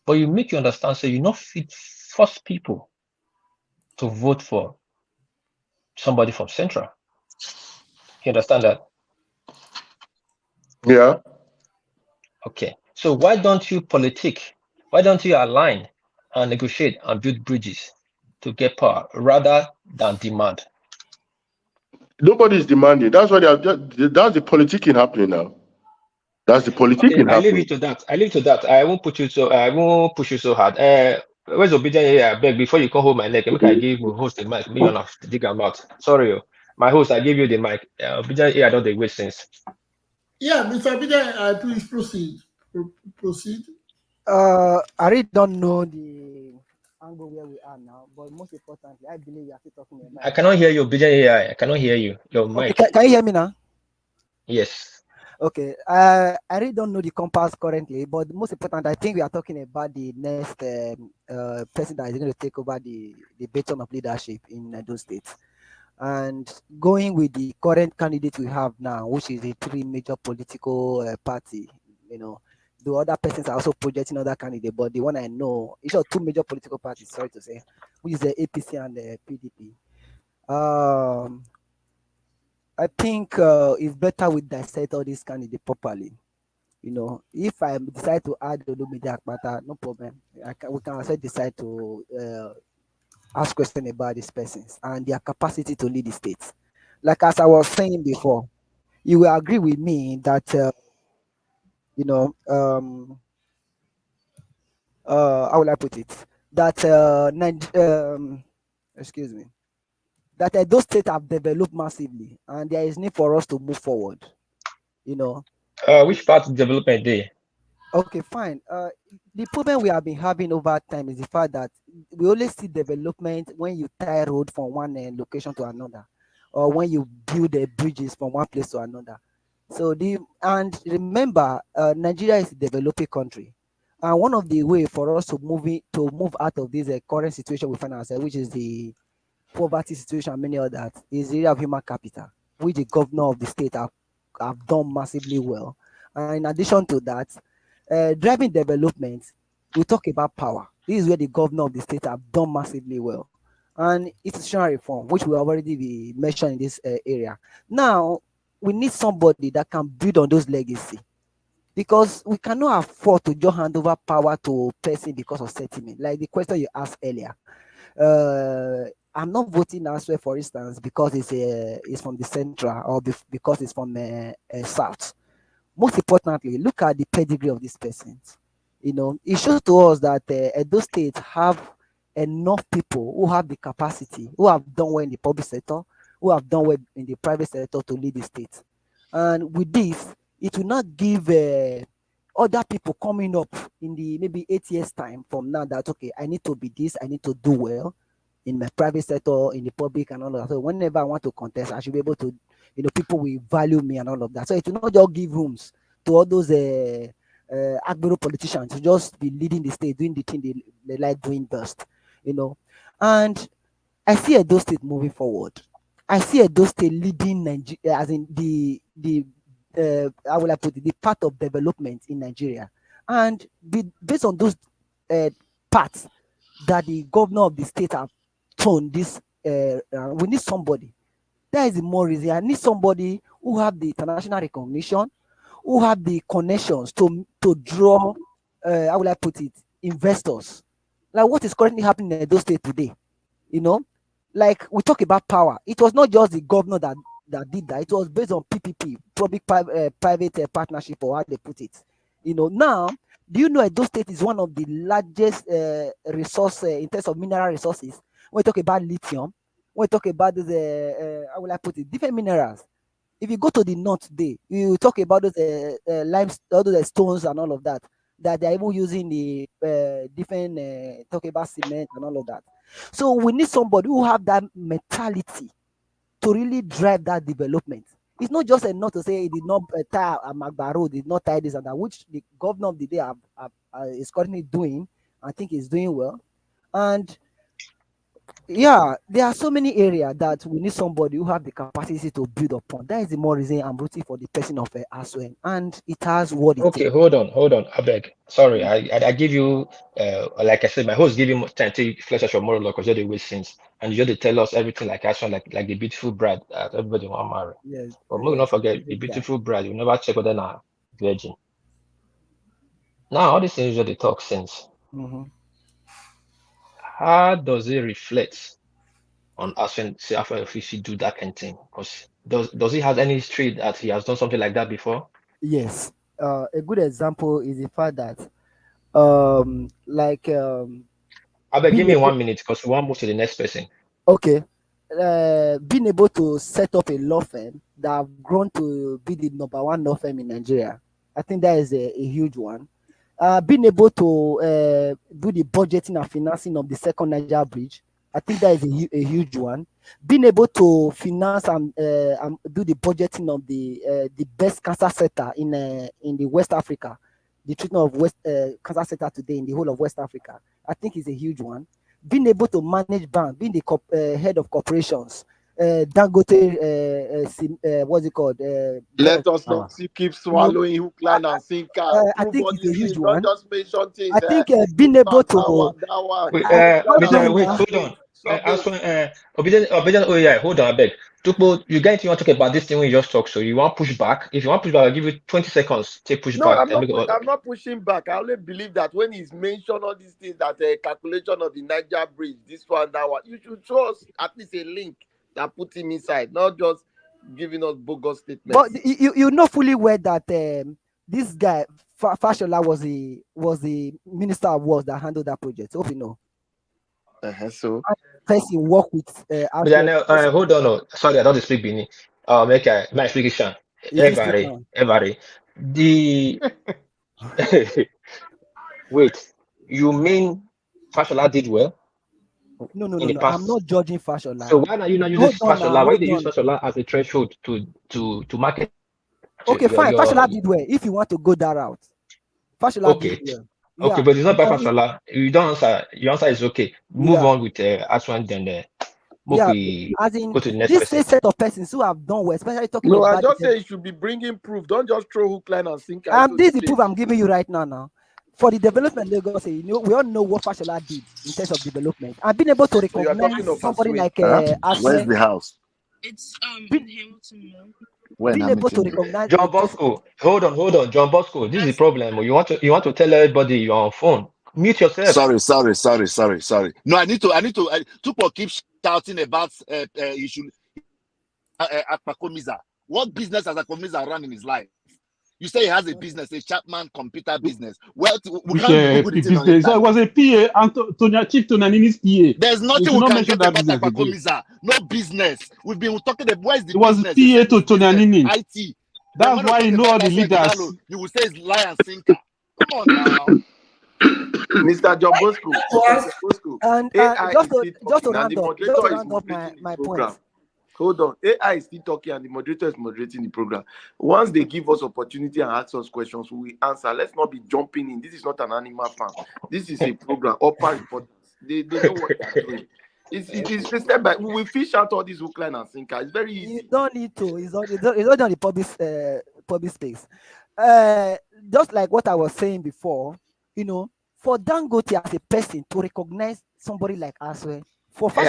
but you make you understand, so you not fit force people to vote for somebody from central. You understand that? Yeah. Okay. So why don't you politic? Why don't you align and negotiate and build bridges to get power rather than demand. Nobody's demanding. That's why that's the politicking happening now. That's the politicking Okay, I leave happening. you to that. I leave you to that. I won't push you so hard. Where's Obidien here? I beg before you come hold my neck. Make I give you host the mic. Me on have to dig am out. Sorry, my host. I give you the mic. Obidien here. I don't dey wait since. Yeah, Mr. Bida, please proceed. Proceed. I really don't know the angle where we are now, but most importantly, I believe we are still talking about. I cannot hear you, Obidien here. I cannot hear you. Your Okay, mic. can you hear me now? Yes. Okay. I really don't know the compass currently, but most important, I think we are talking about the next person that is going to take over the baton of leadership in those states. And going with the current candidate we have now, which is the three major political party, you know, the other persons are also projecting other candidates, but the one I know, each of two major political parties, sorry to say, which is the APC and the PDP. I think it's better we dissect all these candidates properly. You know, if I decide to add Olumide Akpata, no problem. We can also decide to ask questions about these persons and their capacity to lead the states. Like as I was saying before, you will agree with me that you know how will I put it? That excuse me, that those states have developed massively, and there is need for us to move forward. You know. Which part of development day? Okay, fine. The problem we have been having over time is the fact that we only see development when you tie road from one location to another, or when you build bridges from one place to another. So and remember, Nigeria is a developing country, and one of the way for us to move out of this current situation we find ourselves, which is the poverty situation and many others, is the area of human capital, which the governor of the state have done massively well. And in addition to that, driving development, we talk about power. This is where the governor of the state have done massively well. And institutional reform, which we already be mentioned in this area. Now, we need somebody that can build on those legacy, because we cannot afford to just hand over power to a person because of sentiment. Like the question you asked earlier. I'm not voting elsewhere, for instance, because it's from the central, or because it's from south. Most importantly, look at the pedigree of these persons. You know, it shows to us that those states have enough people who have the capacity, who have done well in the public sector, who have done well in the private sector to lead the state. And with this, it will not give other people coming up in the maybe 8 years time from now that, okay, I need to be this, I need to do well in my private sector, in the public and all of that. So whenever I want to contest, I should be able to, you know, people will value me and all of that. So it will not just give rooms to all those Agbero politicians to just be leading the state, doing the thing they like doing best, you know. And I see Edo State moving forward. I see Edo State leading Nigeria, as in the how will I put it, the path of development in Nigeria. And based on those paths that the governor of the state have shown this, we need somebody. That is the more reason. I need somebody who have the international recognition, who have the connections to draw, how will I put it, investors. Like what is currently happening in Edo State today, you know, like we talk about power. It was not just the governor that did that. It was based on PPP, private partnership, or how they put it. You know, now, do you know Edo State is one of the largest resource in terms of mineral resources? When we talk about lithium, when we talk about this, how will I put it, different minerals. If you go to the north today, you talk about those limes, all those stones and all of that they're even using the different talk about cement and all of that. So we need somebody who have that mentality to really drive that development. It's not just enough to say it did not tie Magba Road, did not tie this and that, which the governor of the day is currently doing. I think he's doing well. And yeah, there are so many areas that we need somebody who have the capacity to build upon. That is the more reason I'm rooting for the person of Aswen, and it has what it Okay, takes. hold on. I beg. Sorry, I give you, like I said, my host give you time to flesh out your monologue because you're the way since, and you just tell us everything like action, like the beautiful bride that everybody want to marry. Yes, But we not yes, forget the great guy. beautiful bride. You never check whether na virgin. Now all these things you just dey talk since. Mm-hmm. how does it reflect on us when say after if he do that kind of thing? Because does he have any history that he has done something like that before? Yes. A good example is the fact that like I beg, give being me able 1 minute because we want to move to the next person. okay being able to set up a law firm that have grown to be the number one law firm in Nigeria. I think that is a huge one. Being able to do the budgeting and financing of the second Niger bridge. I think that is a huge one. Being able to finance and do the budgeting of the best cancer center in the West Africa, the treatment of West cancer center today in the whole of West Africa, I think is a huge one. Being able to manage bank, being the head of corporations, Dangote, what's it called? Let us not keep swallowing hook, line, and sinker. I think it's a huge Don't one. just mention things. I think being able to that one. Wait, hold hold on. Obedient, oh yeah, hold on, I beg. Tukbo, you guys you want to talk about this thing when you just talk, so you want push back? If you want push back, I'll give you 20 seconds. Take push No, back. I'm not pushing back. I only believe that when he's mentioned all these things, that calculation of the Niger bridge, this one, that one, you should show us at least a link that put him inside, not just giving us bogus statements. But you know fully well that this guy Fashola was the minister of works that handled that project. Hope you know. So person work with hold on, no. Sorry, I don't speak Bini. Make my explication. Everybody. The wait, you mean Fashola did well? No. I'm not judging Fashola. So why are you not using Fashola? Why do you use Fashola as a threshold to market? Okay, fine. Fashola did well. If you want to go that route, Fashola did well. Okay, but it's not by Fashola. You don't answer. Your answer is okay. Move on with Aswan, then as in go to the next this person. set of persons who have done well, especially talking about. No, I just say you should be bringing proof. Don't just throw hook, line, and sinker. This is the proof I'm giving you right now. For the development, Lagos, we all know what Fashola did in terms of development. And being able to recognize somebody like where's the house? It's in Hamilton. Being able to recognize John Bosco, hold on, John Bosco. This is the problem. You want to tell everybody you're on phone. Mute yourself. Sorry. No, I need to. Tupo keeps shouting about you should Akpakomiza. What business has Akpakomiza run in his life? You say he has a business, a Chapman computer business. Well, we can't Google it. It was a PA, Chief Tonanini's PA. There's nothing we can get about Akpakomiza. No business. We've been talking about where's the business. It was PA to Tonanini. IT. That's why you know all the leaders. You will say it's lie and sinker. Come on now. Mr. John Bosco. And just to round up my point. Hold on. AI is still talking and the moderator is moderating the program. Once they give us opportunity and ask us questions, we will answer. Let's not be jumping in. This is not an animal farm. This is a program. Upper importance. They know what they're doing. It's step by. We fish out all these hook, line, and sinker. It's very easy. You don't need to. It's not on the public space. Just like what I was saying before, for Dangote as a person to recognize somebody like Aswe, for sorry,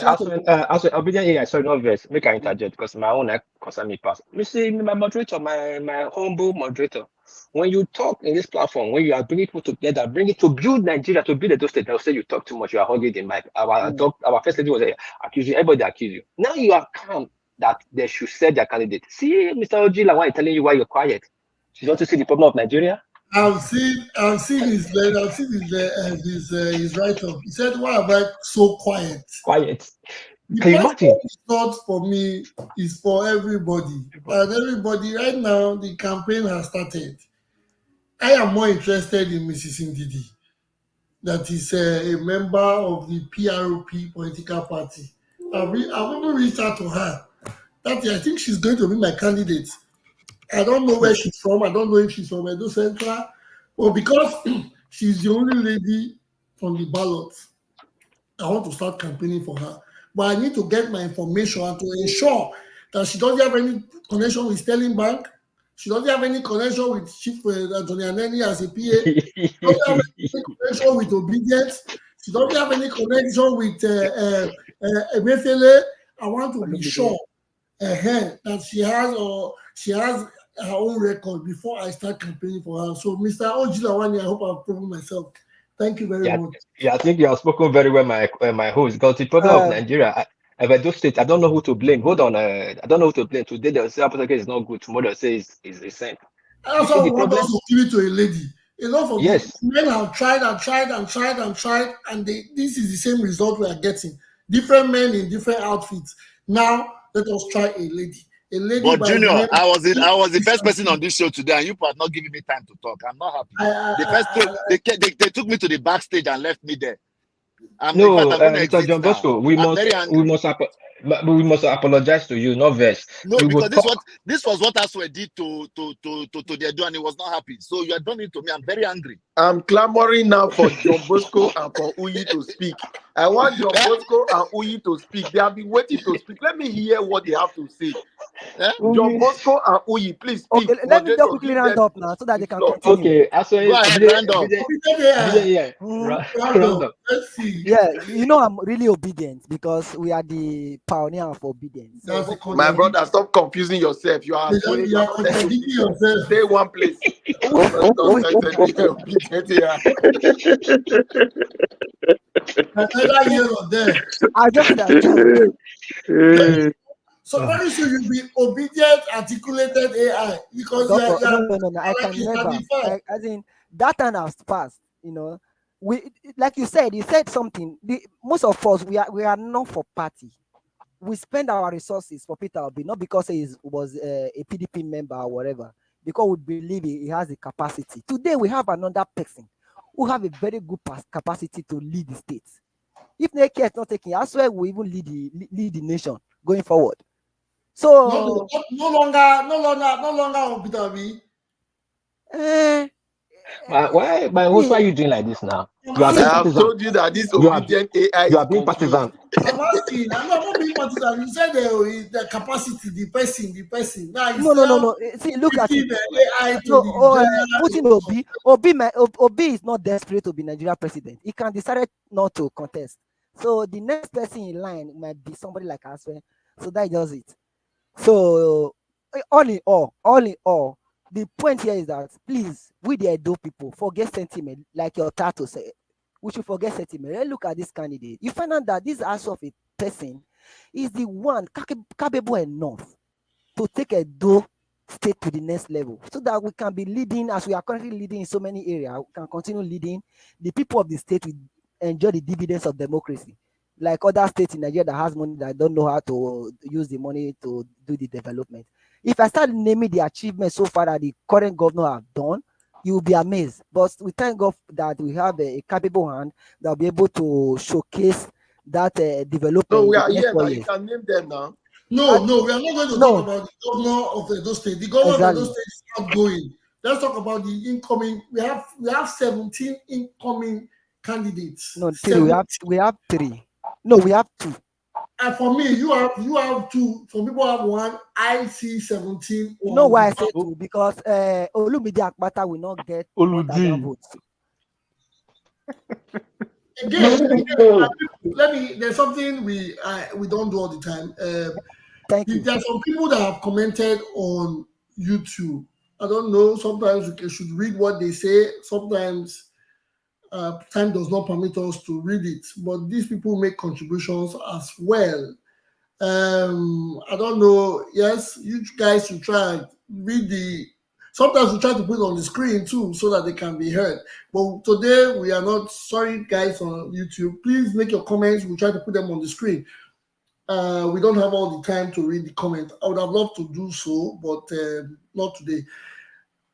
not verse. Make I interject because my own concern me pass. You see, my moderator, my humble moderator. When you talk in this platform, when you are bringing people together, bring it to build Nigeria, to build the state, they'll say you talk too much, you are hogging the mic. Our first lady was accusing everybody accuse you. Now you are calm that they should set their candidate. See, Mr. Ojila, why telling you why you're quiet? You want to see the problem of Nigeria? I've seen his write-up. He said, "Why am I so quiet?" Can you imagine? It's not for me, it's for everybody. And everybody, right now, the campaign has started. I am more interested in Mrs. Ndidi, that is a member of the PRP political party. I've even reached out to her. I think she's going to be my candidate. I don't know where she's from. I don't know if she's from Edo Central. But because she's the only lady on the ballot, I want to start campaigning for her. But I need to get my information and to ensure that she doesn't have any connection with Sterling Bank. She doesn't have any connection with Chief Anthony Aneni as a PA. She doesn't have any connection with Obedience. She doesn't have any connection with Emefele. I want to be sure that she has her own record before I start campaigning for her. So, Mr. Ojilawani, I hope I've proven myself. Thank you very much. Yeah, I think you have spoken very well, my host. Because the problem of Nigeria, Edo State, I don't know who to blame. Hold on, I don't know who to blame. Today they'll say Apostle is not good. Tomorrow they'll say it's a saint. That's why we want us to give it to a lady. A lot of Yes. men have tried, and this is the same result we are getting. Different men in different outfits. Now let us try a lady. A lady. But Junior, I was the first person on this show today, and you are not giving me time to talk. I'm not happy. They took me to the backstage and left me there. No, Mr. John Bosco, we must apologize to you, not vex. No, because this was what Aswe did to the Edo, and he was not happy. So you are doing it to me. I'm very angry. I'm clamoring now for John Bosco and for Uyi to speak. I want John Bosco and Uyi to speak. They have been waiting to speak. Let me hear what they have to say. John Bosco and Uyi, please speak. Okay, let me just quickly round up now so that they can continue. Okay, Aswe, round up. Round up. Let's see. Yeah, you know I'm really obedient because we are the pioneer of obedience. So, my brother, stop confusing yourself. You are contradicting yourself. Stay one place. I just that. So very soon you'll be obedient, articulated AI because no. I can never. As in that time has passed. You know, we like you said something. Most of us we are not for party. We spend our resources for Peter Obi, not because he was a PDP member or whatever, because we believe he has the capacity. Today we have another person who have a very good capacity to lead the state. If Neke is not taking, I swear we even lead the nation going forward. So no longer on Peter Obi. Why are you doing like this now? I have told you that this obedient AI you are being partisan. I'm asking. I'm not being partisan. You said the capacity, the person. Now no. See, look at it. AI Putin Obi is not desperate to be Nigeria president. He can decide not to contest. So the next person in line might be somebody like Aswe. So that does it. So all in all, the point here is that please, we the Edo people, forget sentiment, like your Tato said. We should forget sentiment. Let's look at this candidate. You find out that this ass of a person is the one capable enough to take Edo state to the next level, so that we can be leading as we are currently leading in so many areas. We can continue leading. The people of the state will enjoy the dividends of democracy, like other states in Nigeria that has money that don't know how to use the money to do the development. If I start naming the achievements so far that the current governor have done, you will be amazed. But we thank God that we have a capable hand that will be able to showcase that development. No, we are here now. You can name them now. No, we are not going to talk about the governor of Edo State. The governor of Edo State is not going. Let's talk about the incoming. We have 17 incoming candidates. No, we have 3. No, we have 2. And for me, you have 2. Some people have 1. I see 17. You know why I say 2? Because Olumide Akpata will not get votes. Again, there's something we don't do all the time. Thank you. There are some people that have commented on YouTube. I don't know. Sometimes we should read what they say. Sometimes time does not permit us to read it. But these people make contributions as well. I don't know. Yes, you guys should try and read the. Sometimes we try to put it on the screen too, so that they can be heard. But today we are not. Sorry, guys on YouTube. Please make your comments. We'll try to put them on the screen. We don't have all the time to read the comments. I would have loved to do so, but not today.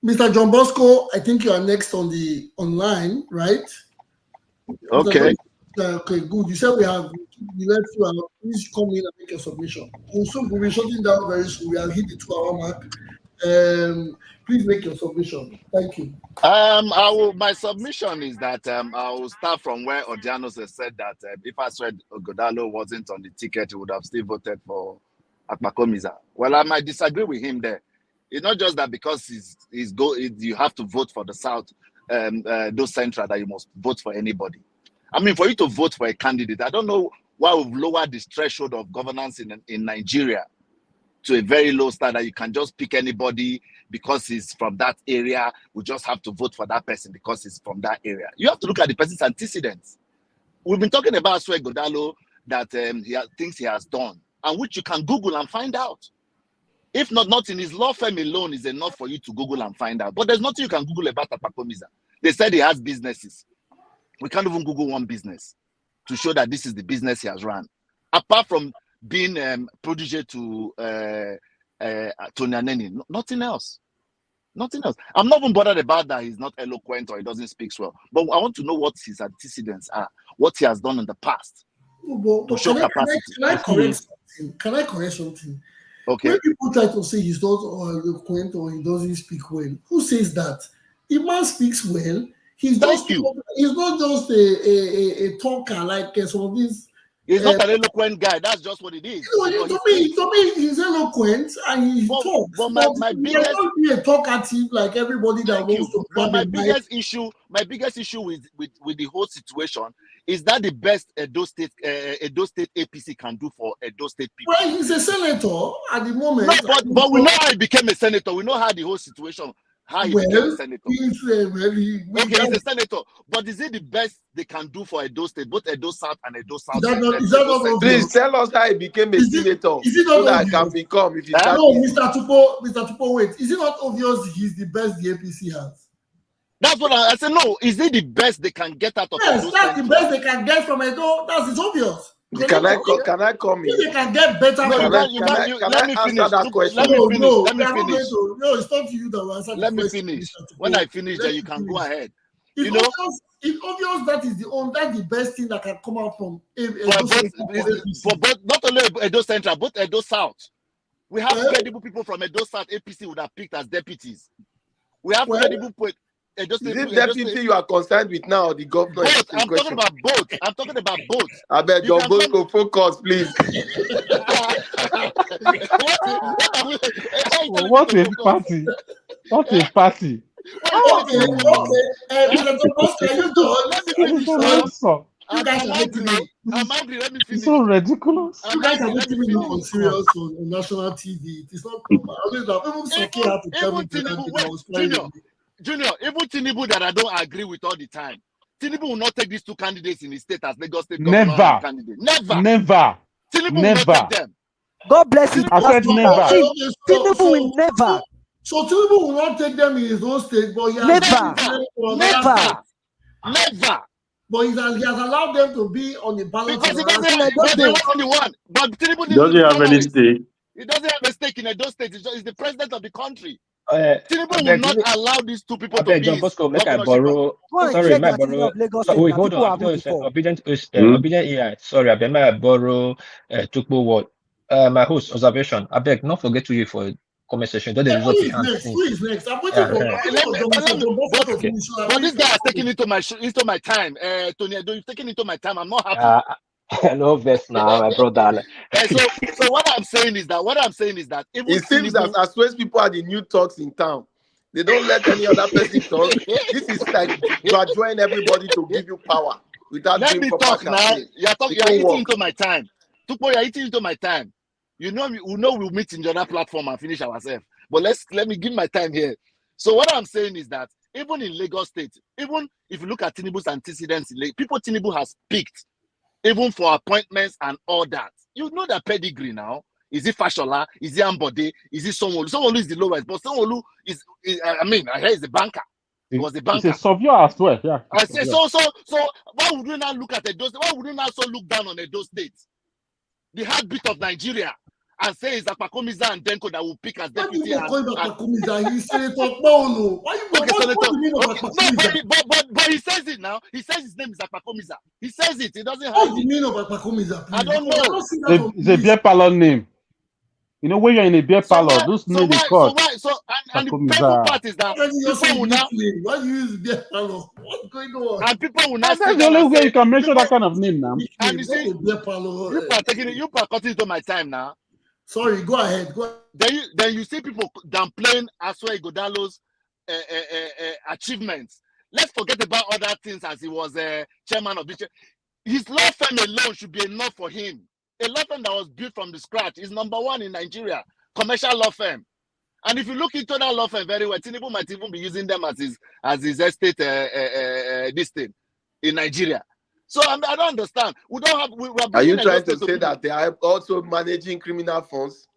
Mr. John Bosco, I think you are next on the online, right? Okay. Okay, good. You said we left you out. Please come in and make a submission. Also, we'll be shutting down very soon. We have hit the 2-hour mark. Please make your submission. Thank you. My submission is that I will start from where Odianos has said that if I said Ogodalo wasn't on the ticket, he would have still voted for Akpakomiza. Well, I might disagree with him there. It's not just that because you have to vote for the South, Edo Central, that you must vote for anybody. I mean, for you to vote for a candidate, I don't know why we've lowered this threshold of governance in Nigeria to a very low standard. You can just pick anybody because he's from that area. We just have to vote for that person because he's from that area. You have to look at the person's antecedents. We've been talking about Asue Godalo that things he has done, and which you can Google and find out. If not in his law firm alone is enough for you to Google and find out. But there's nothing you can Google about Akpakomiza. They said he has businesses. We can't even Google one business to show that this is the business he has run. Apart from being protege to Tony Aneni, nothing else. Nothing else. I'm not even bothered about that he's not eloquent or he doesn't speak well. But I want to know what his antecedents are, what he has done in the past to show capacity. Can I correct something? Okay. When people try to say he's not eloquent or he doesn't speak well, who says that? The man speaks well. He's not just a talker like some of these. He's not an eloquent guy. That's just what it is. To me, he's eloquent and he talks. But my biggest, he cannot be a talkative like everybody that wants to. But my biggest issue with the whole situation is that the best Edo State APC can do for Edo State people. Well, he's a senator at the moment. No, but we know how he became a senator. We know how the whole situation. How he became a senator. He's a senator. But is it the best they can do for Edo State, both Edo South and Edo South? Please tell us how he became a senator. Is it not so that can become? If no, Mr. Tupo, wait. Is it not obvious he's the best the APC has? That's what I said. No, is it the best they can get out of Edo? Yes, that's the best they can get from Edo. It's obvious. Can I come in? If they can get better, let me finish. That question. Let me finish. No, it's not you that will answer. Let me finish. When I finish, then you can go ahead. It's obvious that's the best thing that can come out from for both, not only Edo Central, but Edo South. We have credible people from Edo South. APC would have picked as deputies. We have credible people. Is it deputy you are concerned with now, or the governor? Both. I'm talking about both. I bet John Bosco focus, please. What a party! What a party! Okay. You guys are making me. I'm angry. Let me finish. It's so ridiculous. You guys are making me look serious on national TV. It's not proper. Junior, even Tinubu that I don't agree with all the time, Tinubu will not take these two candidates in his state as Lagos State governor candidate. Never. Tinubu will not take them. God bless you. I said never. Tinubu will never. So Tinubu will not take them in his own state, but Never. But he has allowed them to be on the ballot. Because he doesn't have the one. But Tinubu doesn't have any stake. He doesn't have a stake in Edo State. He's the president of the country. Tinubu will not allow these two people to be. John Bosco, make I borrow. Sorry, may I borrow? Wait, hold on. Obedient AI. Sorry, I may I borrow Tukbo word. My host observation. I beg, not forget to you for conversation. Don't Who is next? I'm waiting for. But this guy is taking into my time. Tony, you're taking into my time. I'm not happy. No verse now, my brother. So what I'm saying is that it seems as well as people are the new talks in town. They don't let any other person talk. This is like you are joining everybody to give you power without let me talk now. You're eating into my time. Tupo, you're eating into my time. We know we'll meet in the other platform and finish ourselves. But let me give my time here. So what I'm saying is that even in Lagos State, even if you look at Tinubu's antecedents, people Tinubu has picked, even for appointments and all that. You know that pedigree now. Is it Fashola? Is it Ambode? Is it Sonwolu? Sonwolu is the lowest, but Sonwolu is I hear he's the banker. He was the banker. It's a surveyor as well, yeah. I say so. Why would we not look at Edo State? Why would we not also look down on Edo State? The heartbeat of Nigeria. And say it's Akpakomiza and Denko that will pick as deputy. He's Senator Bono. Why you But he says it now. He says his name is Akpakomiza. He says it. He doesn't have What's the meaning of Akpakomiza? I don't know. It's a beer parlor name. You know when you're in a beer parlor, those names they call. And the painful part is that people will now. Why do you use beer parlor? What's going on? And people will now. That's the only way you can mention that kind of name now. And you see, you are cutting into my time now. Sorry, go ahead. Then you see people downplaying Asue Godalo's achievements. Let's forget about other things as he was chairman of the. His law firm alone should be enough for him. A law firm that was built from the scratch is number one in Nigeria. commercial law firm. And if you look into that law firm very well, Tinubu might even be using them as his estate this thing in Nigeria. So I don't understand. We don't have. We are. Are you trying to say that they are also managing criminal funds?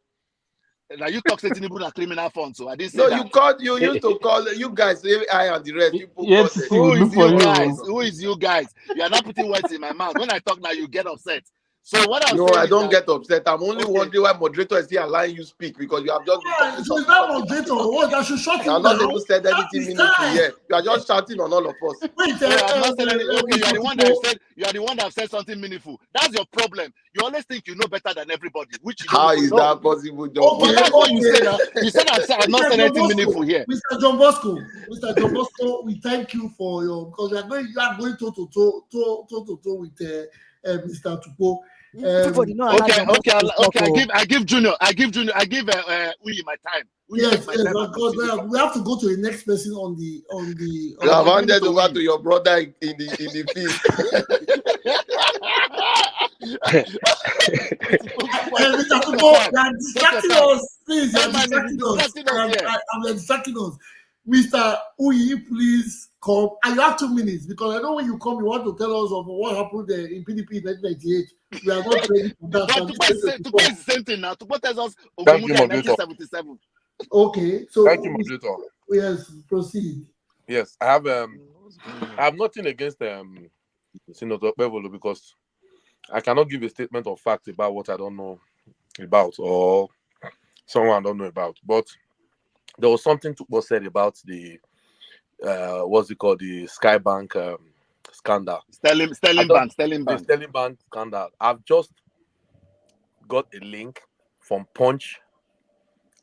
Now you talk Tinubu na criminal funds, so I didn't say no, that. You used to call you guys AI and the rest. People yes, Who is you guys? Who is you guys? You are not putting words in my mouth. When I talk now, you get upset. So what I'm saying I don't get upset. I'm only wondering why moderator is still allowing you speak because you have just been talking. So is that moderator? What? I should shut him down. Not even said anything meaningful here. You are just shouting on all of us. Wait, I'm not saying anything. Okay, you are the one that said. You are the one that said something meaningful. That's your problem. You always think you know better than everybody. Which you how don't is know. that possible? Okay, that's what you said. You said I'm not saying anything meaningful here. Mr. John Bosco, we thank you for your because you are going toe to toe with Mr. Tupo. Okay. I give Junior. Uyi my time. Yes, because we have to go to the next person on the. You have handed over to your brother in the field. Mr. Tupo, you are distracting us. Please, you are distracting us. Mr. Uyi, please come. And you have 2 minutes because I know when you come, you want to tell us of what happened in PDP in 1998. We are not ready for that. Tupo is the same thing now. Tupo tells us Thank you, in moderator. 1977. Okay, so thank you, moderator. Yes, proceed. Yes, I have nothing against Senator Bevolo because I cannot give a statement of fact about what I don't know about or someone I don't know about. But there was something Tupo said about the what's it called, the Skybank scandal. Sterling Bank. The Sterling Bank scandal. I've just got a link from Punch,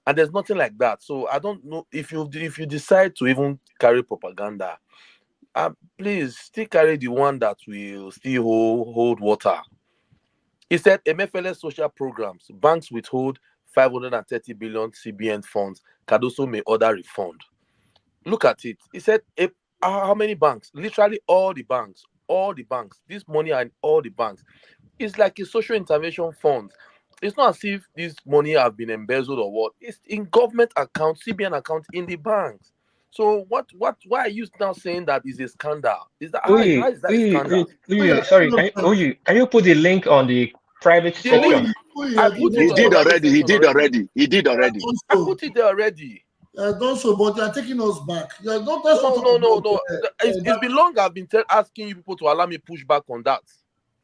and there's nothing like that. So I don't know if you decide to even carry propaganda, please still carry the one that will still hold water. He said MFLS social programs, banks withhold 530 billion CBN funds. Cardoso may order refund. Look at it. He said, how many banks? Literally all the banks. This money are in all the banks. It's like a social intervention fund. It's not as if this money have been embezzled or what. It's in government accounts, CBN accounts in the banks. So why are you now saying that is a scandal? Is that how is that a scandal? Sorry, can you put the link on the private section? He did already. I put it there already. Done so, but you are taking us back. No. It's been long I've been asking you people to allow me push back on that.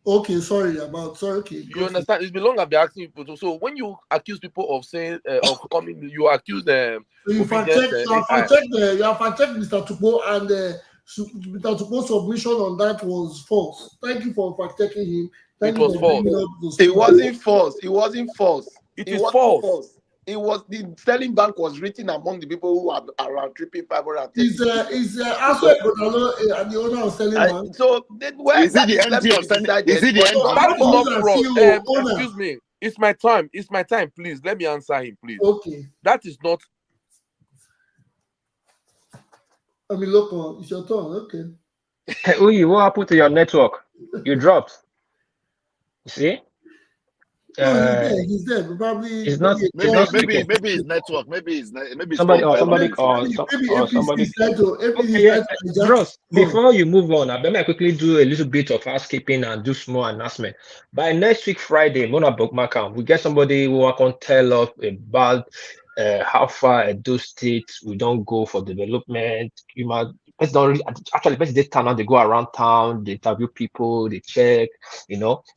Okay, okay. You understand? It's been long I've been asking people to. So when you accuse people of saying of coming, you accuse them. So you have checked Mr. Tupo, and Mr. Tupo's submission on that was false. Thank you for fact checking him. It was false. It wasn't false. It wasn't false. It is false. It was the Sterling Bank was written among the people who are around tripping 530. Is also the owner of Sterling Bank? So is it the MD of Sterling? Is it the MD? That is not fraud. Excuse me. It's my time. Please let me answer him, please. Okay. That is not. I mean, look, it's your turn. Okay. Uyi, what happened to your network? You dropped. You see? He's there. Probably he's not. Maybe his network. Maybe somebody. Bros, before you move on, let me quickly do a little bit of housekeeping and do small announcement. By next week Friday, Mona Bookmark, we get somebody who can tell us about how far Edo State we don't go for development. It's not really, actually, they turn out, they go around town, they interview people, they check,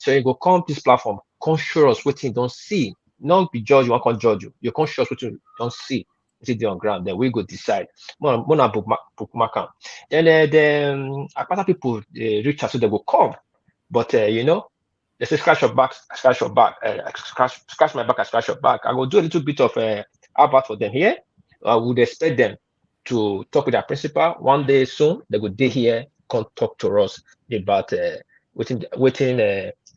So you go come this platform, come show us what you don't see. Not be judge, you want to judge you. You come show us what you don't see. Sit there on ground, then we go decide. Mona bookmark. Then apart people reach out, so they go come. But they say scratch my back, I scratch your back. I will do a little bit of about for them here. I would expect them to talk with their principal one day soon. They would be here, come talk to us about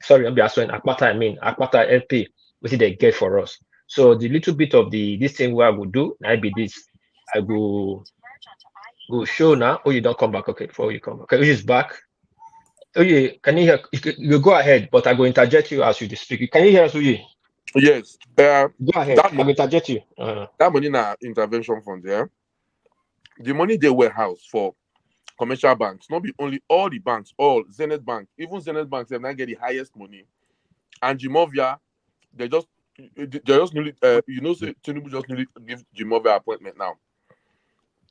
sorry, I'm answering Akpata LP, what they get for us. So the little bit of this thing where I will do, I be this. I go show now. Oh, you don't come back. Okay, before you come. Okay, who is back? Oh, yeah, can you hear? You go ahead, but I go interject you as you speak. Can you hear us, Uyi? Yes. Go ahead. That I'm money, interject you. that money in our intervention fund, yeah. The money they warehouse for commercial banks, not be only all the banks, all Zenith Bank, even Zenith Banks, they now get the highest money. And Jimovia, they just newly, say Tinubu just newly give Jimovia appointment now.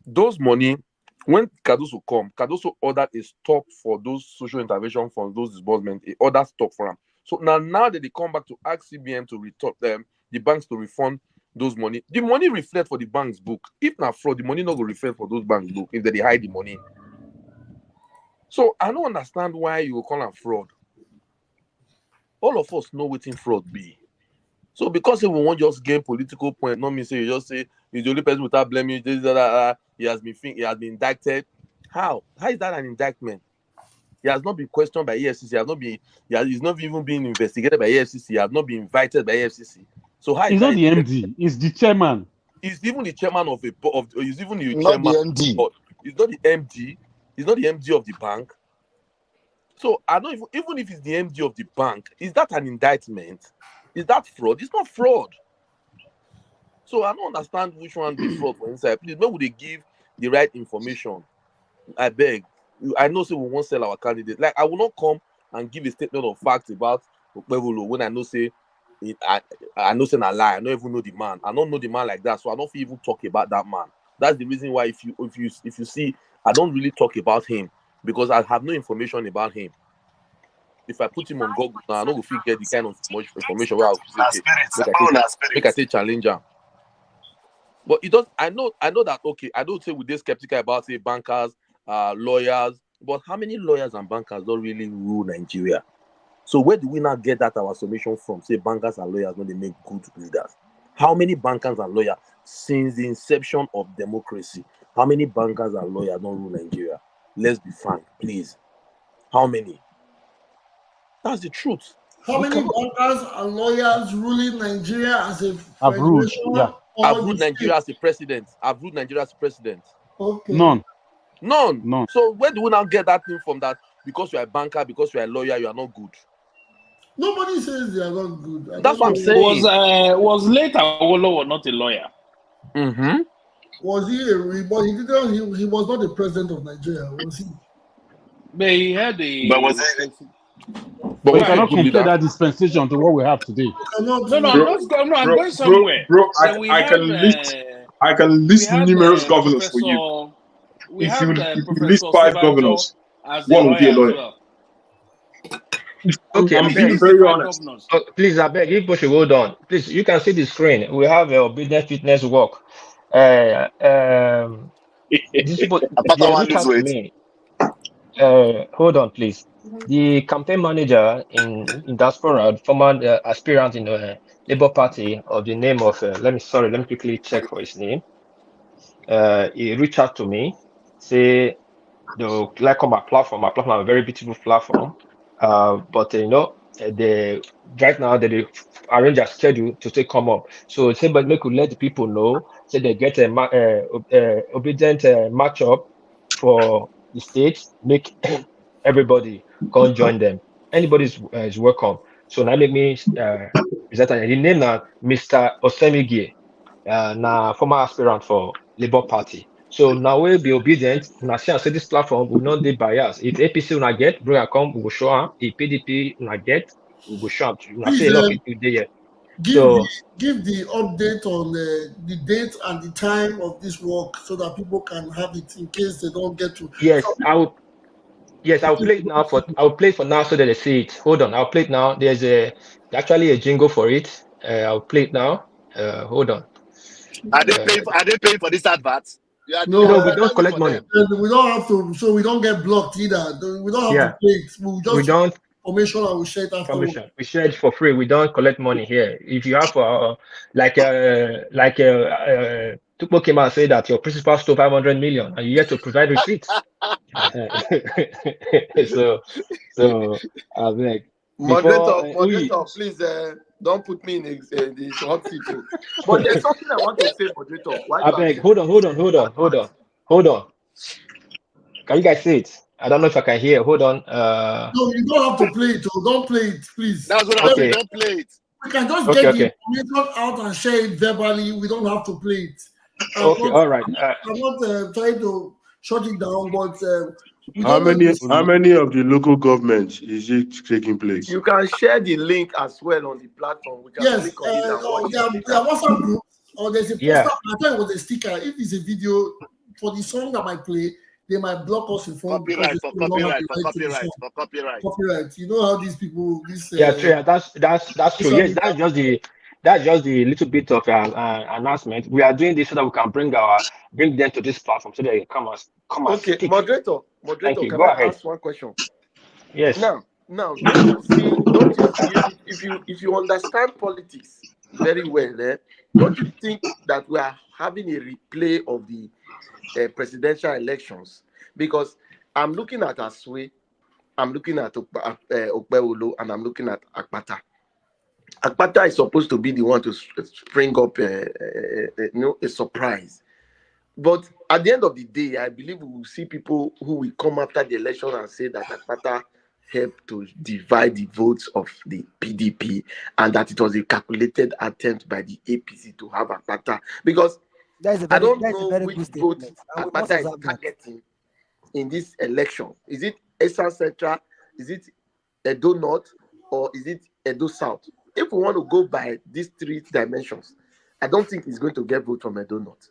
Those money, when Cardoso come, Cardoso ordered a stock for those social intervention funds, those disbursements, he ordered stock for them. So now that they come back to ask CBN to return them, the banks to refund those money, the money reflect for the bank's book. If not fraud, the money not go reflect for those banks' book if they hide the money. So I don't understand why you will call them fraud. All of us know what fraud be. So because we won't just gain political point, not mean say you just say he's the only person without blaming this, that, he has been indicted. How is that an indictment? He has not been questioned by EFCC. He's not even been investigated by EFCC. He has not been invited by EFCC. So how is He's that? not the MD. He's the chairman. He's even the chairman of he's even the Not chairman. the MD. He's not the MD. He's not the MD of the bank. So I don't even if he's the MD of the bank, is that an indictment? Is that fraud? It's not fraud. So I don't understand which one be fraud for inside. Please, when would they give the right information? I beg. I know say we won't sell our candidate. Like I will not come and give a statement of facts about Okpebolo when I know say I know say a lie. I don't even know the man. I don't know the man like that, so I don't even talk about that man. That's the reason why if you see, I don't really talk about him because I have no information about him. If I put him on Google now, I don't go get the kind of much information where I'll say, okay, make I say challenger. But it does. I know that. Okay, I don't say we're this skeptical about say bankers, lawyers. But how many lawyers and bankers don't really rule Nigeria? So where do we now get that our summation from? Say bankers and lawyers when they make good leaders. How many bankers and lawyers since the inception of democracy? How many bankers and lawyers don't rule Nigeria? Let's be frank, please. How many? That's the truth. How many bankers and lawyers ruling Nigeria as a I've ruled. federation? Yeah. I've ruled Nigeria as a president. Okay. None. So where do we now get that thing from? That because you are a banker, because you are a lawyer, you are not good. Nobody says they are not good. That's what I'm saying. Was late Awolowo not a lawyer? Mm-hmm. Was he but he didn't. He was not the president of Nigeria, was he? But he had a. But was But you cannot compare that dispensation to what we have today. I'm going somewhere. Bro, I can list numerous governors for you. If you list 5 governors, one will be a lawyer. Well. Okay, I'm being very honest. Please, I beg, if people should hold on. Please, you can see the screen. We have obedient fitness work. These people, they reach out to me. Hold on, please. The campaign manager in diaspora, former aspirant in the Labour Party of the name of, let me quickly check for his name. He reached out to me, say, they'll like on my platform, a very beautiful platform. But they right now they arrange a schedule to say come up. So say, but make we let the people know, say they get a obedient matchup for the states, make everybody go and join them. Anybody is welcome. So now let me present the name now, Mr. Osemigi, now former aspirant for Labour Party. So now we'll be obedient. Now say this platform will not be biased. If APC will get, bring a come, we will show up. If PDP will get, we will show up. Now say a lot of people there. Give the update on the date and the time of this work so that people can have it in case they don't get to. Yes, I will. Yes, I'll play it now. I'll play it for now so that they see it. Hold on, I'll play it now. There's actually a jingle for it. I'll play it now. Hold on. Are they paying for this advert? No, we don't collect money. We don't have to, so we don't get blocked either. We don't have to pay it. We don't information and we share it afterwards. We share it for free. We don't collect money here. If you have Tukpo came out and say that your principal stole 500 million and you have to provide receipts. so I like moderator, please don't put me in the hot seat. But there's something I want to say, moderator. I beg, hold on. Can you guys see it? I don't know if I can hear. Hold on. No, you don't have to play it. Don't play it, please. That's what I mean. Don't play it. We can just Okay, get the okay, information out and share it verbally. We don't have to play it. okay. All right. I'm not trying to shut it down, but we How don't know many this. how many of the local governments is it taking place? You can share the link as well on the platform. We can Yes, click on it and watch there it are later. WhatsApp groups, or there's a poster. Yeah. I thought it was a sticker. If it's a video for the song that might play, they might block us in phone because they Copyright, for still don't have copyright, the for right to the song. copyright, for copyright. Copyright. You know how these people, this Yeah, that's true. social Yes, media. that's just the little bit of announcement. We are doing this so that we can bring them to this platform so they can come and Okay, speak. moderator, Thank you. can Go I ahead. ask one question? Yes. Now, don't you see? Don't you see? If you understand politics very well, don't you think that we are having a replay of the presidential elections? Because I'm looking at Aswe, I'm looking at Okpewolo, and I'm looking at Akpata. Akpata is supposed to be the one to spring up, a surprise. But at the end of the day, I believe we will see people who will come after the election and say that Akpata helped to divide the votes of the PDP and that it was a calculated attempt by the APC to have Akpata. Because I don't know which vote Akpata is targeting in this election. Is it Edo Central? Is it Edo North? Or is it Edo South? If we want to go by these three dimensions, I don't think he's going to get vote from Edo North.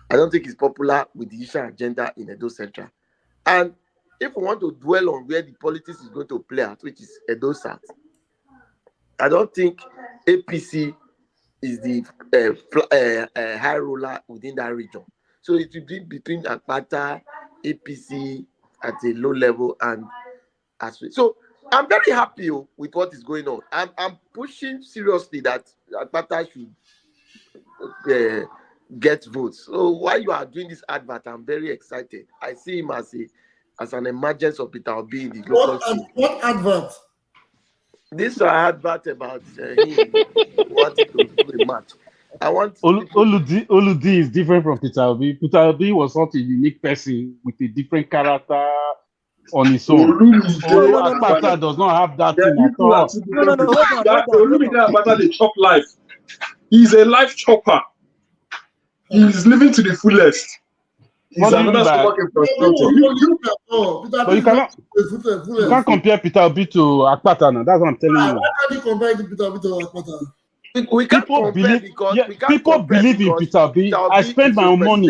I don't think he's popular with the issue agenda in Edo Central. And if we want to dwell on where the politics is going to play out, which is Edo South, I don't think APC is the high roller within that region. So it will be between Akpata, APC at a low level, and Aswe. So I'm very happy with what is going on. I'm pushing seriously that Akpata should get votes. So while you are doing this advert, I'm very excited. I see him as an emergence of Peter Obi in the local scene. What advert? This advert about him wanting to do a match. I want Oludi is different from Peter Obi. Peter Obi was not a unique person with a different character on his own. Akpata does not have that thing at all. Hold on. The chop life. He's a life chopper. He's living to the fullest. He's another stomach infrastructure. But you can't compare Peter Obi to Akpata now. That's what I'm telling you. Why can't you compare Peter Obi to Akpata? People believe in Peter Obi. I spend my own money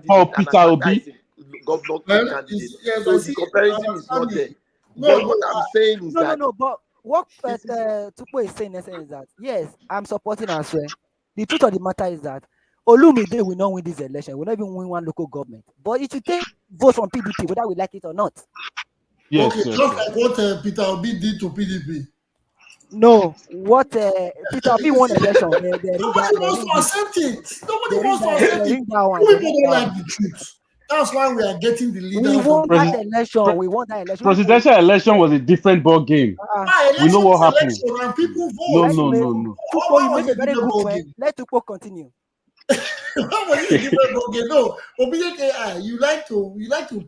for Peter Obi. So the comparison is not there. But what I'm saying is that but what Tukpo is saying is that yes, I'm supporting Aswe. The truth of the matter is that Olumide will not win this election. We'll not even win one local government. But it should take votes from PDP, whether we like it or not. Yes, okay, just like what Peter Obi did to PDP. No, what Peter Obi won election. Nobody wants to accept it. Nobody wants to accept it. People don't like the truth. That's why we are getting the leaders. We won that election. We won that election. Presidential election was a different ball game. We know what happened. And people vote. No. Tukpo, you make a very good point. Let Tukpo continue. No, obedient AI. You like to.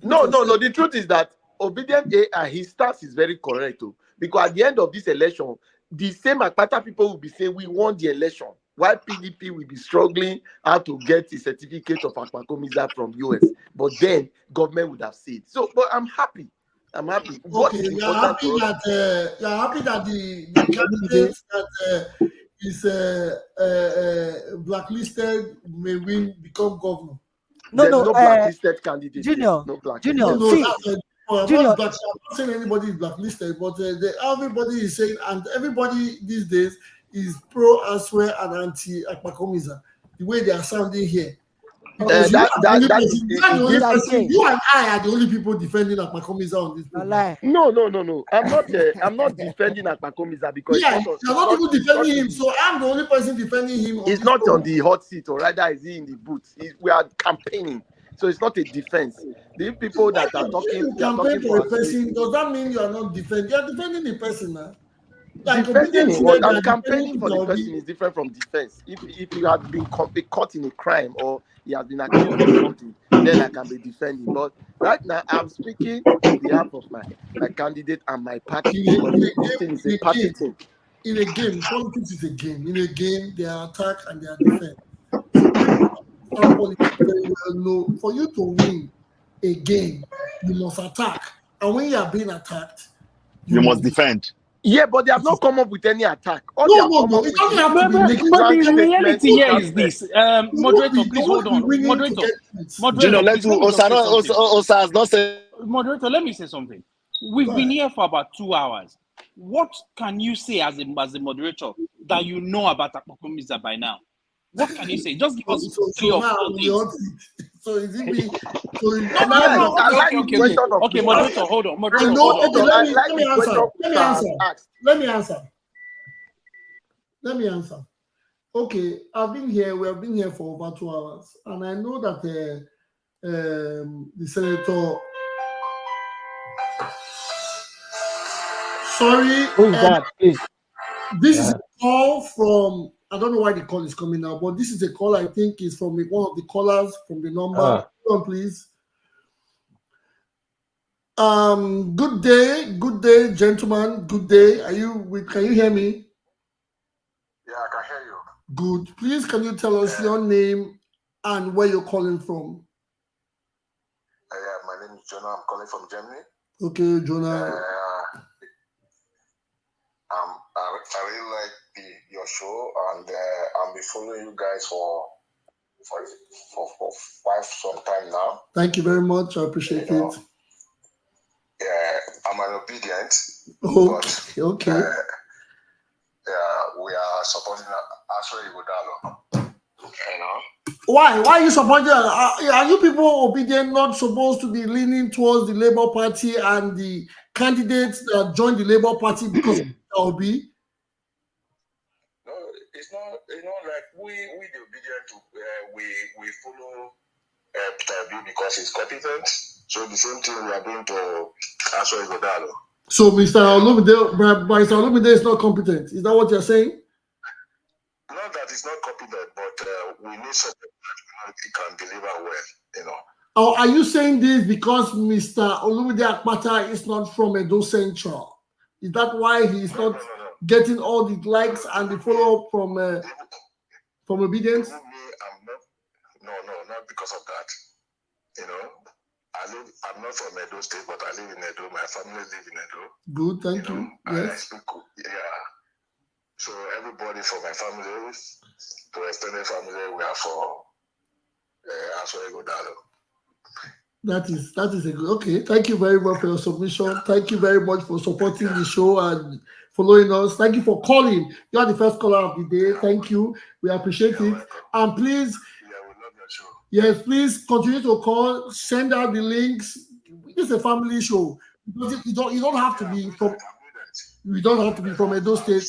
No. The truth is that obedient AI, his stance is very correct too. Because at the end of this election, the same Akpata people will be saying we won the election, while PDP will be struggling how to get a certificate of Akpakomiza from US. But then government would have said so. But I'm happy. Okay, you're happy that the candidate that is blacklisted may become governor. There's no blacklisted candidate. Junior. I'm not saying anybody is blacklisted, but everybody is saying, and everybody these days is pro Aswe and anti Akpakomiza. The way they are sounding here. You and I are the only people defending Akpakomiza on this program. No. I'm not defending Akpakomiza because you're not even defending him. So I'm the only person defending him. He's not on the hot seat, or rather, is he in the booth? We are campaigning, so it's not a defense. The people that are talking, you campaign for a person, does that mean you are not defending? You are defending the person, man. Like I'm campaigning for the person is different from defense. If you have been caught in a crime or you have been accused of something, then I can be defending. But right now, I'm speaking on behalf of my candidate and my party. This thing is a party thing. in a game, politics is a game. In a game, there are attack and there are defense. So our politics very well know for you to win a game, you must attack. And when you are being attacked, you must defend. Yeah, but they have not come up with any attack. All they No, have no, come no. up It with doesn't is have to be negative. But the statement reality here without is this. You Moderator, won't be- please you hold won't be on. winning to Moderator, get points. moderator, Let please let me just say something. Osa has not said. Moderator, let me say something. We've Go been ahead. here for about 2 hours. What can you say as a moderator that you know about Akpokomisa by now? What can you say? Just give us So 3 or 4 now we things. ought to- so is it me? So No, Yeah, no, I okay, like okay, the okay, question okay. of Okay, Mr. moderator, hold on. I Moderator, know. hold on. Okay, I let me like the answer. question Let me Mr. answer. asked. Let me answer. Let me answer. Okay, we have been here for over 2 hours, and I know that the senator. Sorry, Who is that? Please. this is a call from. I don't know why the call is coming now, but this is a call I think is from one of the callers from the number. Hold on, please. Good day, gentlemen. Good day. Can you hear me? Yeah, I can hear you. Good. Please, can you tell us your name and where you're calling from? Yeah, my name is Jonah. I'm calling from Germany. Okay, Jonah. I really like your show, and I've been following you guys for quite some time now. Thank you very much. I appreciate it. Yeah, I'm an obedient. Okay. We are supporting Asra Igodalo. You know. Why? Why are you supporting? Are you people obedient? Not supposed to be leaning towards the Labour Party and the candidates that joined the Labour Party because of Obi? No, it's not. Like we the obedient. We follow Peter Obi because he's competent. So the same thing we are going to Asra Igodalo. So Mr. Olumide is not competent. Is that what you're saying? Not that he's not competent, but we need something that he can deliver well, Or are you saying this because Mr. Olumide Akpata is not from Edo Central? Is that why he's not getting all the likes and the follow-up from obedience? Not because of that. I'm not from Edo State, but I live in Edo. My family live in Edo. Good, thank you. And I speak, So everybody from my family to extended family, we are for Asra Igodalo. That is a good. Okay, thank you very much for your submission. Thank you very much for supporting the show and following us. Thank you for calling. You are the first caller of the day. Thank you. We appreciate it. And please, yes, please continue to call. Send out the links. It's a family show. You don't have to be from. You don't have to be from Edo State.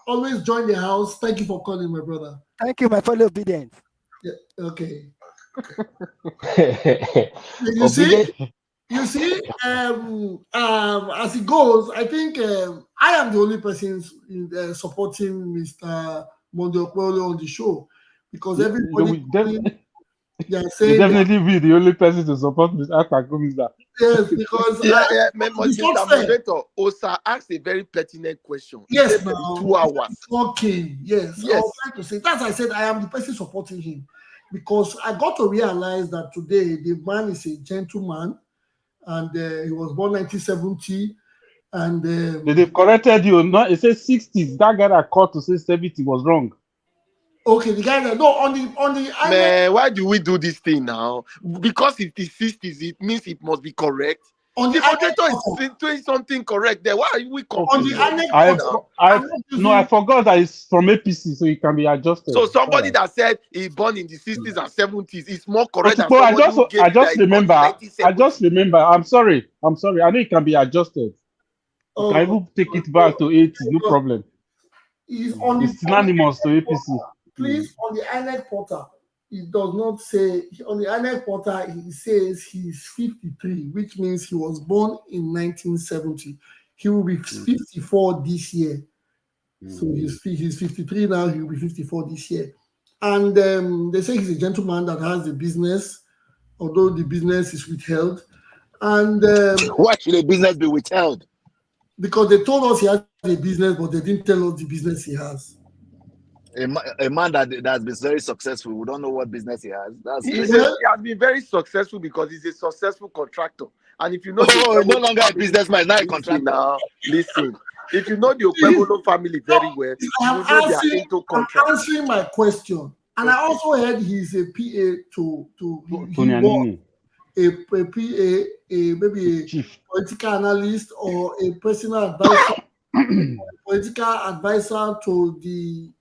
Always join the house. Thank you for calling, my brother. Thank you, my fellow obedient. Yeah, okay. You see, as it goes, I think I am the only person supporting Mr. Mondeokpolo on the show because everybody they are saying definitely be the only person to support Mr. Akpokomisa. Yes, because Mr. Moderator, Osa asked a very pertinent question. Yes, now 2 hours. Talking. Yes. I was trying to say that's I said I am the person supporting him because I got to realize that today the man is a gentleman and he was born 1970 and they've corrected you. No, it says 60s. That guy that called to say 70 was wrong. Okay, the guy that on the man, why do we do this thing now? Because if the 60s, it means it must be correct. On the moderator is doing something correct there. Why are we confused? I forgot that it's from APC, so it can be adjusted. So somebody that said he born in the 60s and 70s is more correct than I somebody just remember. I'm sorry. I know it can be adjusted. You can even take it back to 80, no problem. It's synonymous to APC. Please, on the INEC portal, it does not say, on the INEC portal, he says he's 53, which means he was born in 1970. He will be 54 this year. So he's 53 now, he will be 54 this year. And they say he's a gentleman that has a business, although the business is withheld. And why should a business be withheld? Because they told us he has a business, but they didn't tell us the business he has. A man that's been very successful. We don't know what business he has. That's He crazy. has been very successful because he's a successful contractor. And if you know no longer a businessman, now a contractor. Listen. If you know the Opebolo family very well, you know they are into contracts. I'm answering my question. And I also heard he's a PA to Tony Anini. A PA, maybe a chief political analyst or a personal advisor, political advisor to the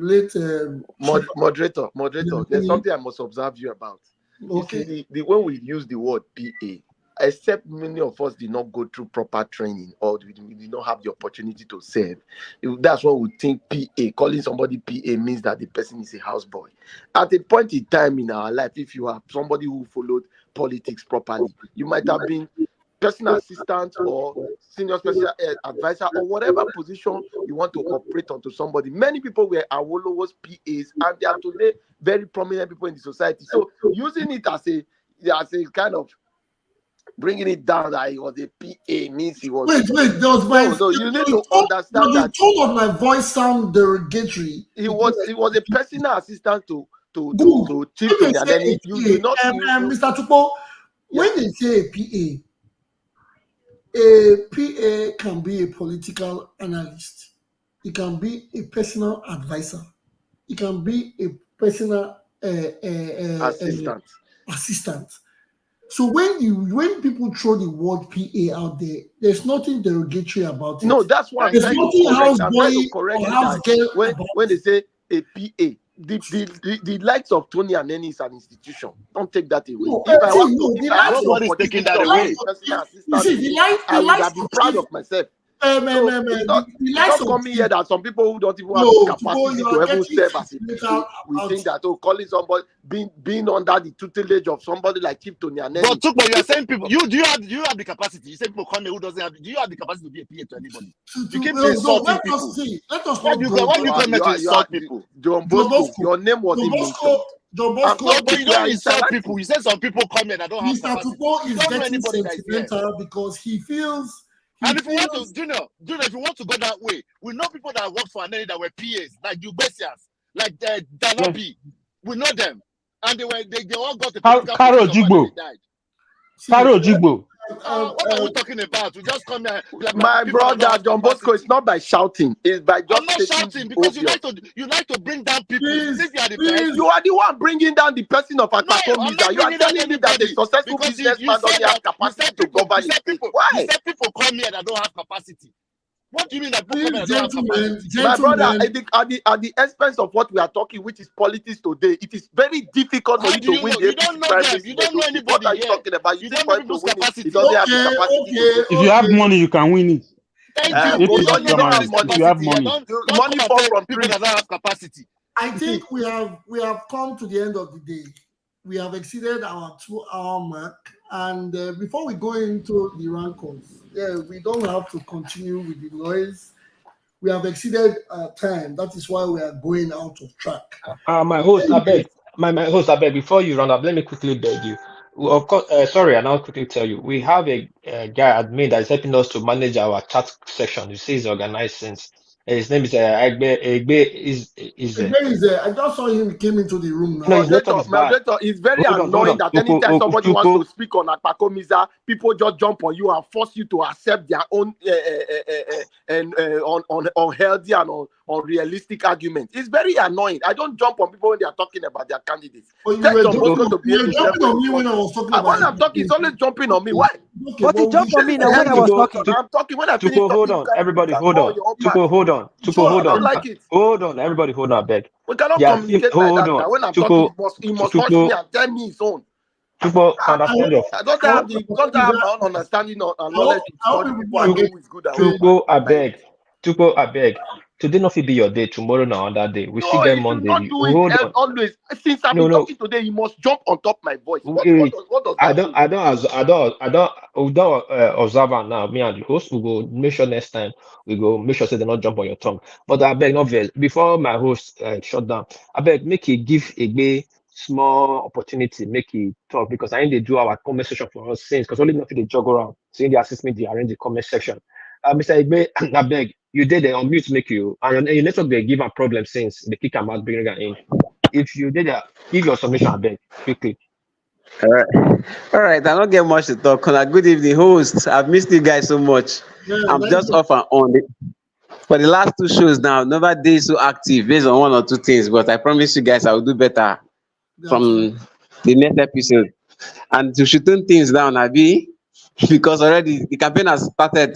late moderator. There's something I must observe you about. Okay. You see, when we use the word PA, except many of us did not go through proper training or we did not have the opportunity to serve. That's when we think PA, calling somebody PA means that the person is a houseboy. At a point in time in our life, if you are somebody who followed politics properly, you might have been personal assistant or senior special advisor or whatever position you want to operate onto somebody. Many people were Awolowo's PAs and they are today very prominent people in the society. So using it as a kind of bringing it down that he was a PA means he was. Wait, you need to understand that the tone of my voice sound derogatory. He was a personal assistant to Chief Tony. You do not Mr. Tupo, when they say a PA can be a political analyst, it can be a personal advisor, it can be a personal assistant. So when people throw the word PA out there, there's nothing derogatory about it. No, that's why there's nothing houseboy or house girl when they say a PA. The likes of Tony Aneni is an institution. Don't take that away. No, nobody's taking that away. I would have been proud of myself. Don't come here that some people who don't even have the capacity to ever serve as a PA, we think that calling somebody being under the tutelage of somebody like Chief Tony Aneni. But you are saying people, do you have the capacity? You say people come here who doesn't have. Do you have the capacity to be a PA to anybody? You keep insulting people. Why do you come here to insult people? John Bosco, your name was mentioned. But you don't insult people. You say some people come here that don't have capacity. Mr. Tupo is getting sentimental because he feels. And if you want to, Junior, if you want to go that way, we know people that work for Aneni that were PAs, like Ubesias, like Danobi. We know them, and they all got the Caro Jigbo. Caro Jigbo. What are we talking about? We just come here. Like, my brother John Bosco, it's not by shouting. It's by just. I'm not shouting because you like to bring down people. Please, you are the best. You are the one bringing down the person of Akpako Miza. You are telling me that the successful businessman doesn't have capacity to govern his people. Why? You said people come here that don't have capacity. What do you mean that people come here that don't have capacity? My brother, at the expense of what we are talking, which is politics today, it is very difficult for you to win. You don't know them. You don't know anybody. What are you talking about? You don't know people's capacity. He doesn't have the capacity. If you have money, you can win it. Thank you. You don't have money. If you have money, money comes from people that don't have capacity. I think we have come to the end of the day. We have exceeded our 2-hour mark, and before we go into the rankings, we don't have to continue with the noise. We have exceeded our time. That is why we are going out of track. My host, I beg. Before you run up, let me quickly beg you. Of course, sorry, and I'll quickly tell you. We have a guy admin that is helping us to manage our chat section. You see, he's organized since. His name is Egbe. I just saw him came into the room now. No, it's very annoying that anytime somebody wants to speak on Akpako Miza, people just jump on you and force you to accept their own unhealthy and unrealistic arguments. It's very annoying. I don't jump on people when they are talking about their candidates. You were jumping on me when I was talking about when I'm talking, it's always jumping on me. Why? But you jumped on me now when I was talking. I'm talking when I finish talking. Hold on, everybody, hold on. Tupo, hold on. I don't like it. Hold on, everybody, hold on, beg. We cannot communicate like that. When I'm talking, he must touch me and tell me his own. Tupo, understand your. I don't have my own understanding and knowledge to who is good and Tupo, I beg. Today not be your day. Tomorrow now another day. We still get Monday. Hold on. Always. Since I've been talking today, you must jump on top my voice. What does that I don't observe now. Me and the host will go make sure next time we go make sure they not jump on your tongue. But I beg not very before my host shut down. I beg make he give Egbe small opportunity make it talk because I think they do our comment section for us since because only nothing they jog around. So they assist me, they arrange the comment section. Mr. Igbe, I beg, you did on mute make you and your network they give a problem since they kick him out, bring her in. If you did give your submission, I beg, quickly. All right. I don't get much to talk. Good evening, host. I've missed you guys so much. Yeah, I'm thank just you. off and on. For the last 2 shows now, never day so active based on 1 or 2 things, but I promise you guys I will do better That's from the next episode. And to shooting things down, Abi, because already the campaign has started,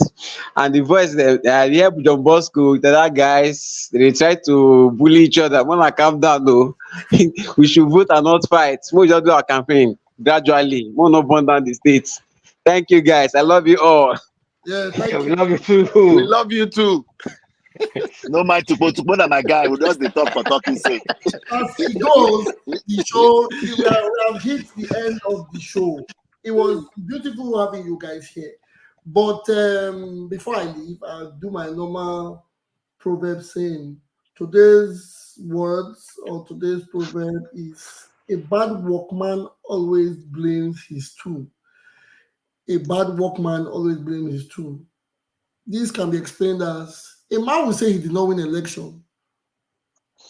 and the voice I hear John Bosco, the other guys, they try to bully each other. When I calm down, though, we should vote and not fight. We'll just do our campaign gradually. We'll not burn down the states. Thank you, guys. I love you all. Yeah, thank We you. love you too. We love you too. No mind to put my guy who does the talk for talking sake. As it goes, the show, we have hit the end of the show. It was beautiful having you guys here. But before I leave, I'll do my normal proverb saying. Today's words or today's proverb is a bad workman always blames his tool. A bad workman always blames his tool. This can be explained as a man will say he did not win election,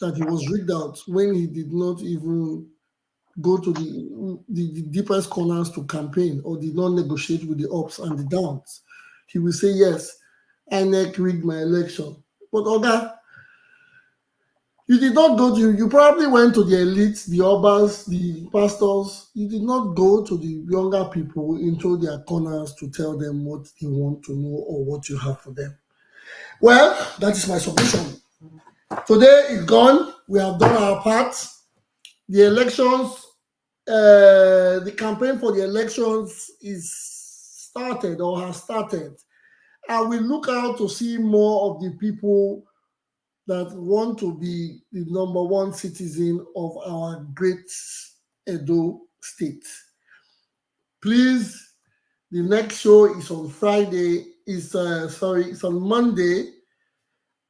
that he was rigged out when he did not even go to the deepest corners to campaign or did not negotiate with the ups and the downs. He will say, yes, INEC rigged my election. But Oga, you did not go to, you probably went to the elites, the urbans, the pastors. You did not go to the younger people into their corners to tell them what they want to know or what you have for them. Well, that is my submission. Today is gone. We have done our part. The elections, the campaign for the elections is started or has started. And we look out to see more of the people that want to be the number 1 citizen of our great Edo state. Please, the next show is on Friday. It's on Monday.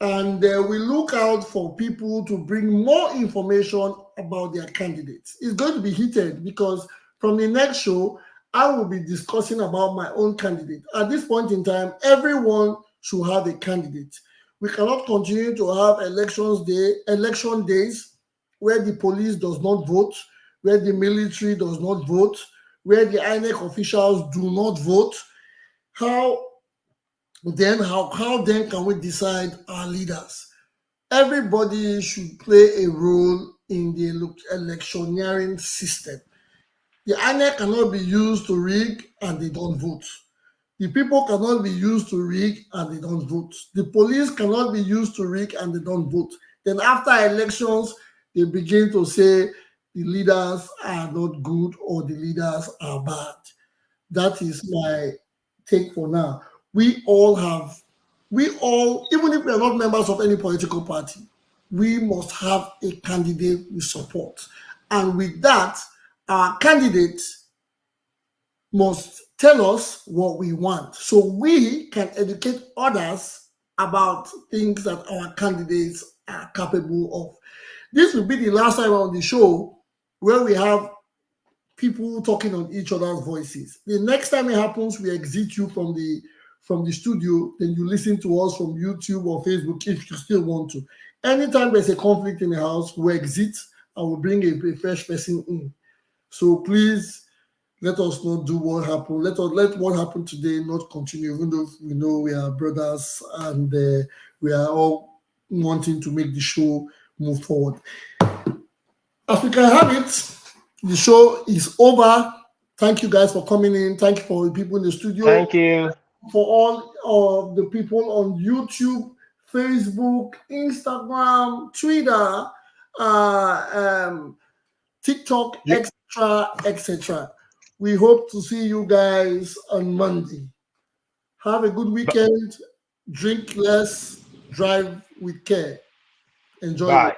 And we look out for people to bring more information about their candidates. It's going to be heated because from the next show, I will be discussing about my own candidate. At this point in time, everyone should have a candidate. We cannot continue to have election days where the police does not vote, where the military does not vote, where the INEC officials do not vote. How then can we decide our leaders? Everybody should play a role in the electioneering system. The INEC cannot be used to rig and they don't vote. The people cannot be used to rig and they don't vote. The police cannot be used to rig and they don't vote. Then after elections, they begin to say the leaders are not good or the leaders are bad. That is my take for now. We all, even if we are not members of any political party, we must have a candidate we support. And with that, our candidate must tell us what we want so we can educate others about things that our candidates are capable of. This will be the last time on the show where we have people talking on each other's voices. The next time it happens, we exit you from the studio, then you listen to us from YouTube or Facebook if you still want to. Anytime there's a conflict in the house, we exit and we bring a fresh person in. So please let us not do what happened. Let what happened today not continue, even though we know we are brothers and we are all wanting to make the show move forward. As we can have it, the show is over. Thank you guys for coming in. Thank you for the people in the studio. Thank you. For all of the people on YouTube, Facebook, Instagram, Twitter, TikTok, etc. We hope to see you guys on Monday. Have a good weekend. Drink less, drive with care. Enjoy. Bye.